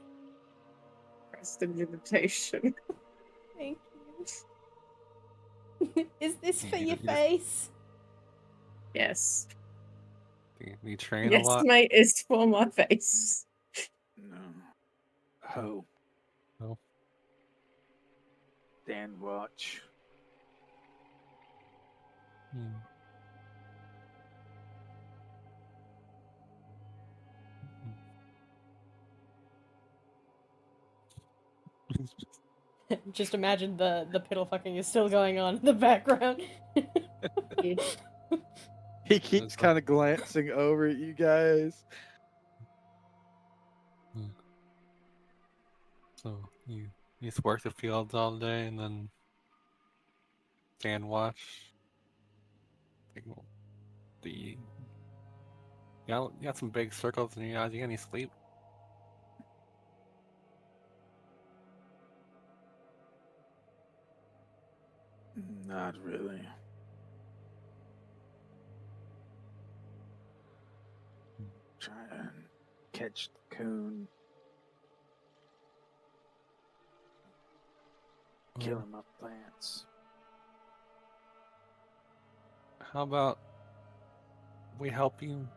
Prestidigitation. Thank you. Is this for You, your you just face? Yes. you train a Yes, lot. mate, it's for my face. No. Oh. No. Stand watch. Hmm. Just imagine the piddle fucking is still going on in the background. He keeps kind of glancing over at you guys. So you just work the fields all day and then stand watch. Like, well, you got some big circles in your eyes. You get any sleep? Not really. Try and catch the coon. Kill him up plants. how about we help you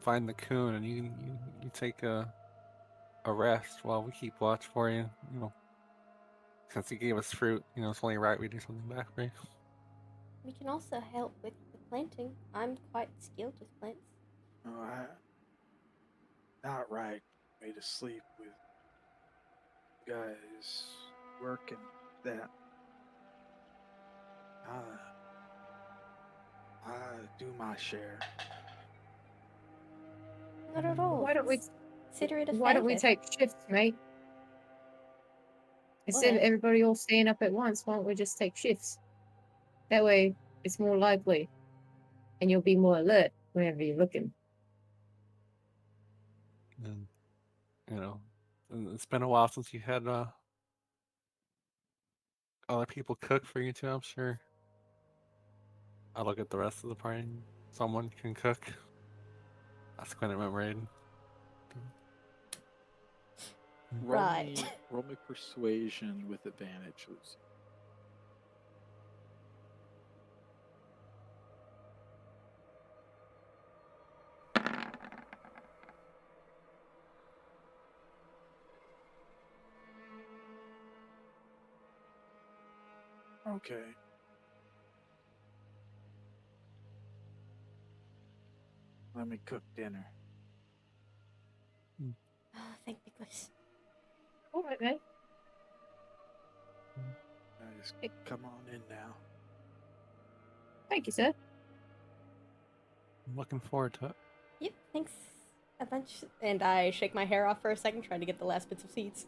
find the coon, and you take a rest while we keep watch for you. You know, since you gave us fruit, it's only right we do something back for you. We can also help with the planting. I'm quite skilled with plants. Oh, not right. Way to sleep with guys working that. I do my share. Not at all. Why don't we Consider it a Why don't we favor. take shifts, mate? Instead of Whatever. everybody all staying up at once, why don't we just take shifts? That way, it's more likely, and you'll be more alert whenever you're looking. And it's been a while since you had other people cook for you too. I'm sure. I'll look at the rest of the party. Someone can cook. That's quite a memory. Right. Roll me persuasion with advantage, Lucy. Okay. Let me cook dinner. Oh, thank goodness. All right, mate. Guys, come on in now. Thank you, sir. I'm looking forward to it. Yep, thanks a bunch. And I shake my hair off for a second, trying to get the last bits of seeds.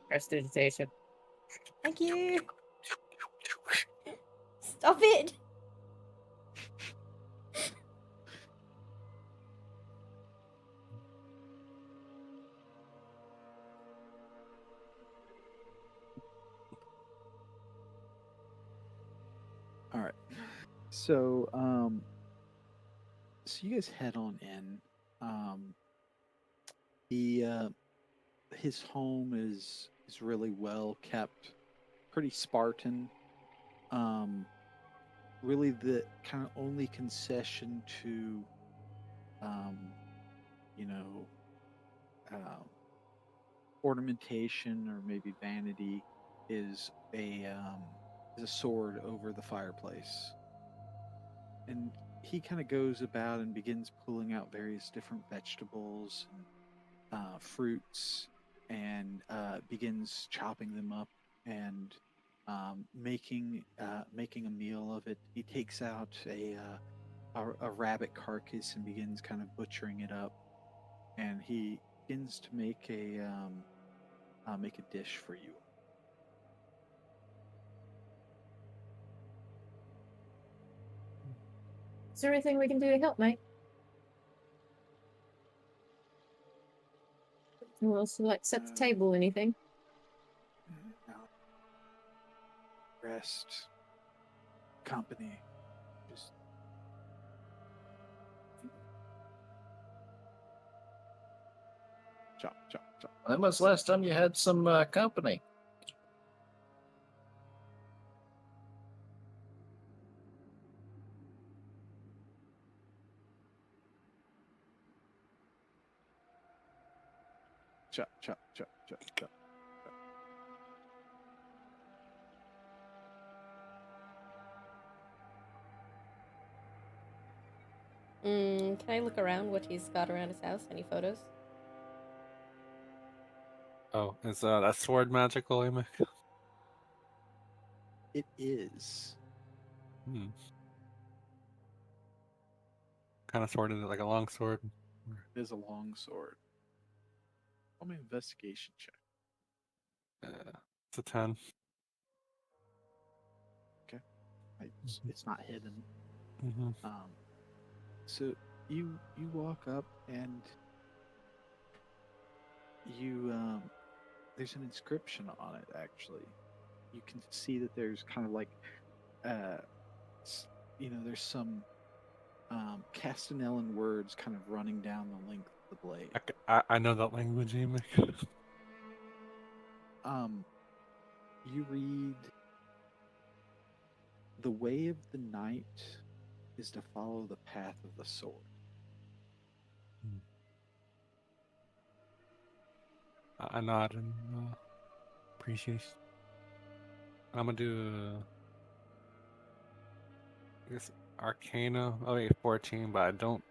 Prestidigitation. Thank you. Stop it. All right. So, so you guys head on in. He his home is really well kept, pretty Spartan. Um, really the kind of only concession to, um, you know, um, ornamentation or maybe vanity is a sword over the fireplace. And he kind of goes about and begins pulling out various different vegetables and fruits and begins chopping them up and making a meal of it. He takes out a rabbit carcass and begins kind of butchering it up, and he begins to make a dish for you. Is there anything we can do to help, mate? Or else, like, set the table or anything? No. Rest, company, just chop, chop, chop. When was the last time you had some company? Chop, chop, chop, chop, chop. Can I look around what he's got around his house? Any photos? Oh, is that sword magical, Amy? It is. Hmm. Kind of sword is it like a long sword? It is a long sword. Roll me an investigation check. It's a 10. It's not hidden. Mm-hmm. So you walk up and there's an inscription on it. Actually, you can see that there's kind of like uh, there's some Castanellan words kind of running down the length of the blade. I know that language, Amy. You read, "The way of the night is to follow the path of the sword. I nod in appreciation. I'm gonna do I guess Arcana. Oh wait, 14, but I don't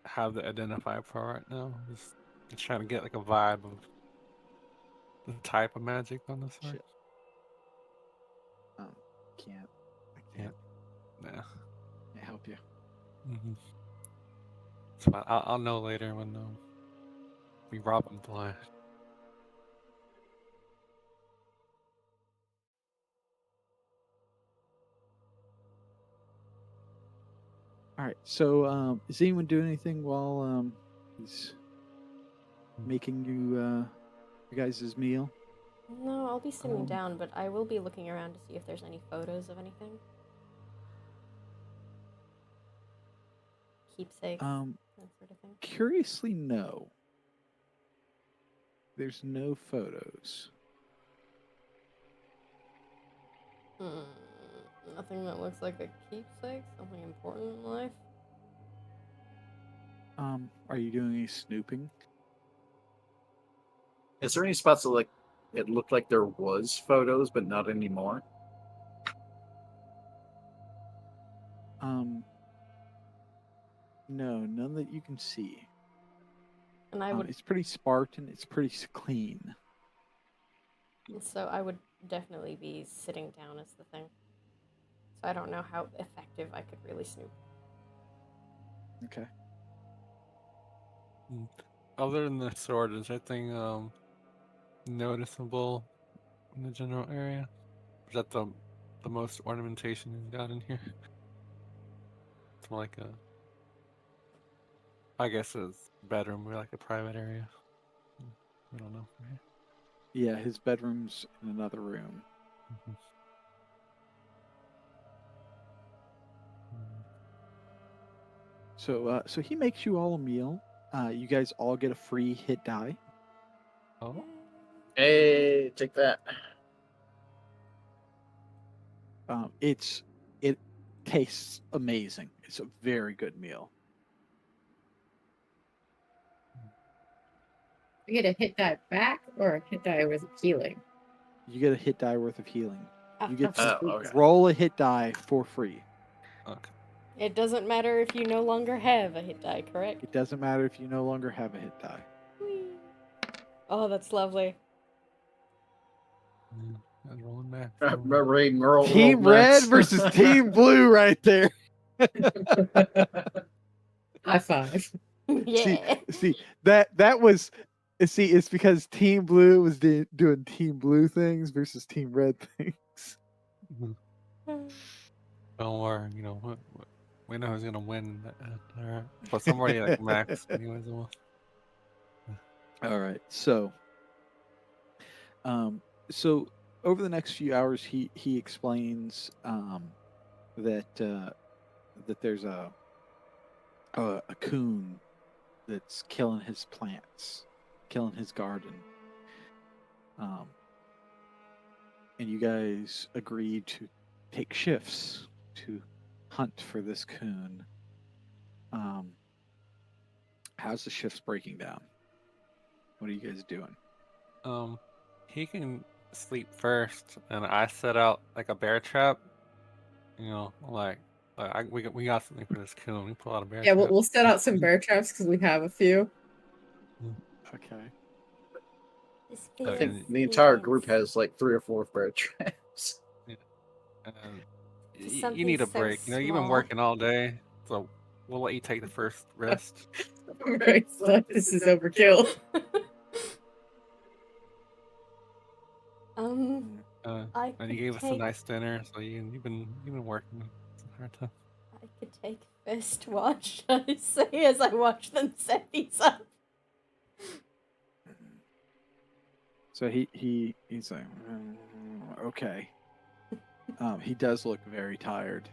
have the identifier for right now. Just trying to get like a vibe of the type of magic on the sword. Shit. Can't. I Yeah. can't. Nah. Can't help you. Mm-hmm. It's fine. I'll know later when we rob him blind. All right. So, is anyone doing anything while he's making you guys' meal? No, I'll be sitting Um, down, but I will be looking around to see if there's any photos of anything. Keepsakes, that sort of thing. Curiously, no. There's no photos. Nothing that looks like a keepsake, something important in life. Are you doing any snooping? Is there any spots that like it looked like there was photos, but not anymore? No, none that you can see. And I would, It's pretty Spartan. It's pretty clean. so I would definitely be sitting down as the thing. So I don't know how effective I could really snoop. Okay. Other than the sword, is there anything noticeable in the general area? Is that the most ornamentation he's got in here? It's more like I guess his bedroom or like a private area. I don't know. Yeah, his bedroom's in another room. Mm-hmm. So he makes you all a meal. You guys all get a free hit die. Oh, Hey, take that. It tastes amazing. It's a very good meal. You get a hit die back or a hit die with healing? You get a hit die worth of healing. You get to Oh, okay. roll a hit die for free. okay. It doesn't matter if you no longer have a hit die, correct? It doesn't matter if you no longer have a hit die. Whee. Oh, that's lovely. Yeah, I'm rolling back. Remember Aiden roll Team max. Red versus Team Blue right there. High five. Yeah. See that was it's because Team Blue was doing Team Blue things versus Team Red things. Don't worry, you know what? We know who's gonna win. All right. Plus, I'm already like max anyways. All right, so so over the next few hours, he explains that that there's a coon that's killing his plants, killing his garden. And you guys agreed to take shifts to hunt for this coon. How's the shifts breaking down? What are you guys doing? He can sleep first, and I set out like a bear trap. You know, we got something for this coon. We pull out a bear Yeah, trap. we'll set out some bear traps because we have a few. Okay. I think the entire group has like 3 or 4 bear traps. Yeah. And you Something need a so break. You know, you've been small. working all day, so we'll let you take the first rest. Right, so this is overkill. I And you could gave us a take. nice dinner, so you've been working. It's a hard time. I could take first watch. I say as I watch them set these up. So he's like, okay. He does look very tired.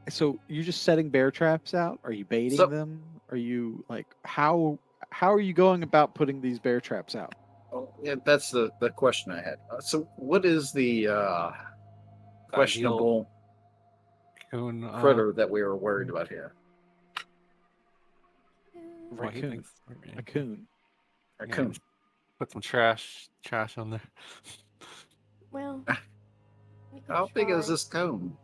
So you're just setting bear traps out? Are you baiting So- them? Are you like how are you going about putting these bear traps out? Oh, yeah, that's the question I had. So, what is the Ideal. questionable raccoon. critter that we were worried about here. Well, he Raccoon. thinks Raccoon. Raccoon. put some trash on there. Well, we could How big is try. this cone?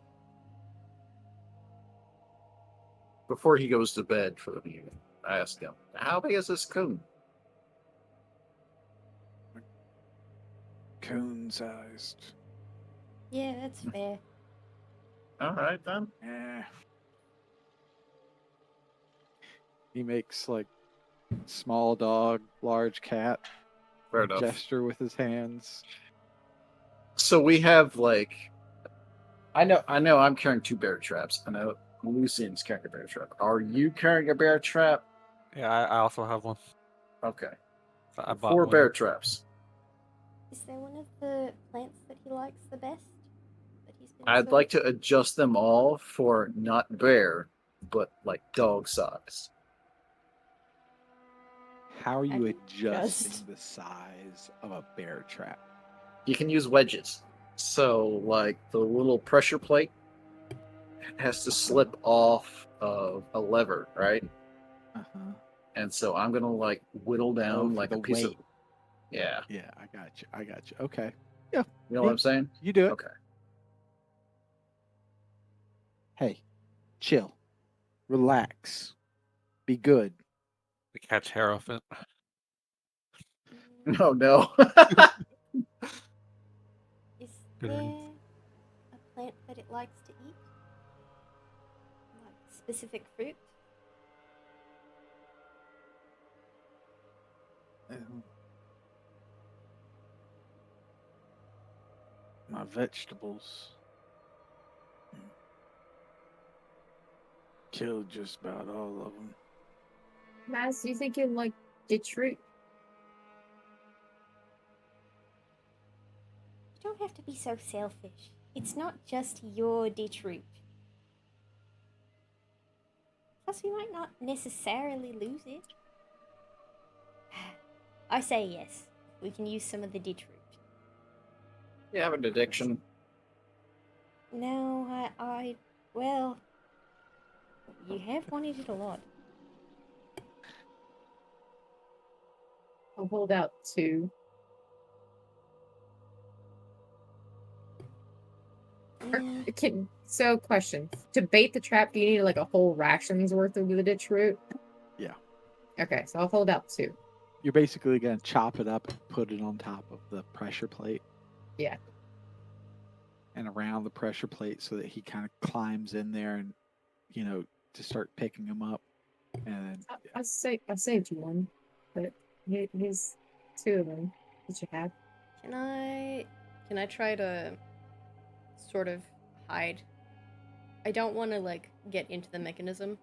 Before he goes to bed for the evening, I asked him, how big is this cone? Coon sized. Yeah, that's fair. All right, then. Yeah. He makes like small dog, large cat Fair enough. gesture with his hands. So we have like, I know I'm carrying 2 bear traps. I know Lucian's carrying a bear trap. Are you carrying a bear trap? Yeah, I also have one. Okay. So I bought 4 one. bear traps. Is there one of the plants that he likes the best? That he's been I'd sort like of- to adjust them all for not bear, but like dog size. How are you can adjusting adjust. the size of a bear trap? You can use wedges. So like the little pressure plate has to slip off of a lever, right? Uh-huh. And so I'm gonna like whittle down for like the a piece of weight. yeah. Yeah, I got you. I got you. Okay. Yeah. You know what I'm saying? You do it. Okay. Hey, chill. Relax. Be good. The catch hierophant. No, no. Is Good there riddance. a plant that it likes to eat? Like specific fruit? My vegetables. Killed just about all of them. Maz, do you think you'd like ditch root? You don't have to be so selfish. It's not just your ditch root. Plus, we might not necessarily lose it. I say yes. We can use some of the ditch root. You have an addiction. No, well, you have wanted it a lot. I'll hold out 2. So, question. To bait the trap, do you need like a whole ration's worth of the ditch root? Yeah. Okay, so I'll hold out 2. You're basically going to chop it up and put it on top of the pressure plate. Yeah. And around the pressure plate so that he kind of climbs in there and, to start picking them up. And I saved you 1, but here's 2 of them that you have. Can I try to sort of hide? I don't want to like get into the mechanism,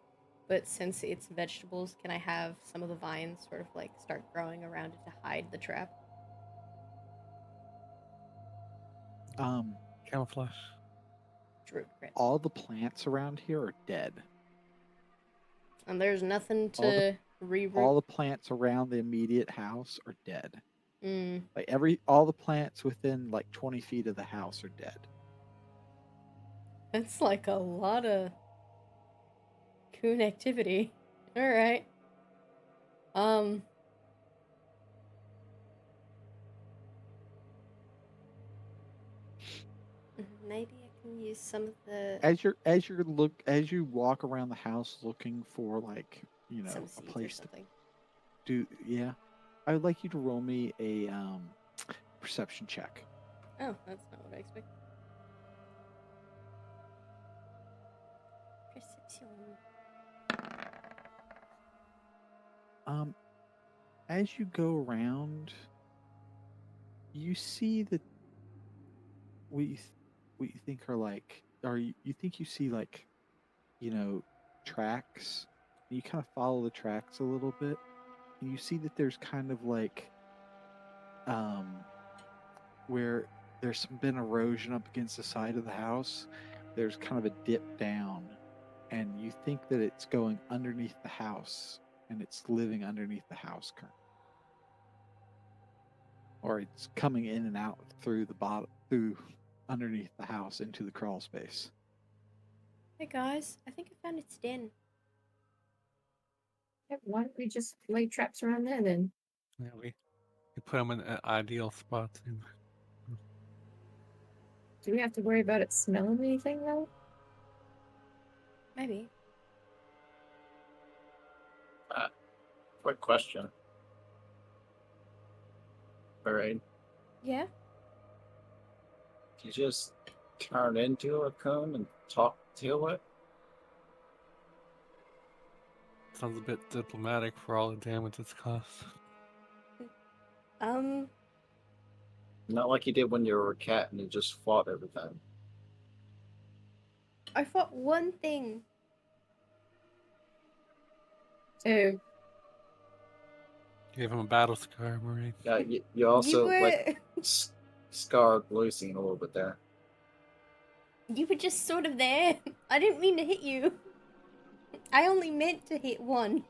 but since it's vegetables, can I have some of the vines sort of like start growing around it to hide the trap? Camouflage. Druid crit. all the plants around here are dead. And there's nothing All to reroot. All the plants around the immediate house are dead. Mm. Like all the plants within like 20 feet of the house are dead. That's like a lot of coon activity. All right. Maybe I can use some of the As you walk around the house looking for like, some a seeds or place to something. yeah. I would like you to roll me a perception check. Oh, that's not what I expected. Perception. As you go around, you see that we what you think are like, or you think you see like, tracks. You kind of follow the tracks a little bit, and you see that there's kind of like, where there's been erosion up against the side of the house. There's kind of a dip down, and you think that it's going underneath the house, and it's living underneath the house currently. Or it's coming in and out through the bottom, through underneath the house into the crawl space. Hey guys, I think I found its den. Yeah, why don't we just lay traps around there then? Yeah, we put them in ideal spots. Do we have to worry about it smelling anything though? Maybe. Quick question. Alright. Yeah? You just turn into a coon and talk to it? Sounds a bit diplomatic for all the damage it's caused. Not like you did when you were a cat and you just fought everything. I fought one thing. So Gave him a battle scar, Marie. Yeah, you You also were like scarred Lucy a little bit there. you were just sort of there. I didn't mean to hit you. I only meant to hit one.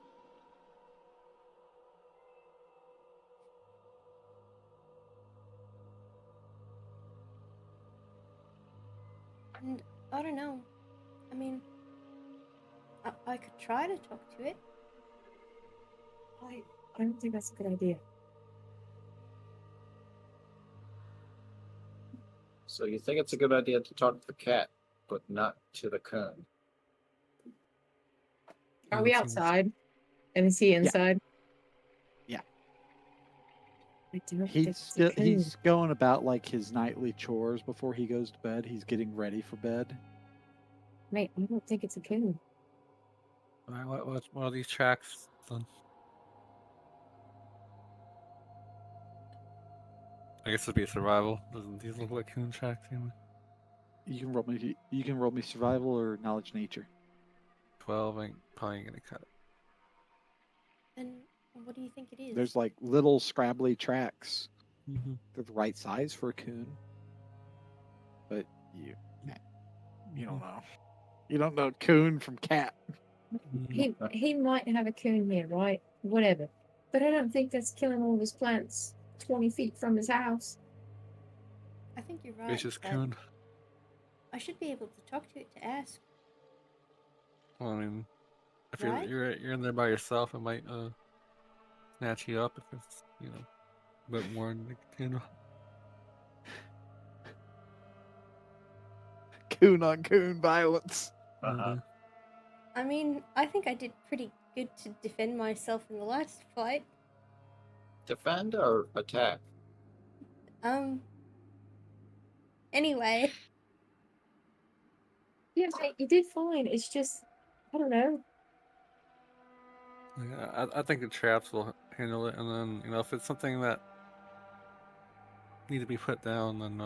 And I don't know. I mean, I could try to talk to it. I don't think that's a good idea. So you think it's a good idea to talk to the cat, but not to the coon? Are Yeah, we that seems- outside? And is he inside? Yeah. I don't think He's it's a still coon. he's going about like his nightly chores before he goes to bed. He's getting ready for bed. Mate, I don't think it's a coon. Alright, what are these tracks? Then? I guess it'd be a survival. Doesn't these look like coon tracks anyway? You can roll me survival or knowledge nature. 12 ain't probably gonna cut it. Then what do you think it is? There's like little scrabbly tracks. Mm-hmm. They're the right size for a coon. But you don't know. You don't know coon from cat. He might have a coon here, right? Whatever. But I don't think that's killing all of his plants 20 feet from his house. I think you're right. Vicious but coon. I should be able to talk to it to ask. Well, I mean, if Right? you're in there by yourself, it might snatch you up if it's a bit more in Coon on coon violence. Uh-huh. I mean, I think I did pretty good to defend myself in the last fight. Defend or attack? Anyway, Yeah, mate, you did fine. It's just, I don't know. I think the traps will handle it, and then if it's something that needs to be put down, then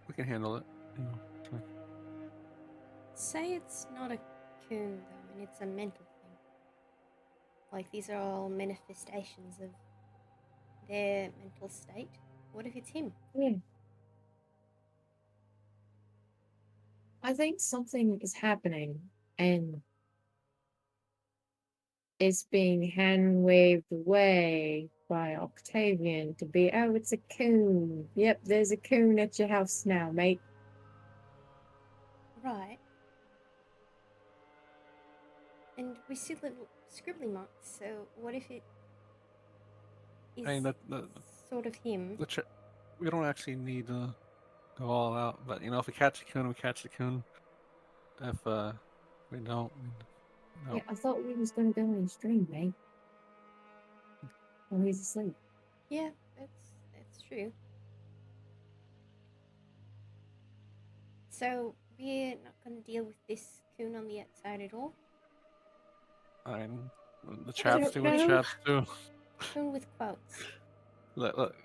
we can handle it. So. say it's not a coon though, and it's a mental thing. Like these are all manifestations of their mental state. What if it's him? Yeah. I think something is happening and it's being hand waved away by Octavian to be, oh, it's a coon. Yep, there's a coon at your house now, mate. Right. And we see little scribbly marks, so what if it is I mean, sort of him? we don't actually need to go all out, but if we catch a coon, we catch the coon. If we don't, we don't. Yeah, I thought we was gonna go in his dream, mate. While he's asleep. Yeah, that's true. So we're not gonna deal with this coon on the outside at all? I mean, the traps do what know. traps do. Coon with quotes. Look,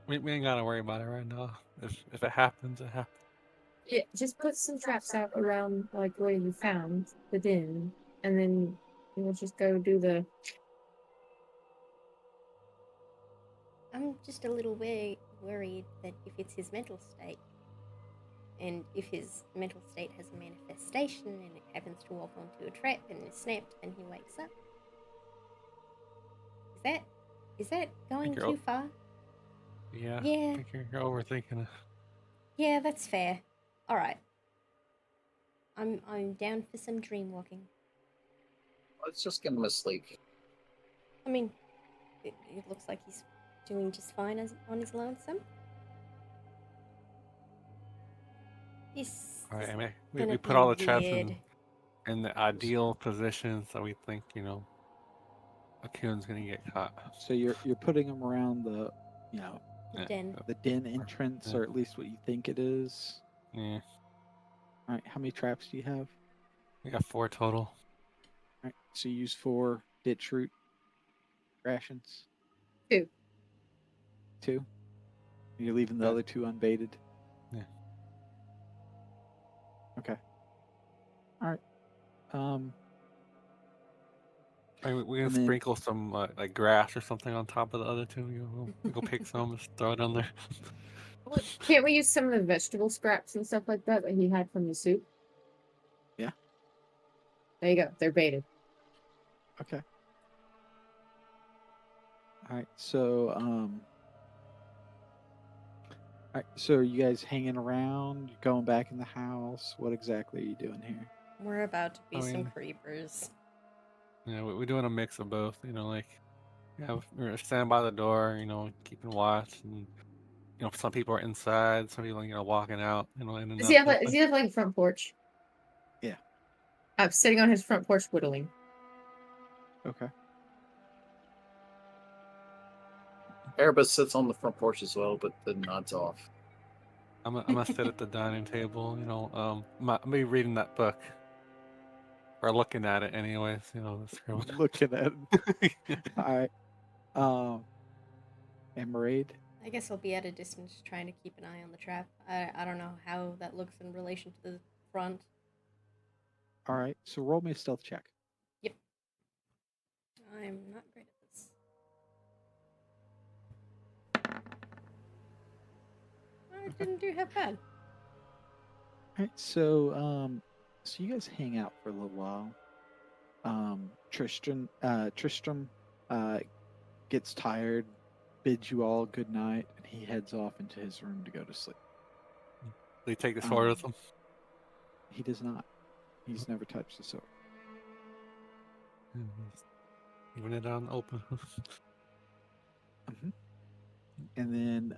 we ain't gotta worry about it right now. If it happens, it happens. Yeah, just put some traps out around like where you found the den, and then we'll just go do the. I'm just a little worried that if it's his mental state, and if his mental state has a manifestation and it happens to walk onto a trap and is snapped and he wakes up. Is that going you're too far? Yeah. Yeah. I think you're overthinking it. Yeah, that's fair. Alright. I'm down for some dream walking. Let's just get him asleep. I mean, it looks like he's doing just fine on his lonesome. This All right, is I mean, we gonna put be all the traps weird. in the ideal position, so we think, a coon's gonna get caught. So you're putting them around the, The Yeah. den. the den entrance, Yeah. or at least what you think it is. Yeah, All right. How many traps do you have? we got 4 total. All right. So you use 4 ditch root rations. 2. 2. You're leaving the Yeah. other 2 unbaited. Yeah. Okay. All right. I mean, we can And then- sprinkle some like grass or something on top of the other 2. We'll go pick some, just throw it on there. Can't we use some of the vegetable scraps and stuff like that he had from the soup? Yeah. There you go. They're baited. Okay. All right. So all right. So are you guys hanging around? Going back in the house? What exactly are you doing here? We're about to be I some mean- creepers. Yeah, we're doing a mix of both. We're standing by the door, keeping watch, and some people are inside, some people walking out, in and Does out. he have like? Does he have like a front porch? Yeah. I'm sitting on his front porch whittling. Okay. Erebus sits on the front porch as well, but then nods off. I'm gonna sit at the dining table. I'm gonna be reading that book, or looking at it, anyways. The scribble. Looking at it. All right. And Maraid? I guess I'll be at a distance trying to keep an eye on the trap. I don't know how that looks in relation to the front. All right. So roll me a stealth check. I'm not great at this. I didn't do half bad. All right. So you guys hang out for a little while. Tristram gets tired, bids you all good night, and he heads off into his room to go to sleep. They take the sword with them. He does not. He's never touched the sword. Leaving it out in the open. And then,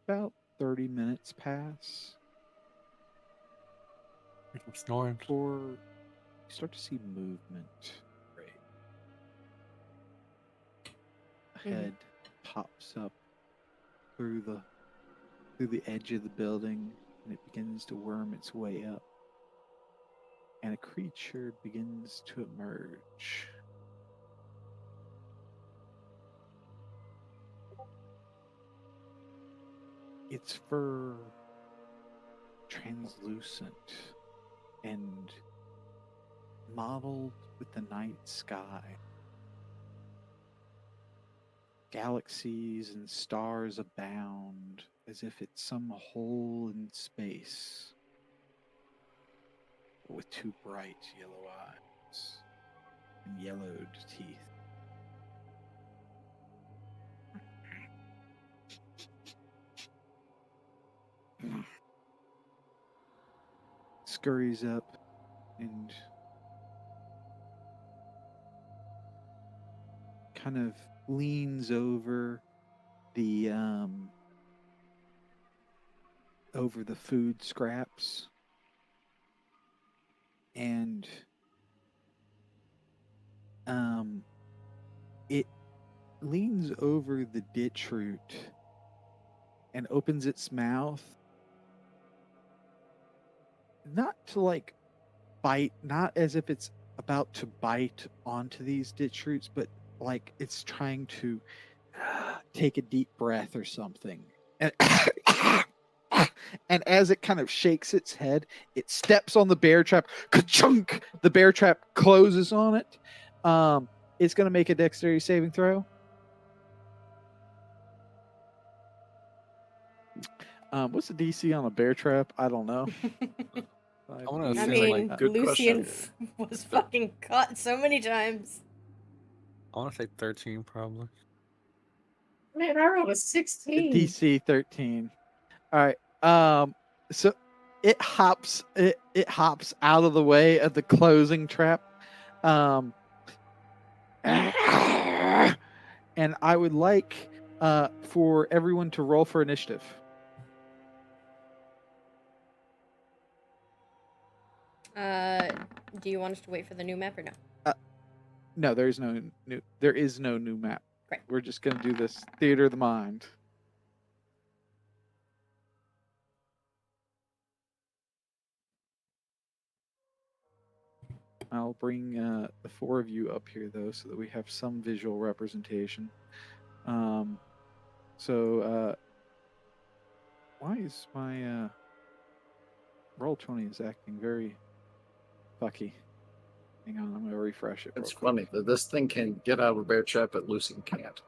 about 30 minutes pass I'm snoring. before you start to see movement. Right. A head pops up through the edge of the building, and it begins to worm its way up. And a creature begins to emerge. Its fur translucent and mottled with the night sky. Galaxies and stars abound as if it's some hole in space, but with 2 bright yellow eyes and yellowed teeth. Scurries up and kind of leans over the food scraps, and it leans over the ditch root and opens its mouth, not to like bite, not as if it's about to bite onto these ditch roots, but like it's trying to take a deep breath or something. And as it kind of shakes its head, it steps on the bear trap. Ka-chunk! The bear trap closes on it. It's going to make a dexterity saving throw. What's the DC on a bear trap? I don't know. I wanna I assume, mean, like, good Lucian question. was fucking caught so many times. I want to say 13, probably. Man, I rolled a 16. DC 13. All right. So it hops. It hops out of the way of the closing trap. And I would like for everyone to roll for initiative. Do you want us to wait for the new map or no? No, there is no new map. Great. We're just gonna do this theater of the mind. I'll bring the four of you up here though, so that we have some visual representation. Why is my Roll20 is acting very fucky? Hang on, I'm gonna refresh it. It's real quick. funny that this thing can get out of a bear trap, but Lucy can't.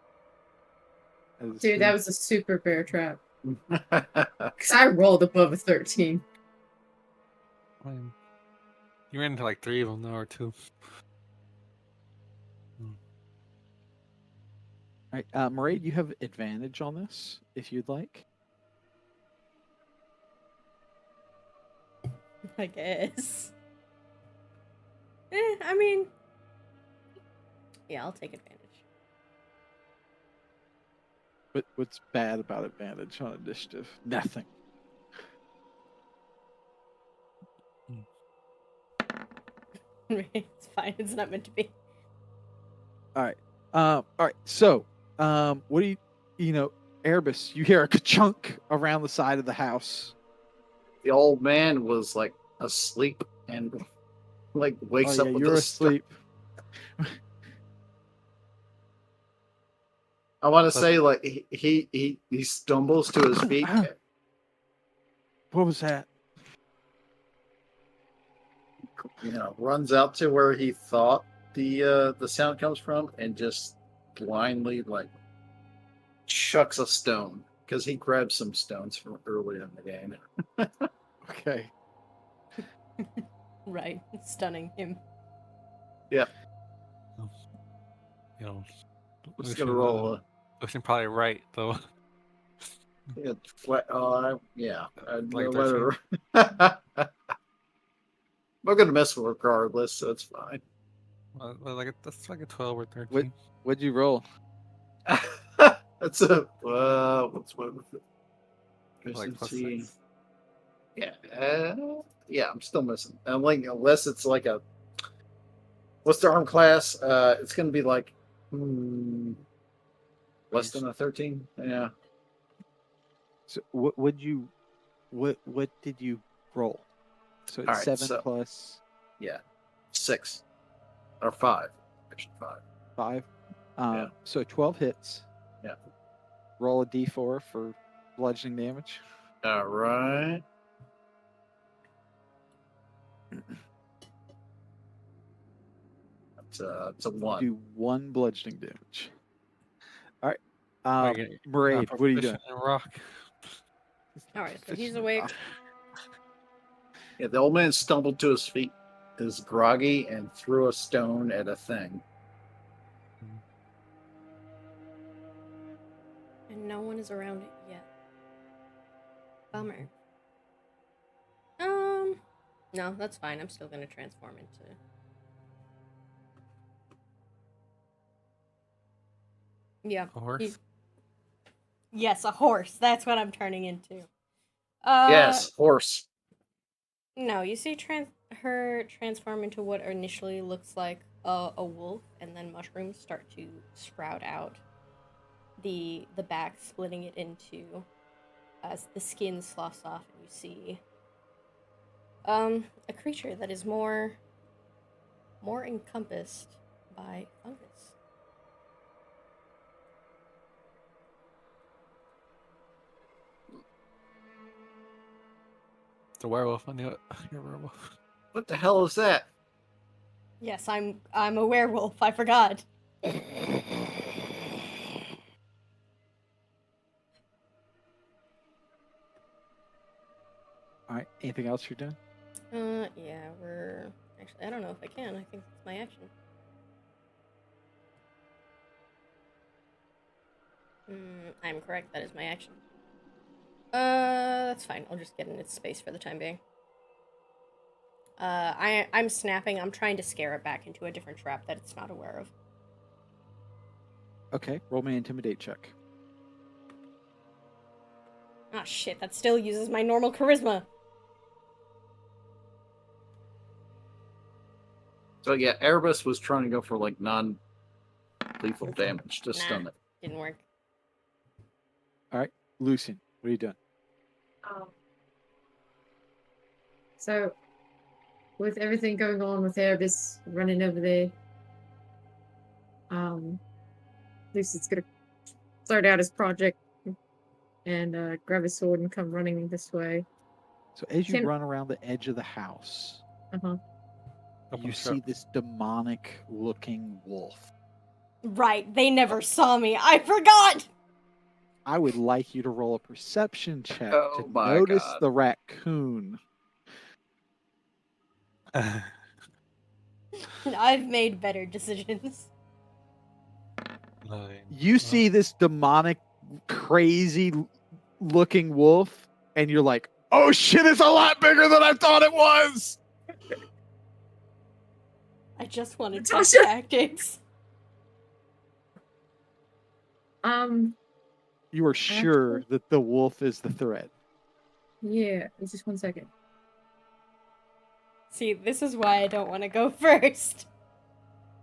Dude, that was a super bear trap. I Because I rolled above a 13. I mean, you ran into like 3 of them now, or 2. All right, Maraid, you have advantage on this if you'd like. I guess. I mean, yeah, I'll take advantage. What's bad about advantage on initiative? Nothing. It's fine. It's not meant to be. All right. All right. So, what do Erebus, you hear a ka-chunk around the side of the house. The old man was like asleep and like wakes up with you're a asleep. I want to say like he stumbles to his feet. What was that? Runs out to where he thought the sound comes from, and just blindly like chucks a stone because he grabbed some stones from early in the game. Okay. Right. Stunning him. Yeah. You know, Just gonna roll. Lucian probably right though. Yeah, yeah. Like Whatever. I'm gonna miss regardless, so it's fine. That's like a 12 or 13. What'd you roll? That's a what's what with it? Like Efficiency. +6. Yeah, I'm still missing. I'm like, unless it's like a what's the arm class? It's gonna be like less than a 13. Yeah. So what did you roll? So it's All right, 7 so- plus Yeah. 6 or 5. Actually 5. 5. Yeah. So 12 hits. Yeah. Roll a d4 for bludgeoning damage. All right. It's a 1. Do 1 bludgeoning damage. All right. Maraid, Maraid, what are you doing? Rock. All right, so he's awake. Yeah, the old man stumbled to his feet, is groggy, and threw a stone at a thing. And no one is around it yet. Bummer. No, that's fine. I'm still gonna transform into. Yeah. A horse? Yes, a horse. That's what I'm turning into. Yes, horse. No, you see her transform into what initially looks like a wolf, and then mushrooms start to sprout out. The back splitting it into as the skin sloughs off, and you see a creature that is more encompassed by fungus. It's a werewolf. I knew it. You're a werewolf. What the hell is that? Yes, I'm a werewolf. I forgot. All right. Anything else you're doing? Yeah, we're actually. I don't know if I can. I think that's my action. I'm correct. That is my action. That's fine. I'll just get in its space for the time being. I'm snapping. I'm trying to scare it back into a different trap that it's not aware of. Okay, roll me an intimidate check. Ah, shit. That still uses my normal charisma. So yeah, Erebus was trying to go for like non-lethal damage to stun it. Didn't work. All right, Lucian, what are you doing? So, with everything going on with Erebus running over there, Lucian's gonna start out his project and grab his sword and come running this way. So as you Can- run around the edge of the house, Uh-huh. you see this demonic-looking wolf. Right. They never saw me. I forgot! I would like you to roll a perception check Oh to my notice God. the raccoon. I've made better decisions. You see this demonic, crazy-looking wolf, and you're like, "Oh shit! It's a lot bigger than I thought it was." I just wanted Natasha! tactics. You are sure that the wolf is the threat. Yeah, just 1 second. See, this is why I don't want to go first.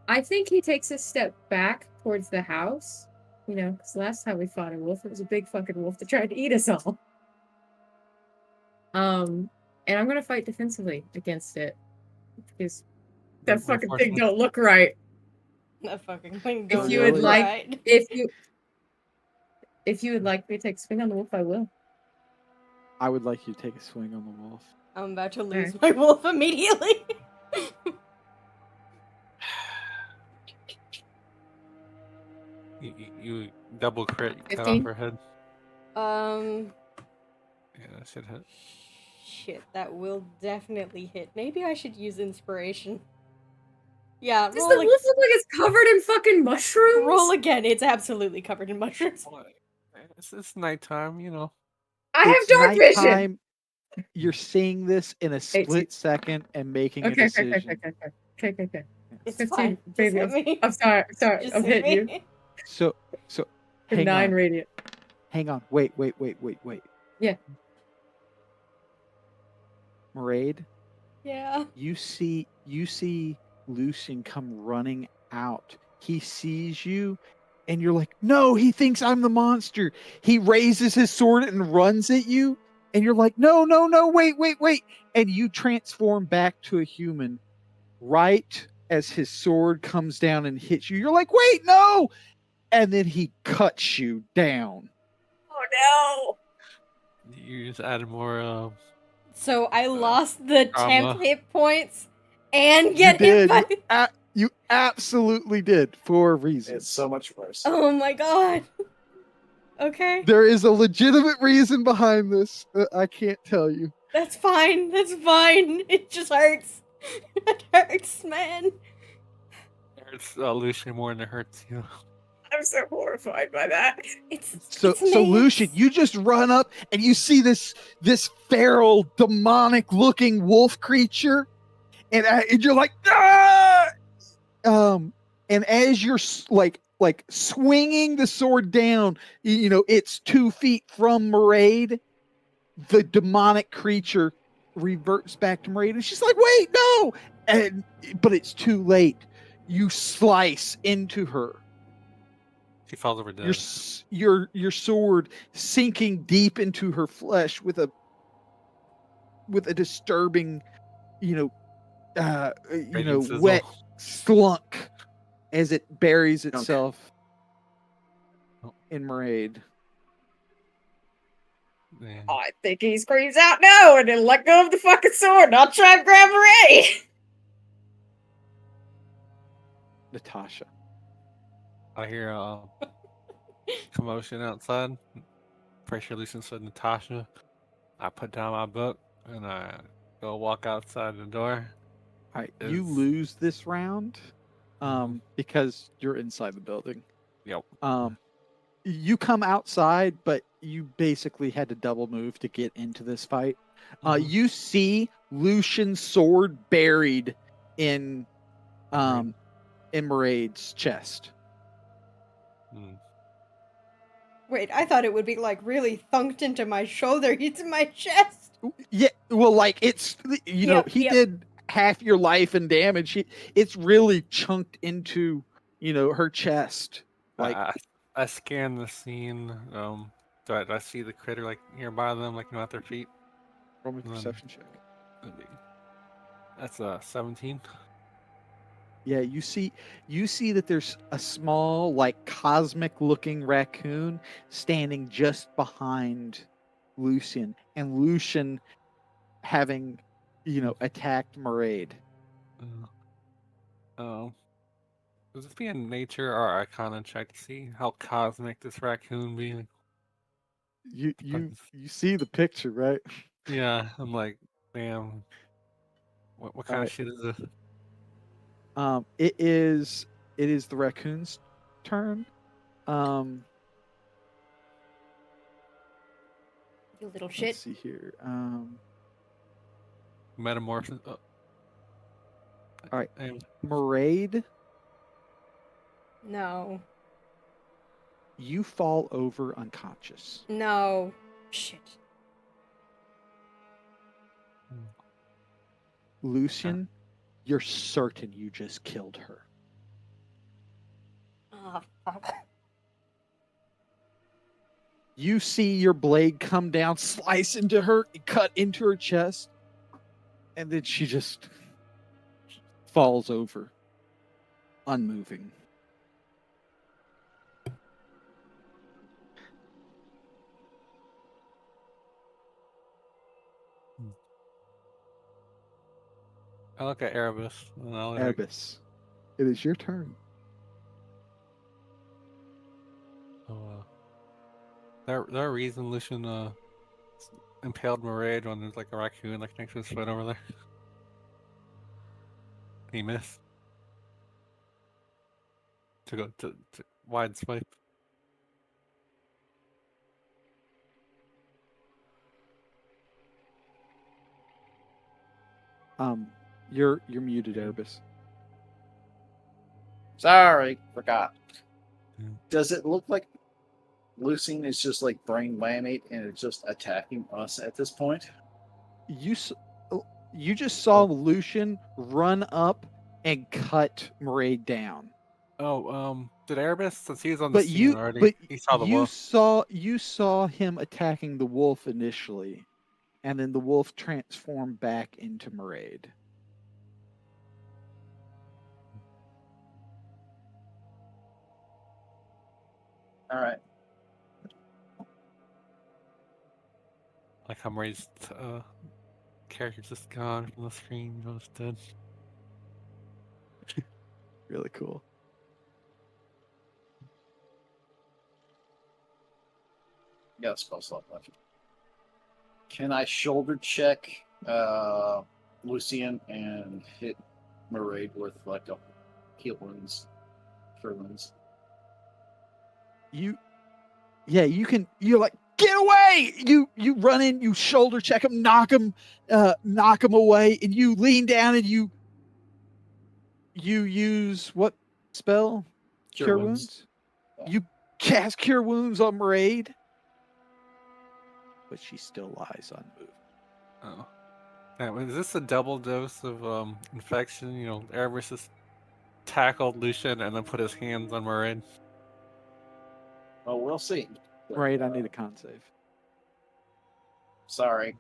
I think he takes a step back towards the house. You know, because last time we fought a wolf, it was a big fucking wolf that tried to eat us all. And I'm gonna fight defensively against it because that fucking thing don't look right. That fucking thing If don't you look would like, right. if you would like me to take a swing on the wolf, I will. I would like you to take a swing on the wolf. I'm about to lose my wolf immediately. You double crit, you cut off 15? her head. Yeah, that should hit. Shit, that will definitely hit. Maybe I should use inspiration. Yeah, Does the wolf look like it's covered in fucking mushrooms? roll again. It's absolutely covered in mushrooms. It's nighttime, you know. I have It's dark vision. nighttime. You're seeing this in a split second and making a decision. Okay. It's 15, fine. Just baby. hit me. I'm sorry. Just I'm hit hitting me. you. So hang 9 on. radiant. Hang on. Wait. Yeah. Maraid, Yeah. you see Lucian come running out. He sees you, and you're like, "No, he thinks I'm the monster." He raises his sword and runs at you, and you're like, "No, wait." And you transform back to a human right as his sword comes down and hits you. You're like, "Wait, no!" And then he cuts you down. Oh You just added more. So I lost the drama. 10 hit points and You get hit did. by... You absolutely did for a reason. It's so much worse. Oh my god. Okay. There is a legitimate reason behind this. I can't tell you. That's fine. That's fine. It just hurts. It hurts, man. It hurts Lucian more than it hurts you. I'm so horrified by that. So Lucian, you just run up and you see this feral, demonic-looking wolf creature, and you're like, ah! And as you're like swinging the sword down, you know it's 2 feet from Maraid. The demonic creature reverts back to Maraid, and she's like, "Wait, no!" But it's too late. You slice into her. She falls over dead. Your sword sinking deep into her flesh with a disturbing, wet slunk as it buries itself in Maraid. Man. I think he screams out no and then let go of the fucking sword and I'll try and grab Ray. Natasha. I hear commotion outside. Pressure Lucian said Natasha. I put down my book and I go walk outside the door. All right, you lose this round because you're inside the building. Yep. you come outside, but you basically had to double move to get into this fight. Mhm. You see Lucian's sword buried in Maraid's chest. Mm. Wait, I thought it would be like really thunked into my shoulder. It's in my chest. Yeah, well, like it's Yep, he yep. did half your life in damage. It's really chunked into her chest. Like I scan the scene. Do I see the critter like nearby them, like at their feet? roll me a Um, perception check. That's 17. Yeah, you see that there's a small, like cosmic looking raccoon standing just behind Lucian, and Lucian having attacked Maraid. Does this be a nature or arcana check to see how cosmic this raccoon be? Like, You see the picture, right? yeah, I'm like, damn. What kind of shit is this? It is the raccoon's turn. You little Let's shit. see here. Metamorphosis. Oh. All right. Damn. Maraid, No. you fall over unconscious. No. Shit. Lucian, you're certain you just killed her. Oh, fuck. You see your blade come down, slice into her, cut into her chest, and then she just falls over, unmoving. I look at Erebus. And I'll like, Erebus, it is your turn. oh, there a reason Lucian impaled Maraid when there's like a raccoon like next to his foot over there. He missed. To go to wide swipe. You're muted, Erebus. Sorry, forgot. Yeah. Does it look like Lucian is just like brain whammied and it's just attacking us at this point? You just saw Lucian run up and cut Maraid down. Oh, did Erebus, since he was on the But scene already, he saw the wolf. you saw him attacking the wolf initially, and then the wolf transformed back into Maraid. All right. Like how Maraid's character's just gone from the screen, just dead. Really cool. Yeah, spell slot left. Can I shoulder check Lucian and hit Maraid with like a heal wounds for wounds? You can. You're like, get away! You run in, you shoulder check him, knock him away, and you lean down and you use what spell? Cure wounds. Yeah. You cast Cure Wounds on Maraid, but she still lies unmoved. Oh. Yeah, is this a double dose of infection? Erebus just tackled Lucian and then put his hands on Maraid. Oh, we'll see. Right, I need a con save. Sorry.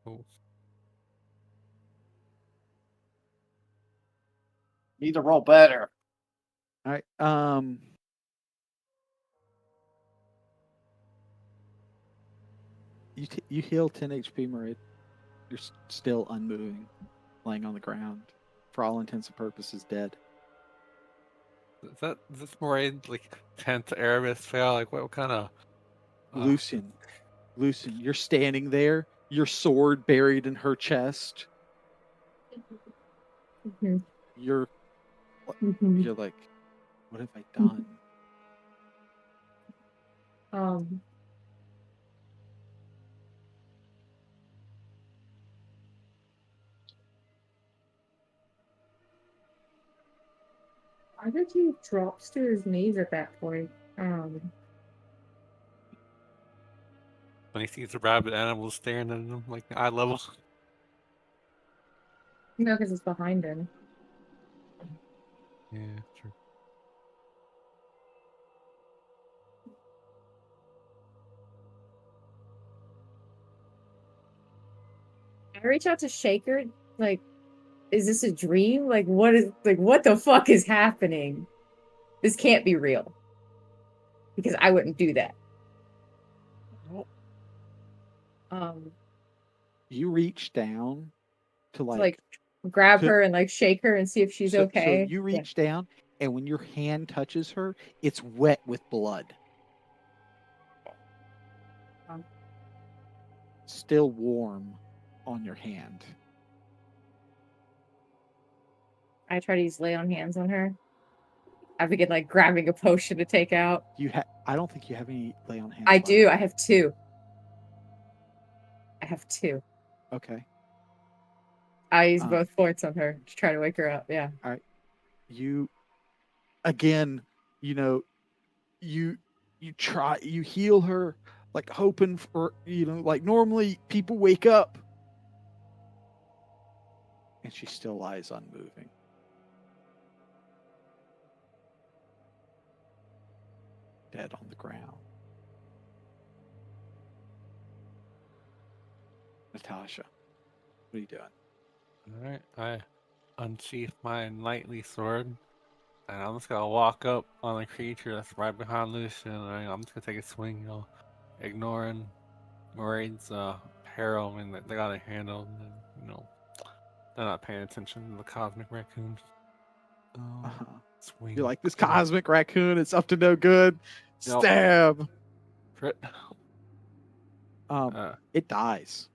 Oh. Need to roll better. All right. You heal 10 HP, Maraid. You're still unmoving, laying on the ground. For all intents and purposes, dead. Is this Maraid like 10th Erebus fail? Like what kind of Lucian, you're standing there, your sword buried in her chest. Mhm. you're Mhm. you're like, what have I done? Um, I think he drops to his knees at that point. When he sees the rabid animals staring at him like eye level. No, because it's behind him. Yeah, true. I reach out to Shaker, like, is this a dream? Like, what the fuck is happening? This can't be real. Because I wouldn't do that. Nope. You reach down to To like grab to, her and like shake her and see if she's so okay. you Yeah. reach down, and when your hand touches her, it's wet with blood. Um, Still warm on your hand. I try to use lay on hands on her. I begin like grabbing a potion to take out. I don't think you have any lay on hands I left. do. I have two. Okay. I use both points on her to try to wake her up. Yeah. All right. You again, you you heal her, like hoping for, like normally people wake up, and she still lies unmoving. Dead on the ground. Natasha, what are you doing? Alright, I unsheath my knightly sword, and I'm just gonna walk up on the creature that's right behind Lucian, and I'm just gonna take a swing, ignoring Moraid's peril. I mean, they got it handled, and, they're not paying attention to the cosmic raccoon. Uh-huh. Swing. You're like, this cosmic raccoon, it's up to no good. Yep. Stab. Crit. It dies.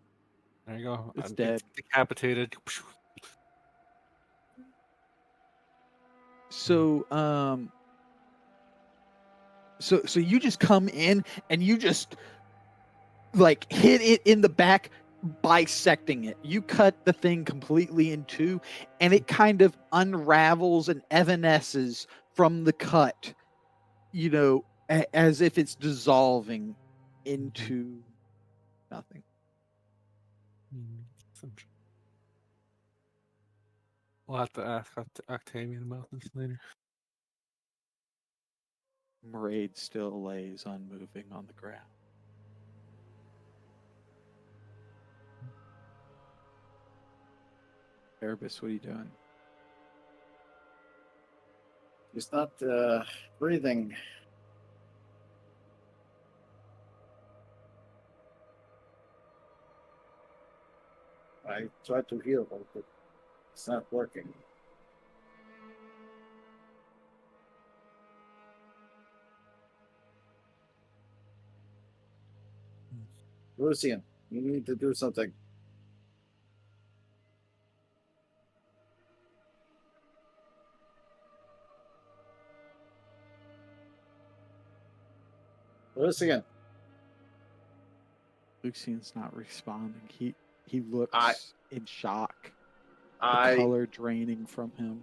There you go. It's Gets dead. decapitated. So so you just come in and you just like hit it in the back, bisecting it. You cut the thing completely in two, and it kind of unravels and evanesces from the cut, as if it's dissolving into nothing. We'll have to ask Octavian about this later. Maraid still lays unmoving on the ground. Erebus, what are you doing? He's not breathing. I tried to heal him, but it's not working. Lucian, you need to do something. Lucian. Lucian's not responding. He looks in shock. The I color draining from him.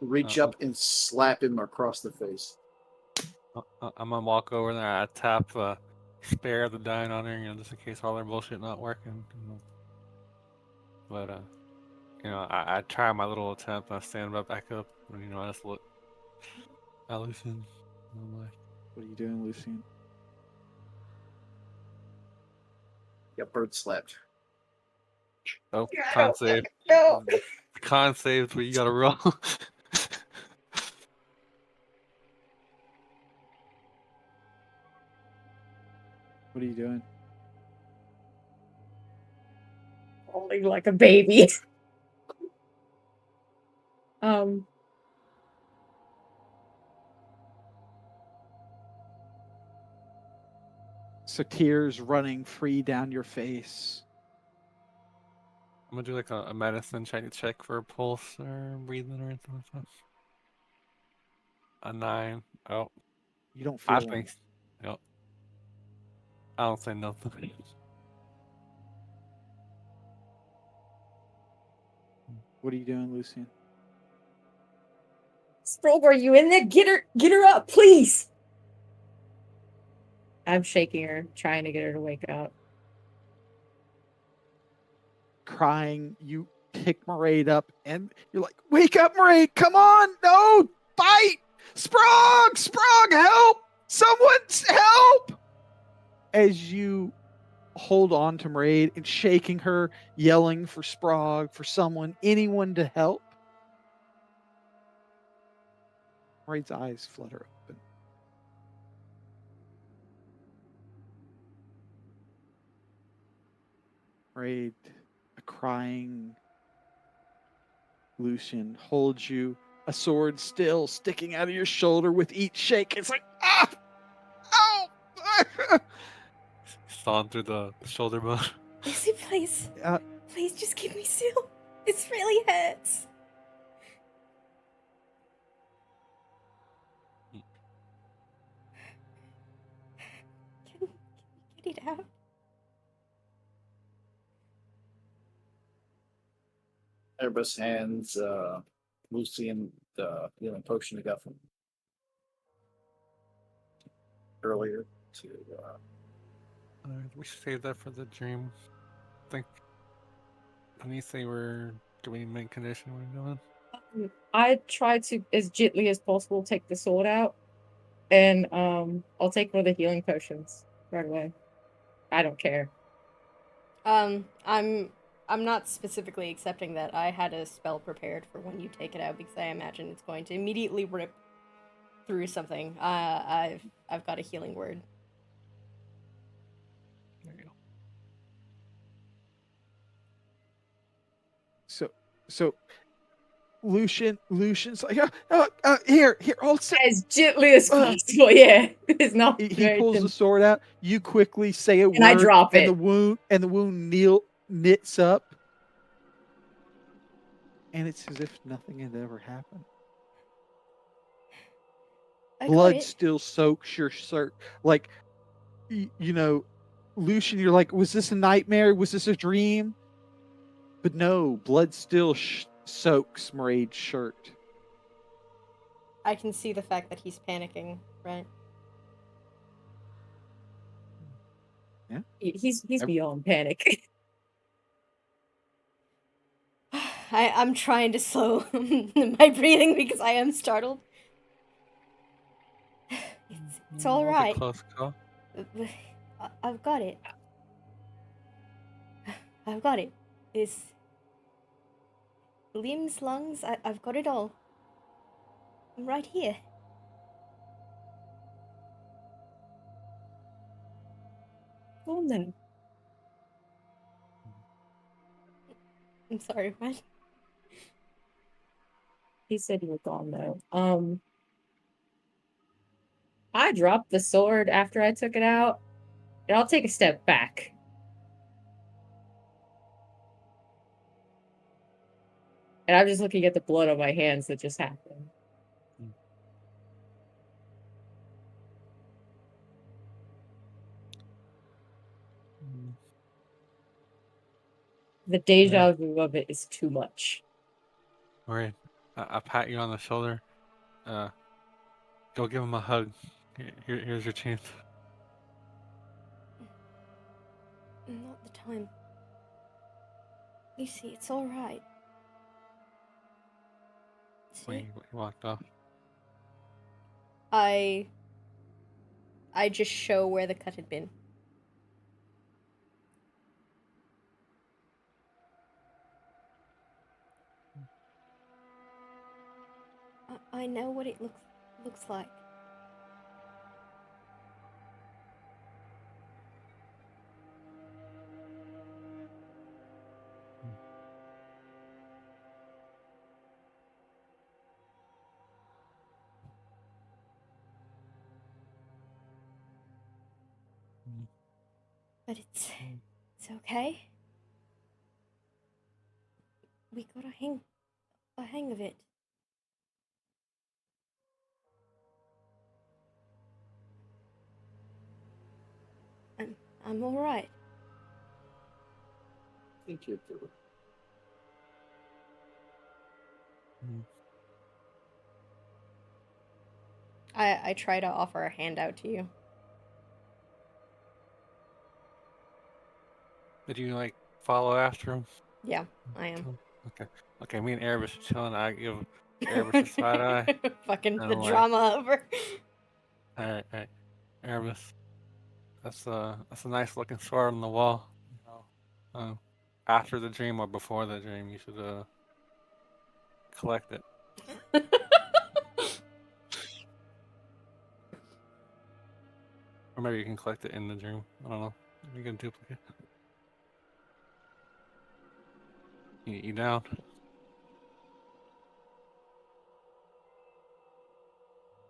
reach up and slap him across the face. I'm gonna walk over there. I tap spare the dying on her, just in case all their bullshit not working. But I try my little attempt. I stand back up, and I just look at Lucian. I'm like, what are you doing, Lucian? Got bird slapped. Oh, con save. No. Con saves where you gotta roll. What are you doing? Holding like a baby. So tears running free down your face. I'm gonna do like a medicine check for a pulse or breathing or anything like that. A 9. Oh, You don't I feel one. think. Yep. I don't say nothing. What are you doing, Lucian? Sprague, are you in there? Get her up, please. I'm shaking her, trying to get her to wake up. Crying, you pick Maraid up and you're like, wake up, Maraid, come on, no, fight! Sprague, help! Someone help! As you hold on to Maraid and shaking her, yelling for Sprague, for someone, anyone to help. Maraid's eyes flutter open. Maraid, a crying Lucian holds you, a sword still sticking out of your shoulder with each shake. It's like, ah! Oh! Sawing through the shoulder bone. Lucy, please. Please just keep me still. This really hurts. Can you get it out? Erebus hands Lucian the healing potion he got from earlier to We should save that for the dream. I think. Can you say we're doing main condition we're doing? I try to, as gently as possible, take the sword out, and I'll take one of the healing potions right away. I don't care. I'm not specifically accepting that. I had a spell prepared for when you take it out because I imagine it's going to immediately rip through something. I've got a healing word. There you go. So Lucian's like, here, hold still. As gently as possible, yeah. It's not. He pulls the sword out. You quickly say a word, and I drop it. The wound knits up, and it's as if nothing had ever happened. Blood still soaks your shirt. Like, you know, Lucian, you're like, was this a nightmare? Was this a dream? But no, blood still soaks Maraid's shirt. I can see the fact that he's panicking, right? Yeah. He's beyond panic. I'm trying to slow my breathing because I am startled. It's all right. Close call. I've got it. I've got it. It's limbs, lungs. I've got it all. I'm right here. Oh no. I'm sorry, what? He said you were gone though. I dropped the sword after I took it out, and I'll take a step back. And I'm just looking at the blood on my hands that just happened. The deja vu of it is too much. Alright. I pat you on the shoulder. Go give him a hug. Here's your chance. Not the time. Lucy, it's all right. When he walked off. I just show where the cut had been. I know what it looks like. But it's okay. we got a hang of it. I'm all right. Thank you. Too. I try to offer a handout to you. Did you like follow after him? Yeah, I am. Okay. Okay, me and Erebus are chilling. I give Erebus a side eye. Fucking And the I'm like, drama over. alright. Erebus, that's a nice looking sword on the wall. You know, after the dream or before the dream, you should collect it. Or maybe you can collect it in the dream. I don't know. You can duplicate. You down?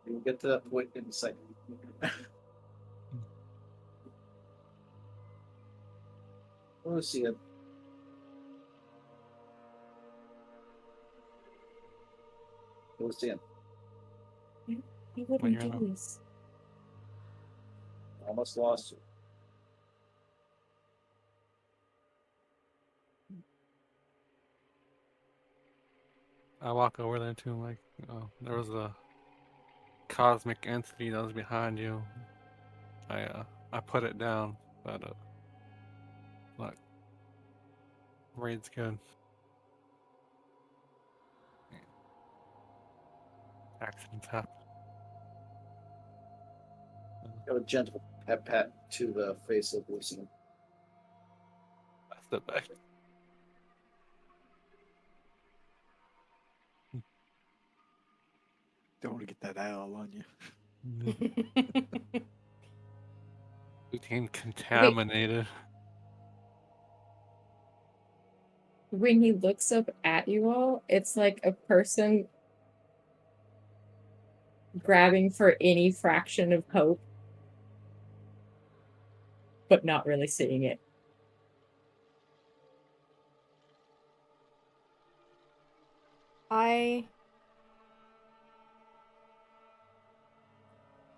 We'll get to that point in a second. Lucian. Lucian. You What wouldn't you're do in this. Almost lost you. I walk over there too, like, there was a cosmic entity that was behind you. I put it down, but look, raid's good. Accidents happen. Got a gentle pat to the face of Lucian. I step back. Don't want to get that owl on you. Became contaminated. When he looks up at you all, it's like a person grabbing for any fraction of hope, but not really seeing it.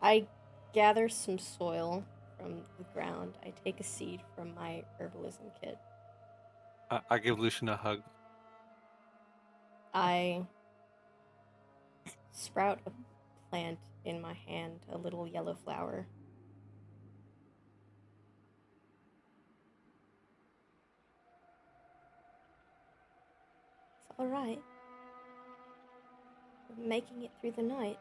I gather some soil from the ground. I take a seed from my herbalism kit. I give Lucian a hug. I sprout a plant in my hand, a little yellow flower. It's all right. We're making it through the night.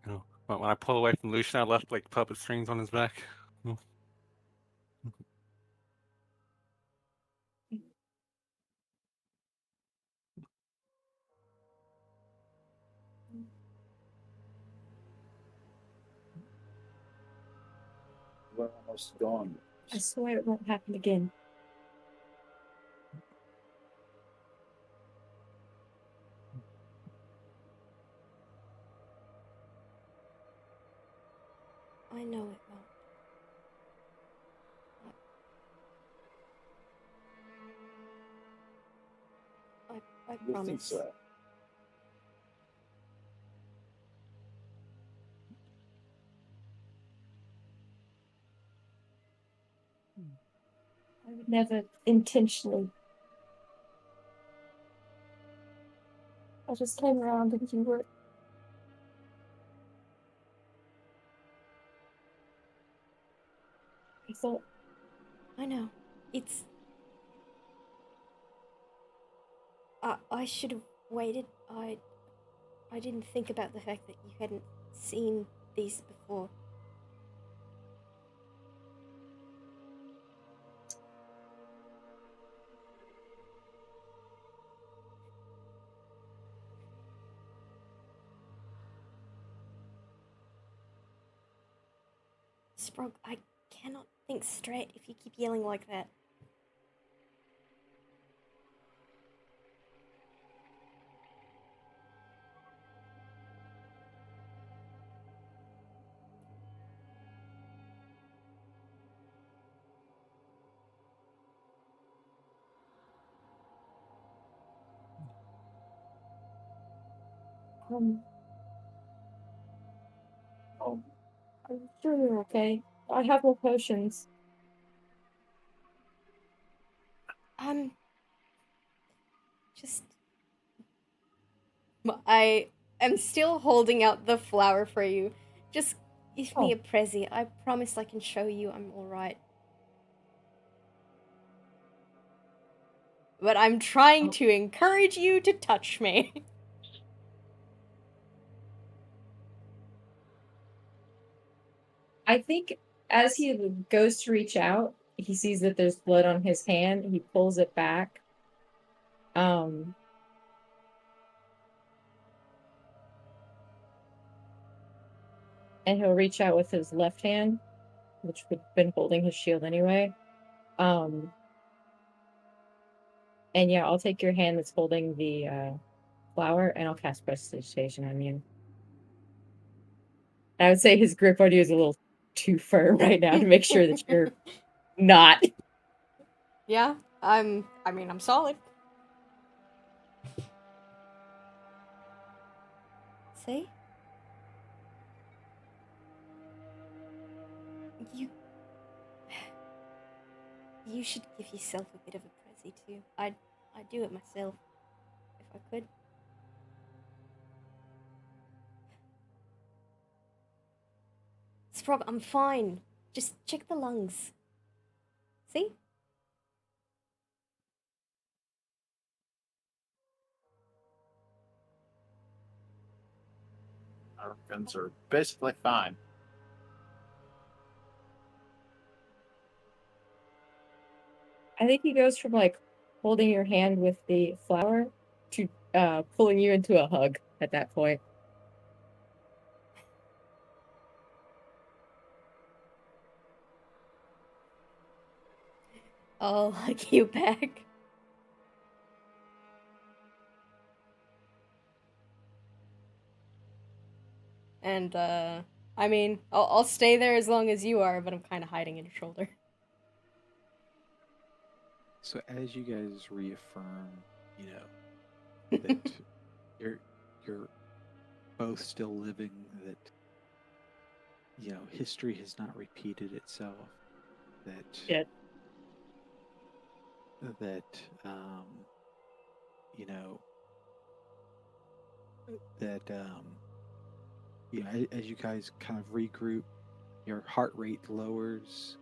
You know, but when I pull away from Lucian, I left like puppet strings on his back. We're almost gone. I swear it won't happen again. I know it won't. I You promise. think so? I would never intentionally. I just came around and you were. I thought. I know. It's. I should have waited. I didn't think about the fact that you hadn't seen these before. Sprog, I cannot think straight if you keep yelling like that. Um, oh, I'm sure you're okay. I have more potions. Just I am still holding out the flower for you. Just give me Oh. a prezi. I promise I can show you I'm alright. But I'm trying Oh. to encourage you to touch me. I think as he goes to reach out, he sees that there's blood on his hand. He pulls it back. And he'll reach out with his left hand, which would have been holding his shield anyway. And yeah, I'll take your hand that's holding the flower, and I'll cast Prestidigitation on you. I would say his grip on you is a little too firm right now to make sure that you're not. Yeah, I'm solid. See? You should give yourself a bit of a prezi too. I'd do it myself if I could. Sprog, I'm fine. Just check the lungs. See? Our guns are basically fine. I think he goes from like holding your hand with the flower to pulling you into a hug at that point. I'll hug you back. And I mean, I'll stay there as long as you are, but I'm kind of hiding in your shoulder. So as you guys reaffirm, that you're both still living, that history has not repeated itself, that Yet. that you know that as you guys kind of regroup, your heart rate lowers.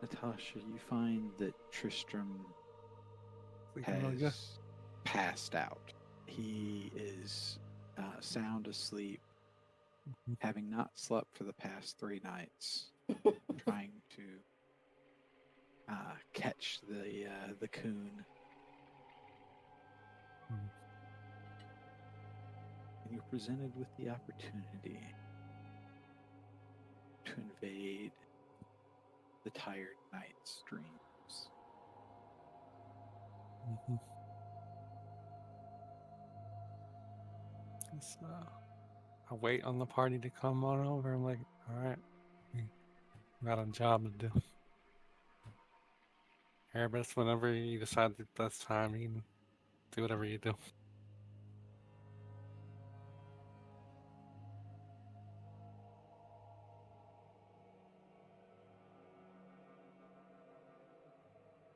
Natasha, you find that Tristram Sleeping really good. has passed out. He is sound asleep, having not slept for the past 3 nights, trying to catch the coon. Mhm. And you're presented with the opportunity to invade the tired knight's dreams. Mm-hmm. So, I wait on the party to come on over. I'm like, all right, we got a job to do. Erebus, whenever you decide that that's time, you can do whatever you do.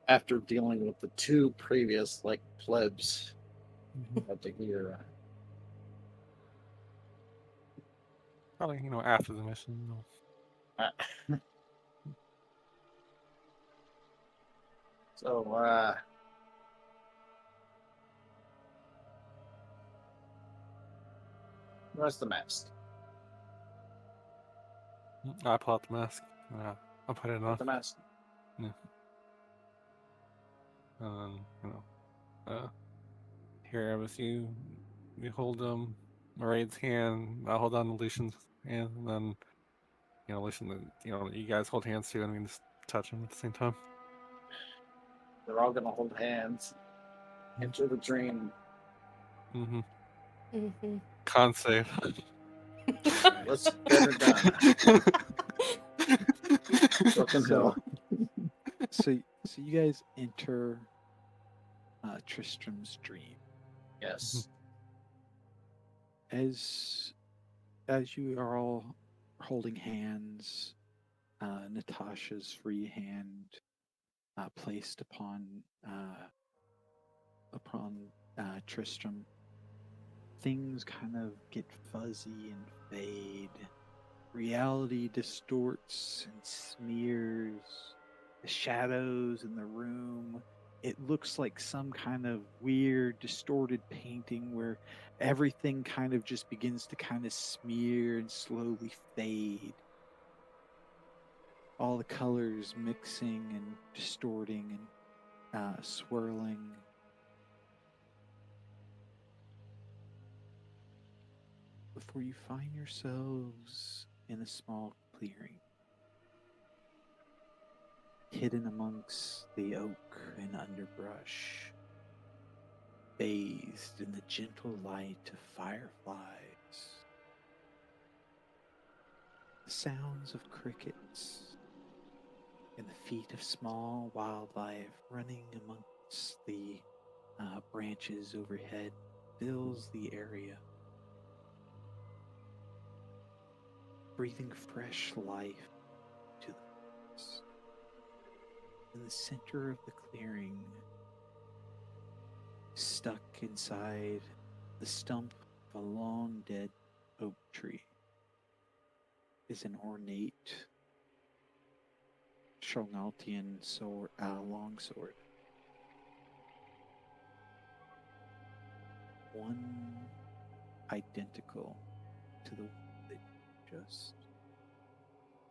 After dealing with the 2 previous plebs of the year, Probably, after the mission. so where's the mask? I pull out the mask. I'll put it on. The mask. Here, Erebus, you hold Maraid's hand. I'll hold on to Lucian's hand, and then Lucian, you guys hold hands too, and we can just touch him at the same time. They're all gonna hold hands. Enter the dream. Mm-hmm. Mm-hmm. Con save. Let's get her done. Broken Hill. So you guys enter Tristram's dream. Yes. As you are all holding hands, Natasha's free hand placed upon Tristram, things kind of get fuzzy and fade. Reality distorts and smears. The shadows in the room. It looks like some kind of weird, distorted painting where everything kind of just begins to kind of smear and slowly fade. All the colors mixing and distorting and swirling. Before you find yourselves in a small clearing, hidden amongst the oak and underbrush, bathed in the gentle light of fireflies, the sounds of crickets, and the feet of small wildlife running amongst the branches overhead fills the area, breathing fresh life to the forest. In the center of the clearing, stuck inside the stump of a long dead oak tree, is an ornate Shroud sword, longsword. One identical to the one that you just,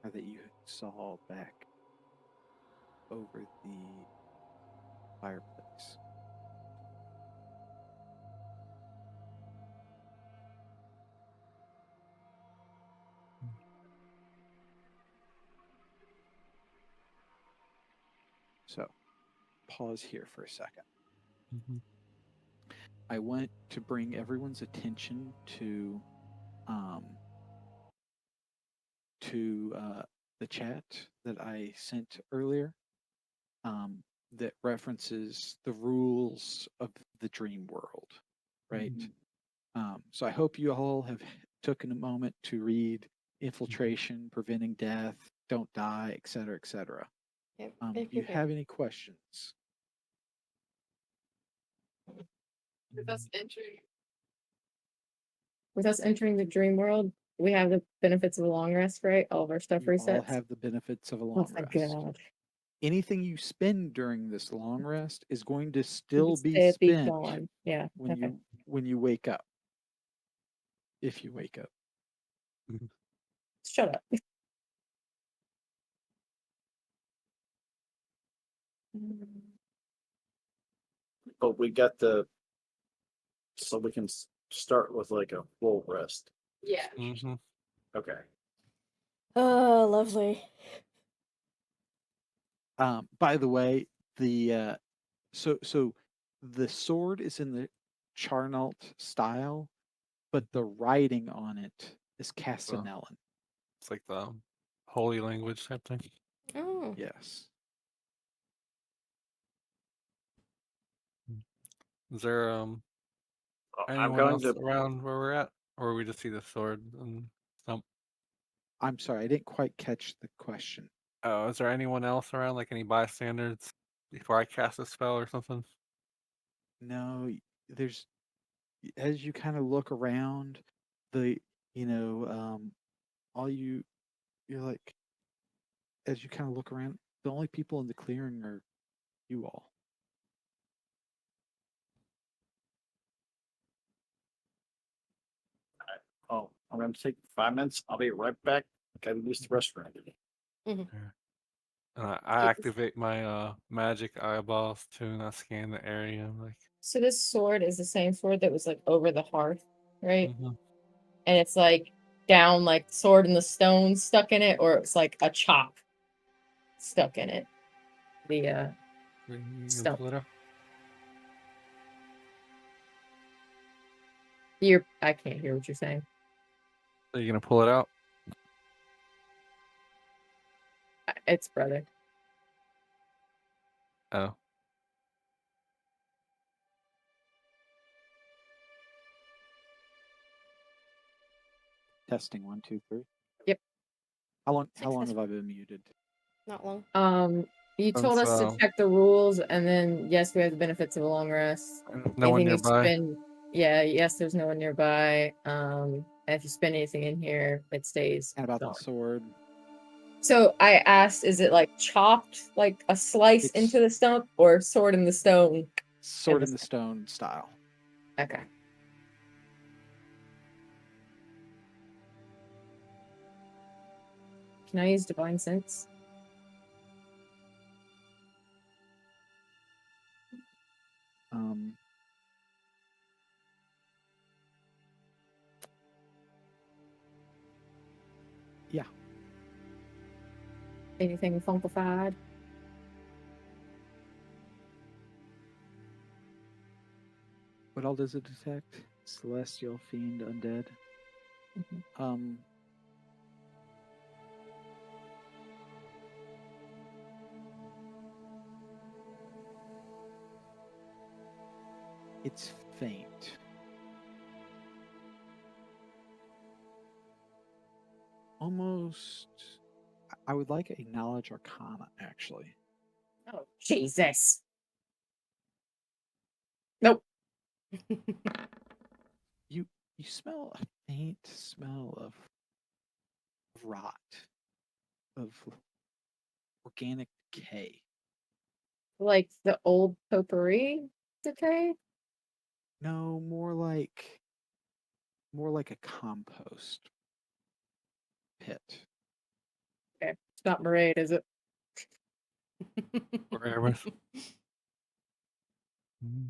or that you saw back over the fireplace. So, pause here for a second. Mm-hmm. I want to bring everyone's attention um, to the chat that I sent earlier, that references the rules of the dream world, right? So I hope you all have taken a moment to read infiltration, preventing death, don't die, etc., etc. Yep. Do you have any questions? With us entering the dream world, we have the benefits of a long rest, right? All of our stuff You all resets. have the benefits of a Oh, long thank rest. God. Anything you spend during this long rest is going to It's still be be spent gone. Yeah. when Okay. you wake up. If you wake up. Shut up. But we got so we can start with like a full rest. Yeah. Mm-hmm. Okay. Oh, lovely. By the way, the so the sword is in the Charnaut style, but the writing on it is Castellan. It's like the holy language type thing. Oh. Yes. Is there I'm anyone going else to. around where we're at, or we just see the sword and stump? I'm sorry, I didn't quite catch the question. Oh, is there anyone else around, like any bystanders, before I cast a spell or something? No, there's, as you kind of look around, the you know all you're like, as you kind of look around, the only people in the clearing are you all. Oh, I'm going to take 5 minutes. I'll be right back. Got to use the restroom. And I activate my magic eyeballs too, and I scan the area. I'm like, So this sword is the same sword that was like over the hearth, right? mhm. And it's like down, like sword in the stone stuck in it, or it's like a chop stuck in it. The You can stump. pull it out. I can't hear what you're saying. Are you gonna pull it out? It's brother. Oh. Testing 1, 2, 3. Yep. How long Successful. have I been muted? Not long. You told us to check the rules, and then yes, we have the benefits of a long rest. No one Anything you nearby. spend, yes, there's no one nearby. And if you spend anything in here, it stays. And about gone. the sword. So I asked, is it like chopped, like a slice It's- into the stump, or sword in the stone? Sword in the stone style. Okay. Can I use divine sense? Yeah. Anything funkified? What all does it detect? Celestial, fiend, undead. Mm-hmm. It's faint. Almost. I would like a knowledge arcana, actually. Oh, Jesus. Nope. You smell a faint smell of rot, of organic decay. Like the old potpourri decay? No, more like a compost pit. Okay. It's not Maraid, is it? Wherever.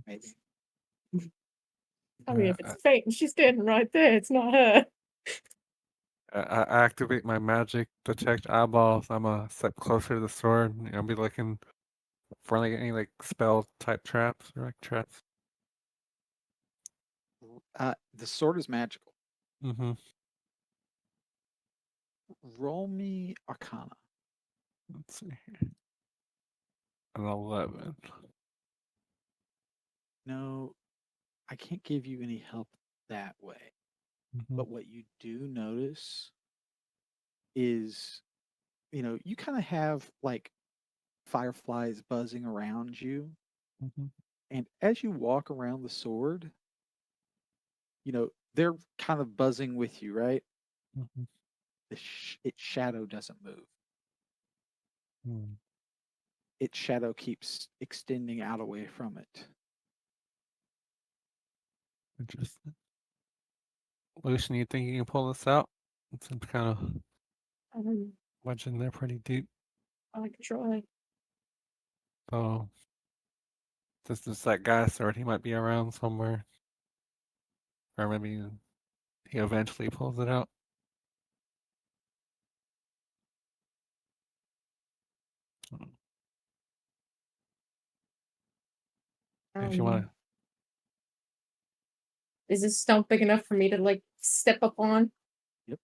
Maybe. I mean, if it's faint and she's standing right there, it's not her. I activate my magic, detect eyeballs. I'm a step closer to the sword. I'll be looking for like any like spell type traps or like traps. The sword is magical. Mm-hmm. Roll me arcana. Let's see here. An 11. No, I can't give you any help that way. Mm-hmm. But what you do notice is, you kind of have like fireflies buzzing around you. Mm-hmm. And as you walk around the sword, they're kind of buzzing with you, right? Mm-hmm. Its shadow doesn't move. Mm. Its shadow keeps extending out away from it. Interesting. Lucian, you think you can pull this out? It's kind of wedged in there pretty deep. I can try. So, this is that guy's sword. He might be around somewhere. Or maybe he eventually pulls it out. If you want to. Is this stump big enough for me to like step up on? Yep.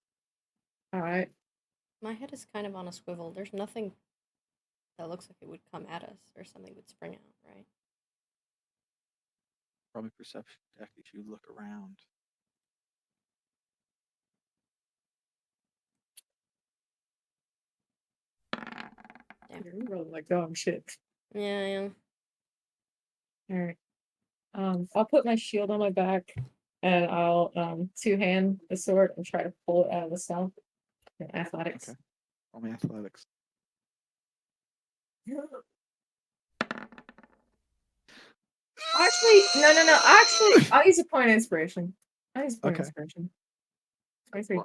All right. My head is kind of on a swivel. There's nothing that looks like it would come at us or something would spring out, right? From a perception check, if you look around. Damn. You're rolling like dog shit. Yeah, I am. All right. I'll put my shield on my back, and I'll two-hand the sword and try to pull it out of the stump. In athletics. Okay. Roll me athletics. Actually, no. Actually, I'll use a point of inspiration. I'll use a point of Okay. inspiration. 23.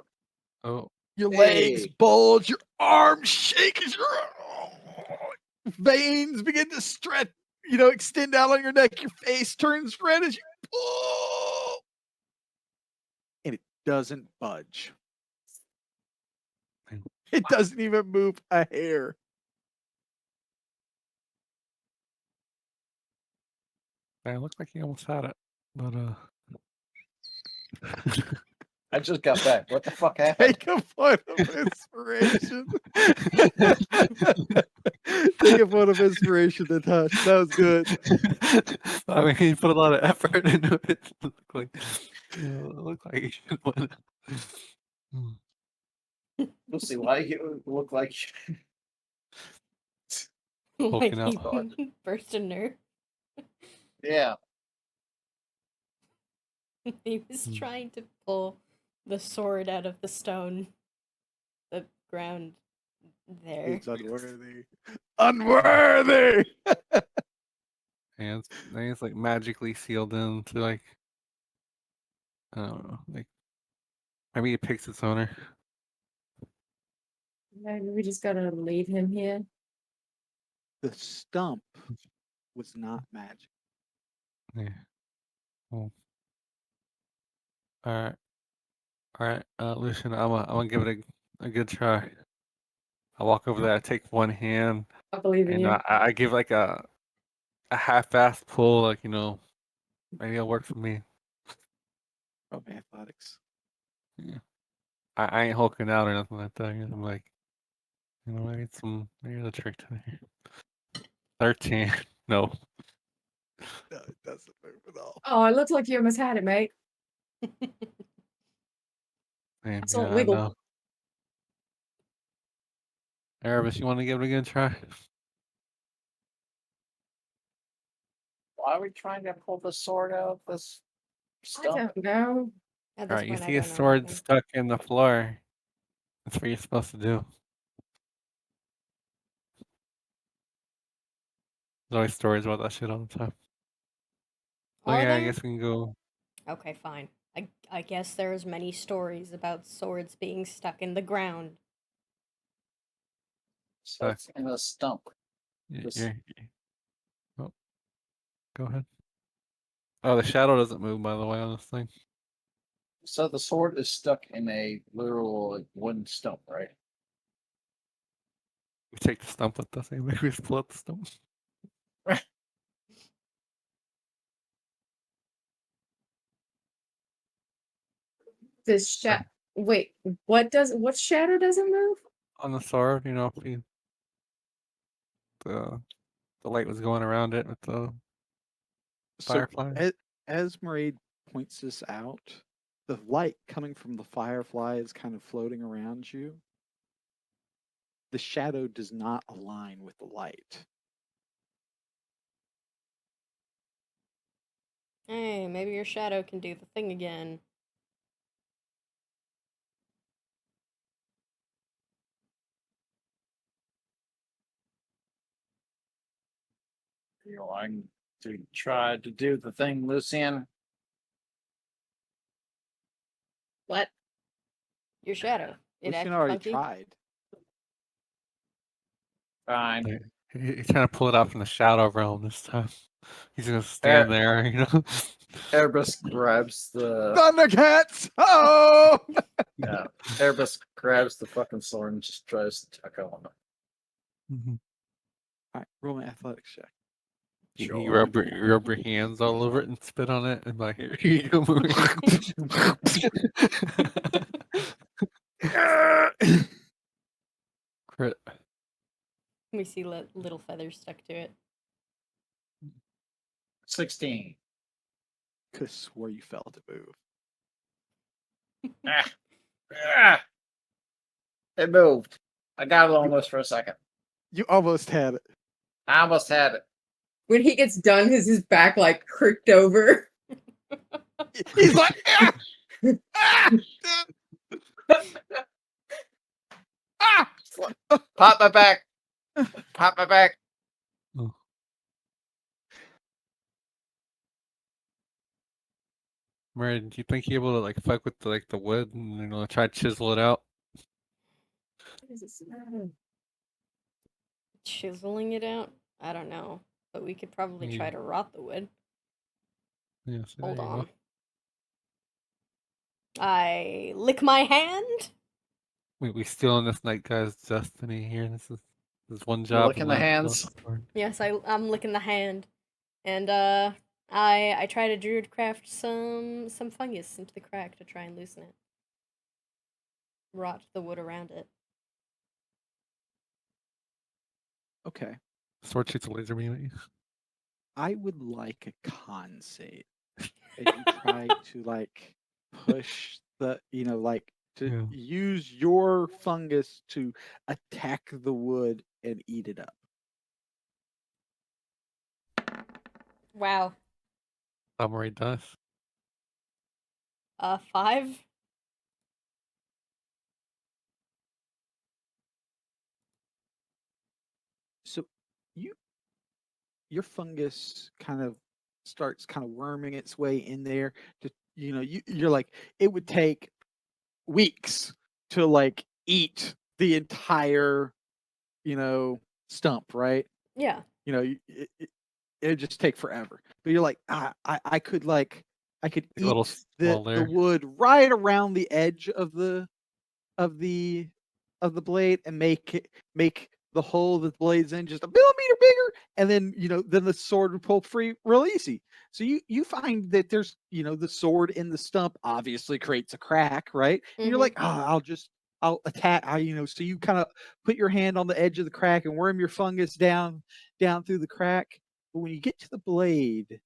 Oh, Your Hey. legs bulge, your arms shake as your veins begin to stretch, extend out on your neck. Your face turns red as you pull. And it doesn't budge. It doesn't even move a hair. man, it looked like he almost had it. But, I just got back. What the fuck happened? Take a point of inspiration. Take a point of inspiration, Natasha. That was good. I mean, he put a lot of effort into it. It looked like he should win. Hmm. We'll see why you look like Like Poking out. he burst a nerve. yeah. He was Hmm. trying to pull the sword out of the stone, the ground there. He's unworthy. Unworthy! And it's like magically sealed into like I don't know, like maybe it picks its owner. Maybe we just gotta leave him here. The stump was not magic. Yeah. Well, all right. Lucian, I'm gonna give it a good try. I walk over there. I take one hand I believe in and you. I give like a half-assed pull, like maybe it'll work for me. Roll me athletics. Yeah. I ain't hulking out or nothing like that. I'm like, maybe the trick today. 13. No. No, it doesn't move at all. Oh, it looks like you almost had it, mate. Man, I saw it yeah, I wiggle. know. Erebus, you want to give it a good try? Why are we trying to pull the sword out of this I stump? don't know. At All this right, you point, I see a don't know sword anything. stuck in the floor. That's what you're supposed to do. There's always stories about that shit all the time. Oh Are yeah, I there? guess we can go. Okay, fine. I guess there's many stories about swords being stuck in the ground. So it's in a stump. This- Yeah. Oh, go ahead. Oh, the shadow doesn't move, by the way, on this thing. So the sword is stuck in a literal wooden stump, right? We take the stump with us. Maybe we just pull out the stump. This Wait, what shadow doesn't move? On the sword, if the the light was going around it with the So firefly. as Maraid points this out, the light coming from the firefly is kind of floating around you. The shadow does not align with the light. Hey, maybe your shadow can do the thing again. You know, I'm to try to do the thing, Lucian. What? Your shadow. It Lucian acted already funky. tried. Fine. Like, he's trying to pull it out from the shadow realm this time. He's gonna stand there. Erebus grabs the Thundercats! Oh! yeah. Erebus grabs the fucking sword and just tries to tuck on it. Mhm. All right, roll my athletics check. You Sure. rub your hands all over it and spit on it, and like, here you go, Crit. We see little feathers stuck to it. 16. Could have swore you felt it move. Ah. Ah. It moved. I got it almost for a second. You almost had it. I almost had it. When he gets done, his back like cricked over. He's like, ah! Ah! Ah! Pop my back. Pop my back. Oh. Mary, do you think you're able to like fuck with the wood and try to chisel it out? What does it smell? Chiseling it out? I don't know. But we could probably try to rot the wood. Yes, there Hold you on. go. I lick my hand. We still in this night guy's destiny here. This is one You're job licking the left. hands. Yes, I'm licking the hand. And I try to druidcraft some fungus into the crack to try and loosen it. Rot the wood around it. Okay. Sword shoots a laser beam at you. I would like a con save. As you try to like push the, like to Yeah. use your fungus to attack the wood and eat it up. Wow. Summary dice. 5. So you your fungus kind of starts kind of worming its way in there to you're like it would take weeks to like eat the entire stump, right? Yeah. It'd just take forever. But you're like, I could I could A little eat the smaller. wood right around the edge of of the blade and make the hole that the blade's in just a millimeter bigger, and then then the sword would pull free real easy. So you find that there's the sword in the stump obviously creates a crack, right? And you're like, I'll attack. So you kind of put your hand on the edge of the crack and worm your fungus down through the crack. But when you get to the blade,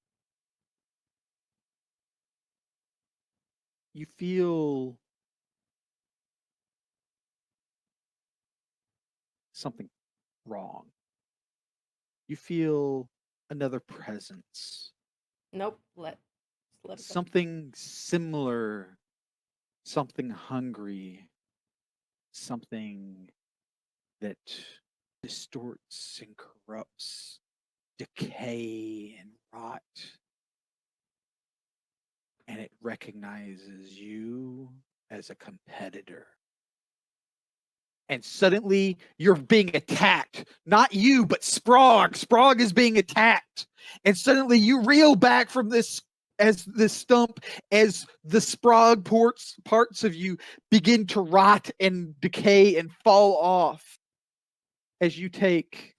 you feel something wrong. You feel another presence, Nope. Let it go. something similar, something hungry, something that distorts and corrupts, decay and rot. And it recognizes you as a competitor. And suddenly you're being attacked. Not you, but Sprague. Sprague is being attacked. And suddenly you reel back from this stump as the Sprague parts of you begin to rot and decay and fall off as you take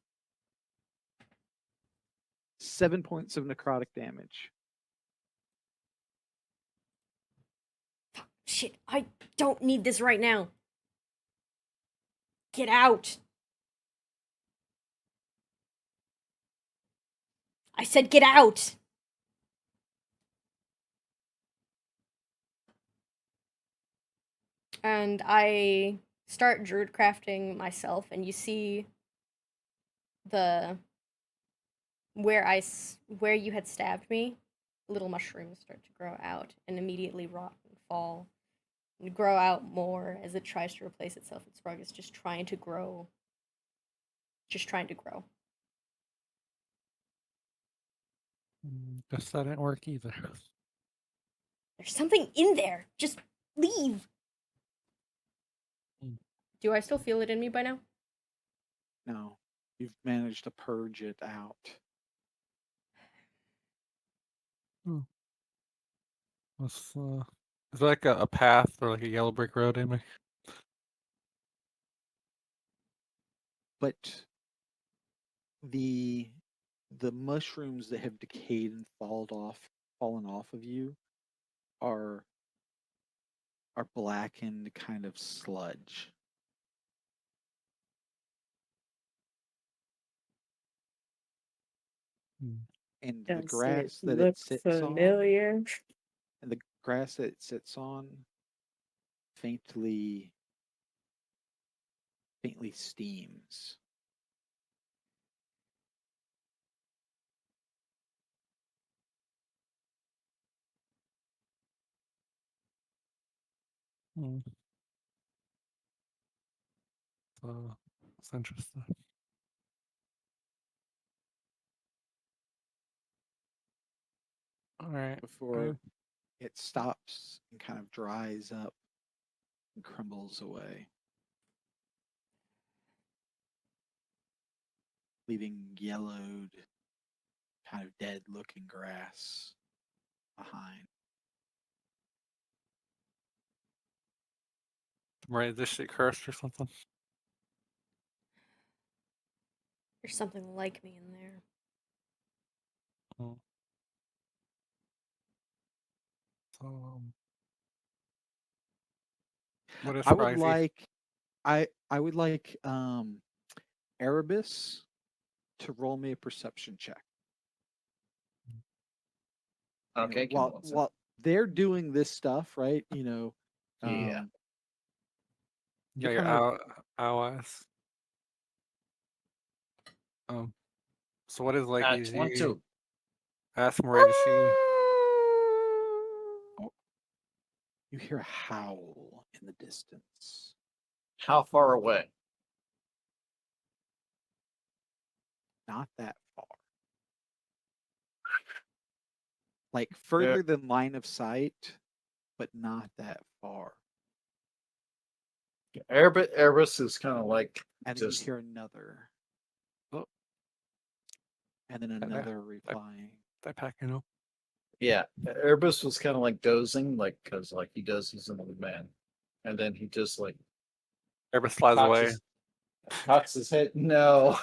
7 points of necrotic damage. Shit, I don't need this right now. Get out. I said get out. And I start druid crafting myself, and you see the where you had stabbed me, little mushrooms start to grow out and immediately rot and fall and grow out more as it tries to replace itself. Its rug is just trying to grow. Just trying to grow. Guess that didn't work either. There's something in there. Just leave. Do I still feel it in me by now? No, you've managed to purge it out. Is there like a path or like a yellow brick road in me? But the mushrooms that have decayed and fallen off of you are blackened kind of sludge. And the Does it grass that it look sits familiar? on, and the grass that it sits on faintly steams. Hmm. So it's interesting. All right. Before it stops and kind of dries up and crumbles away, leaving yellowed, kind of dead looking grass behind. Right, this shit cursed or something. There's something like me in there. Oh. So, what is I would Spivey? like I would like Erebus to roll me a perception check. Okay. While they're doing this stuff, right? Yeah. Yeah, your kind of allies. So what is like It's one, easy? two. Ask Maria to see. you hear a howl in the distance. How far away? Not that far. Like further than line of sight, but not that far. Erebus is kind of like And then you just hear another. Oh, And then another replying. that packing up. yeah. Erebus was kind of like dozing, like because like he does, he's an old man, and then he just like Everybody flies cocks away. cocks his head. No,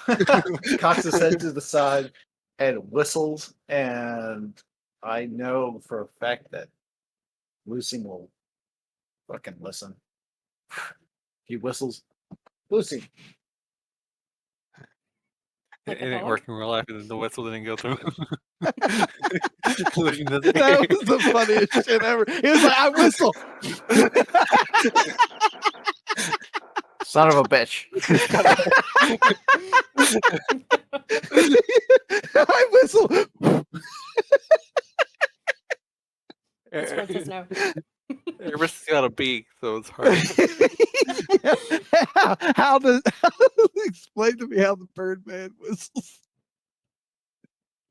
cocks his head to the side and whistles. And I know for a fact that Lucy will fucking listen. He whistles, Lucy. Like It a ain't dog? working in real life. The whistle didn't go through. That was the funniest shit ever. He was like, I whistle. Son of a bitch. I whistle. That's Princess No. Everybody's got a beak, so it's hard. how does explain to me how the Birdman whistles?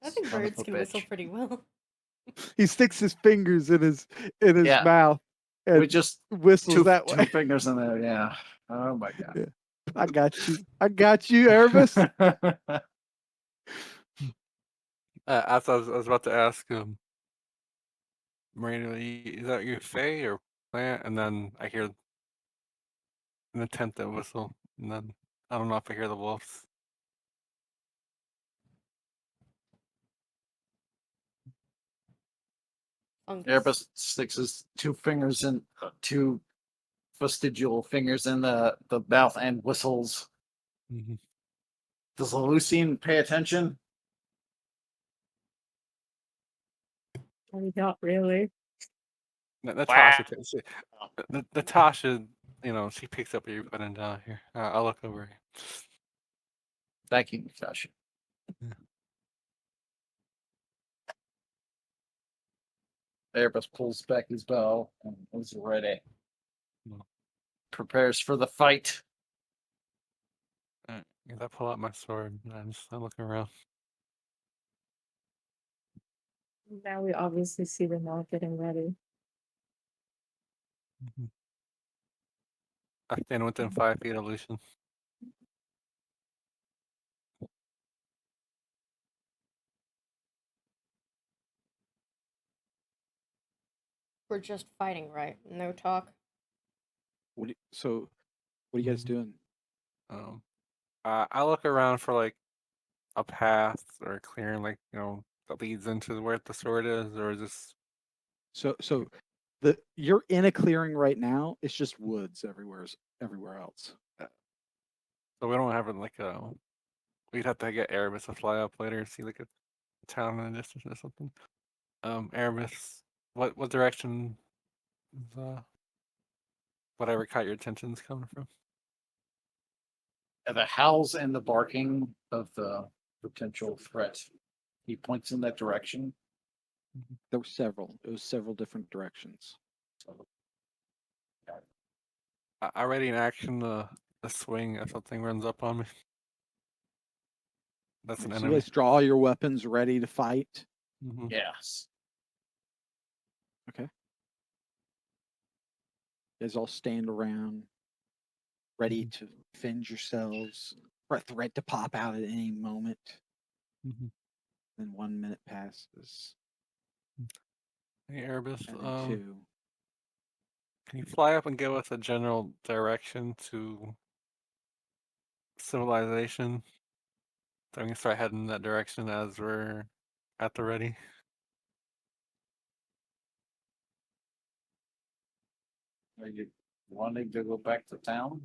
I think Son of birds a can whistle bitch. pretty well. He sticks his fingers in his Yeah. mouth and We just whistles that two way. fingers in there. Yeah. Oh my god. Yeah. I got you. I got you, Erebus. As I was about to ask Marina, is that your Fae or plant? And then I hear an attempt at whistle, and then I don't know if I hear the wolves. Erebus sticks his two vestigial fingers in the mouth and whistles. Mm-hmm. Does Lucian pay attention? I mean, not really. Natasha, Natasha, she picks up what you're putting down here. I'll look over here. Thank you, Natasha. Yeah. Erebus pulls back his bow and is ready. Well, Prepares for the fight. as I pull out my sword, and I look around. Now we obviously see them all getting ready. Mm-hmm. I stand within 5 feet of Lucian. We're just fighting, right? No talk. So, what are you guys doing? I look around for like a path or a clearing, like that leads into where the sword is, or is this? So you're in a clearing right now. It's just woods everywhere else. So we don't have it like we'd have to get Erebus to fly up later and see like a town in the distance or something. Erebus, what direction is whatever caught your attention is coming from? The howls and the barking of the potential threat. He points in that direction. There were several. It was several different directions. I ready in action the swing if something runs up on me. That's an So you enemy. guys draw your weapons, ready to fight. Mm-hmm. Yes. Okay. You guys all stand around, ready to defend yourselves for a threat to pop out at any moment. Mm-hmm. Then 1 minute passes, Hey Erebus, and then 2. can you fly up and give us a general direction to civilization? So we can start heading in that direction as we're at the ready. Are you wanting to go back to town?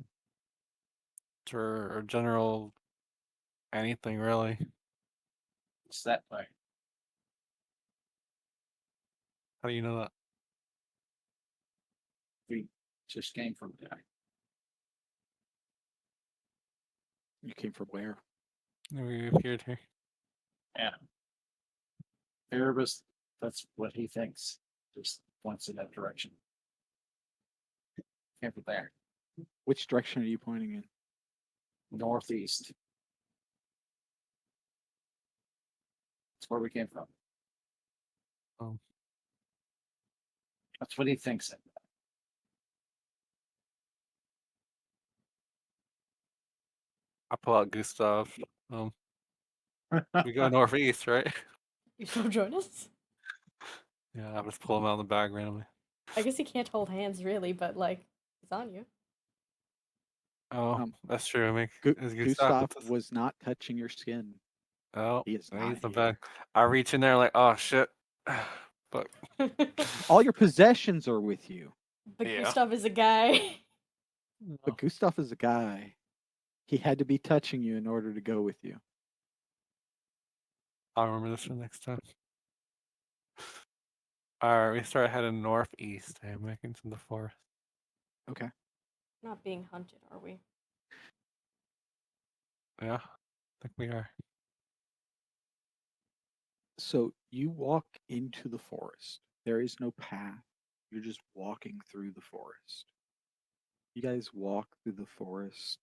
Or general anything really. It's that way. How do you know that? We just came from there. You came from where? We appeared here. Yeah. Erebus, that's what he thinks. Just points in that direction. Came from there. Which direction are you pointing in? Northeast. That's where we came from. Oh. That's what he thinks. I pull out Gustav. We go northeast, right? You still join us? Yeah, I just pull him out of the bag randomly. I guess he can't hold hands really, but like he's on you. Oh, that's true. Is Gustav Gustav with us? was not touching your skin. Oh, He is he's not in the here. bag. I reach in there like, oh shit. But All your possessions are with you, But Yeah. Gustav is a guy. but Gustav is a guy. He had to be touching you in order to go with you. I'll remember this for next time. Alright, we start heading northeast and making to the forest. Okay. Not being hunted, are we? Yeah, I think we are. So you walk into the forest. There is no path. You're just walking through the forest. You guys walk through the forest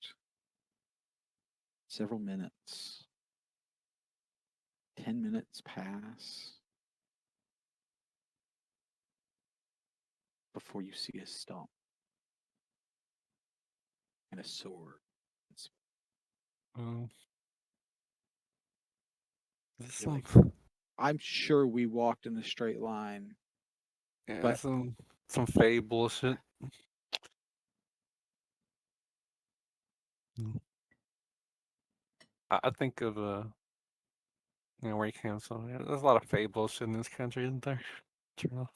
several minutes. 10 minutes pass before you see a stump and a sword. This You're like, some, I'm sure we walked in a straight line, yeah, but some fey bullshit. I think of where he came from. Yeah, there's a lot of fey bullshit in this country, isn't there? True.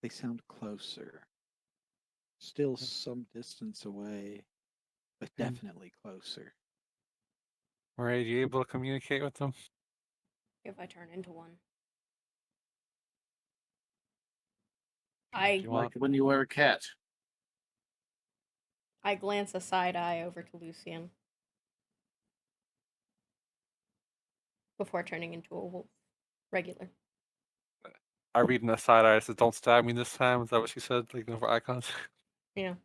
they sound closer. Still some distance away, but definitely closer. Are you able to communicate with them? If I turn into one. Do you want? Like when you were a cat. I glance a side eye over to Lucian before turning into a wolf. Regular. I read in the side eye. I said, "Don't stab me this time." Is that what she said? Like over icons. Yeah.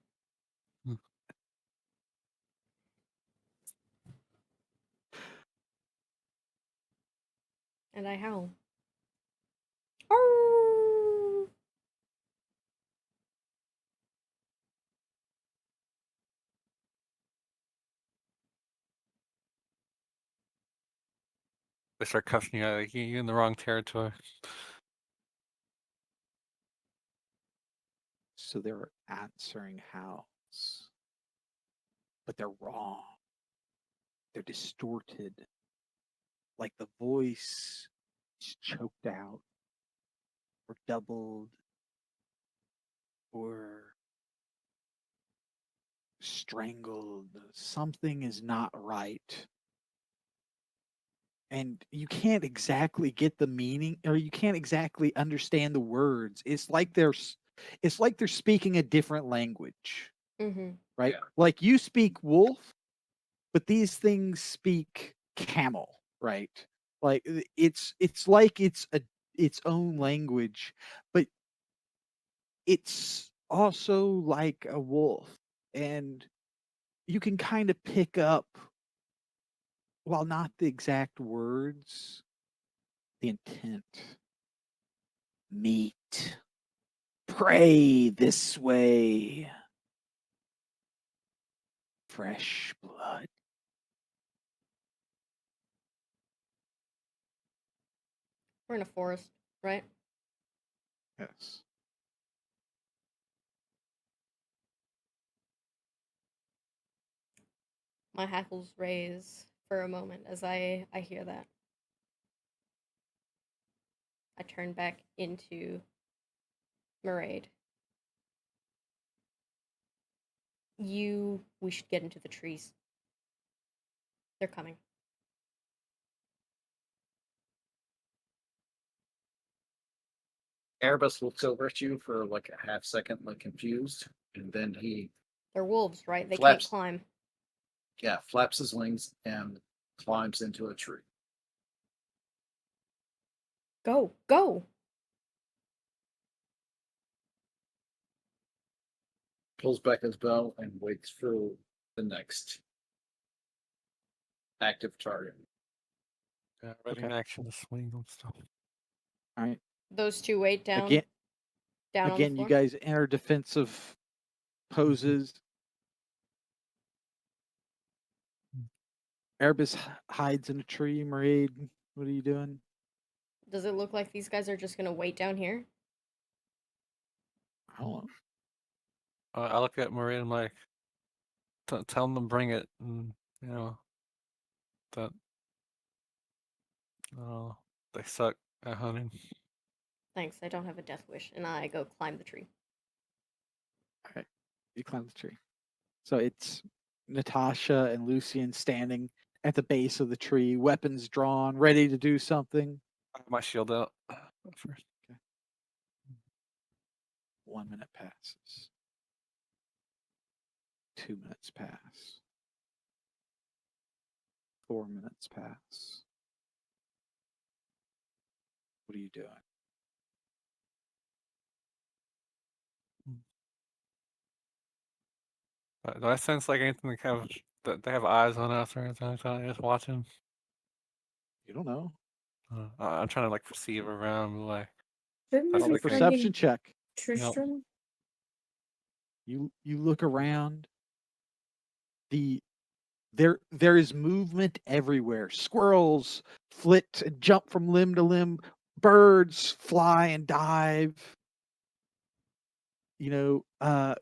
And I howl. Arrgh! They start cussing you out. Like, you're in the wrong territory. So they're answering howls, but they're wrong. They're distorted. Like the voice is choked out or doubled or strangled. Something is not right. And you can't exactly get the meaning, or you can't exactly understand the words. It's like they're speaking a different language, Mm-hmm. right? Yeah. Like you speak wolf, but these things speak camel, right? Like it's like it's its own language, but it's also like a wolf, and you can kind of pick up, while not the exact words, the intent. Meat. Pray this way. Fresh blood. We're in a forest, right? Yes. My hackles raise for a moment as I hear that. I turn back into Maraid. We should get into the trees. They're coming. Erebus looks over at you for like a half second, like confused, and then he They're wolves, right? They Flaps. can't climb. flaps his wings and climbs into a tree. Go, go! Pulls back his bow and waits for the next active target. Yeah, ready Okay. in action to swing and stuff. All right. Those two wait down. Again, down on the again, you floor. guys enter defensive poses. Erebus hides in a tree. Maraid, what are you doing? Does it look like these guys are just gonna wait down here? I don't know. I look at Marie and I'm like, tell them to bring it, and that they suck at hunting. Thanks, I don't have a death wish, and I go climb the tree. All right. You climb the tree. So it's Natasha and Lucian standing at the base of the tree, weapons drawn, ready to do something. I have my shield out first. 1 minute passes. 2 minutes pass. 4 minutes pass. What are you doing? Do I sense like anything that they have eyes on us or anything like that? Just watching. You don't know. I'm trying to like perceive around, like Shouldn't I we don't Roll a be think they. perception finding check. Tristram? You look around. There is movement everywhere. Squirrels flit and jump from limb to limb. Birds fly and dive. A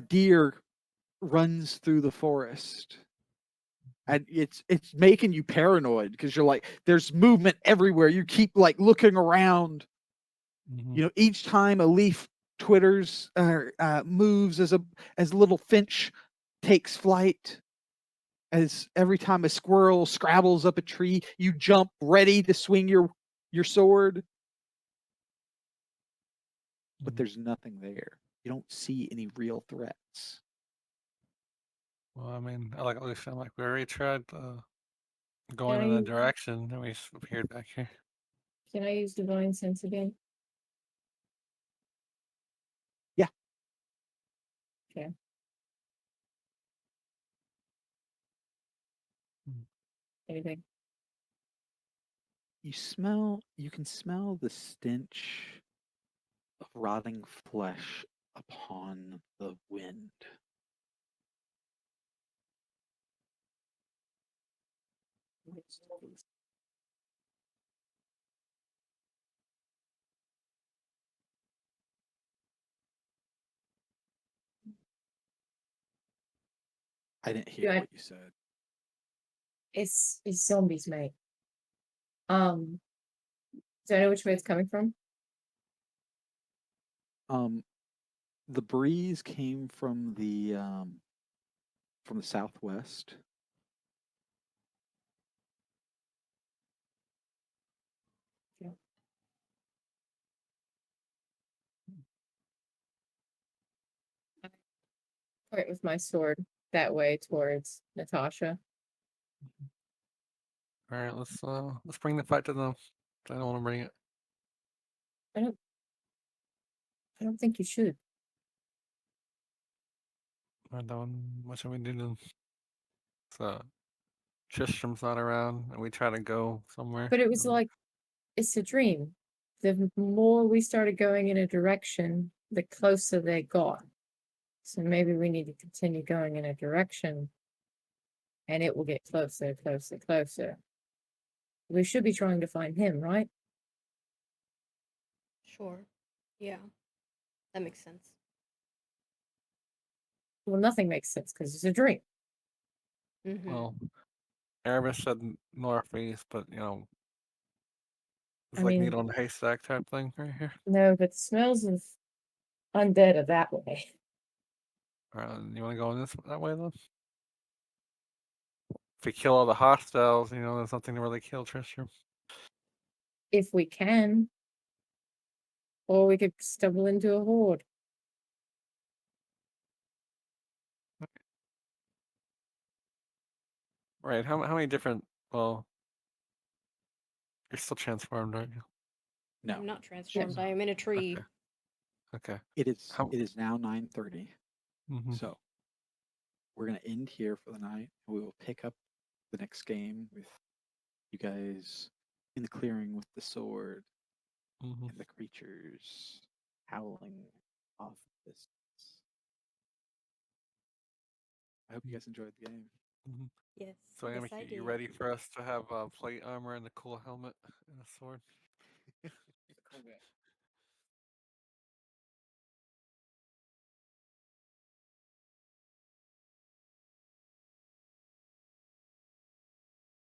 deer runs through the forest. And it's making you paranoid because you're like, there's movement everywhere. You keep like looking around. Mhm. Each time a leaf twitters or moves as little finch takes flight. As every time a squirrel scrabbles up a tree, you jump ready to swing your sword. But there's nothing there. You don't see any real threats. Well, I mean, I like at least I'm like we already tried going Can in that I, direction, and we appeared back here. can I use divine sense again? Yeah. Okay. Anything? You can smell the stench of rotting flesh upon the wind. I didn't hear Yeah, what you said. it's zombies, mate. Do I know which way it's coming from? The breeze came from the southwest. Yeah. Point with my sword that way towards Natasha. All right, let's bring the fight to them. I don't want to bring it. I don't think you should. I don't. What should we do then? So Tristram's not around, and we try to go somewhere. But it was like, it's a dream. The more we started going in a direction, the closer they got. So maybe we need to continue going in a direction and it will get closer, closer, closer. We should be trying to find him, right? Sure. Yeah. That makes sense. Well, nothing makes sense because it's a dream. Mm-hmm. Well, Erebus said northeast, but it's I like mean- needle in a haystack type thing right here. No, but the smells of undead are that way. All right, you want to go in that way then? If we kill all the hostiles, there's nothing to really kill Tristram. If we can. Or we could stumble into a horde. Right. How many different? Well, you're still transformed, aren't you? No, I'm not transformed. I am in a tree. Okay. it is. How- It is now 9:30. Mhm. So we're gonna end here for the night. We will pick up the next game with you guys in the clearing with the sword Mhm. and the creatures howling off this. I hope you guys enjoyed the game. Mhm. Yes. So, yes, Amic, I you did. ready for us to have plate armor and a cool helmet and a sword? Combat.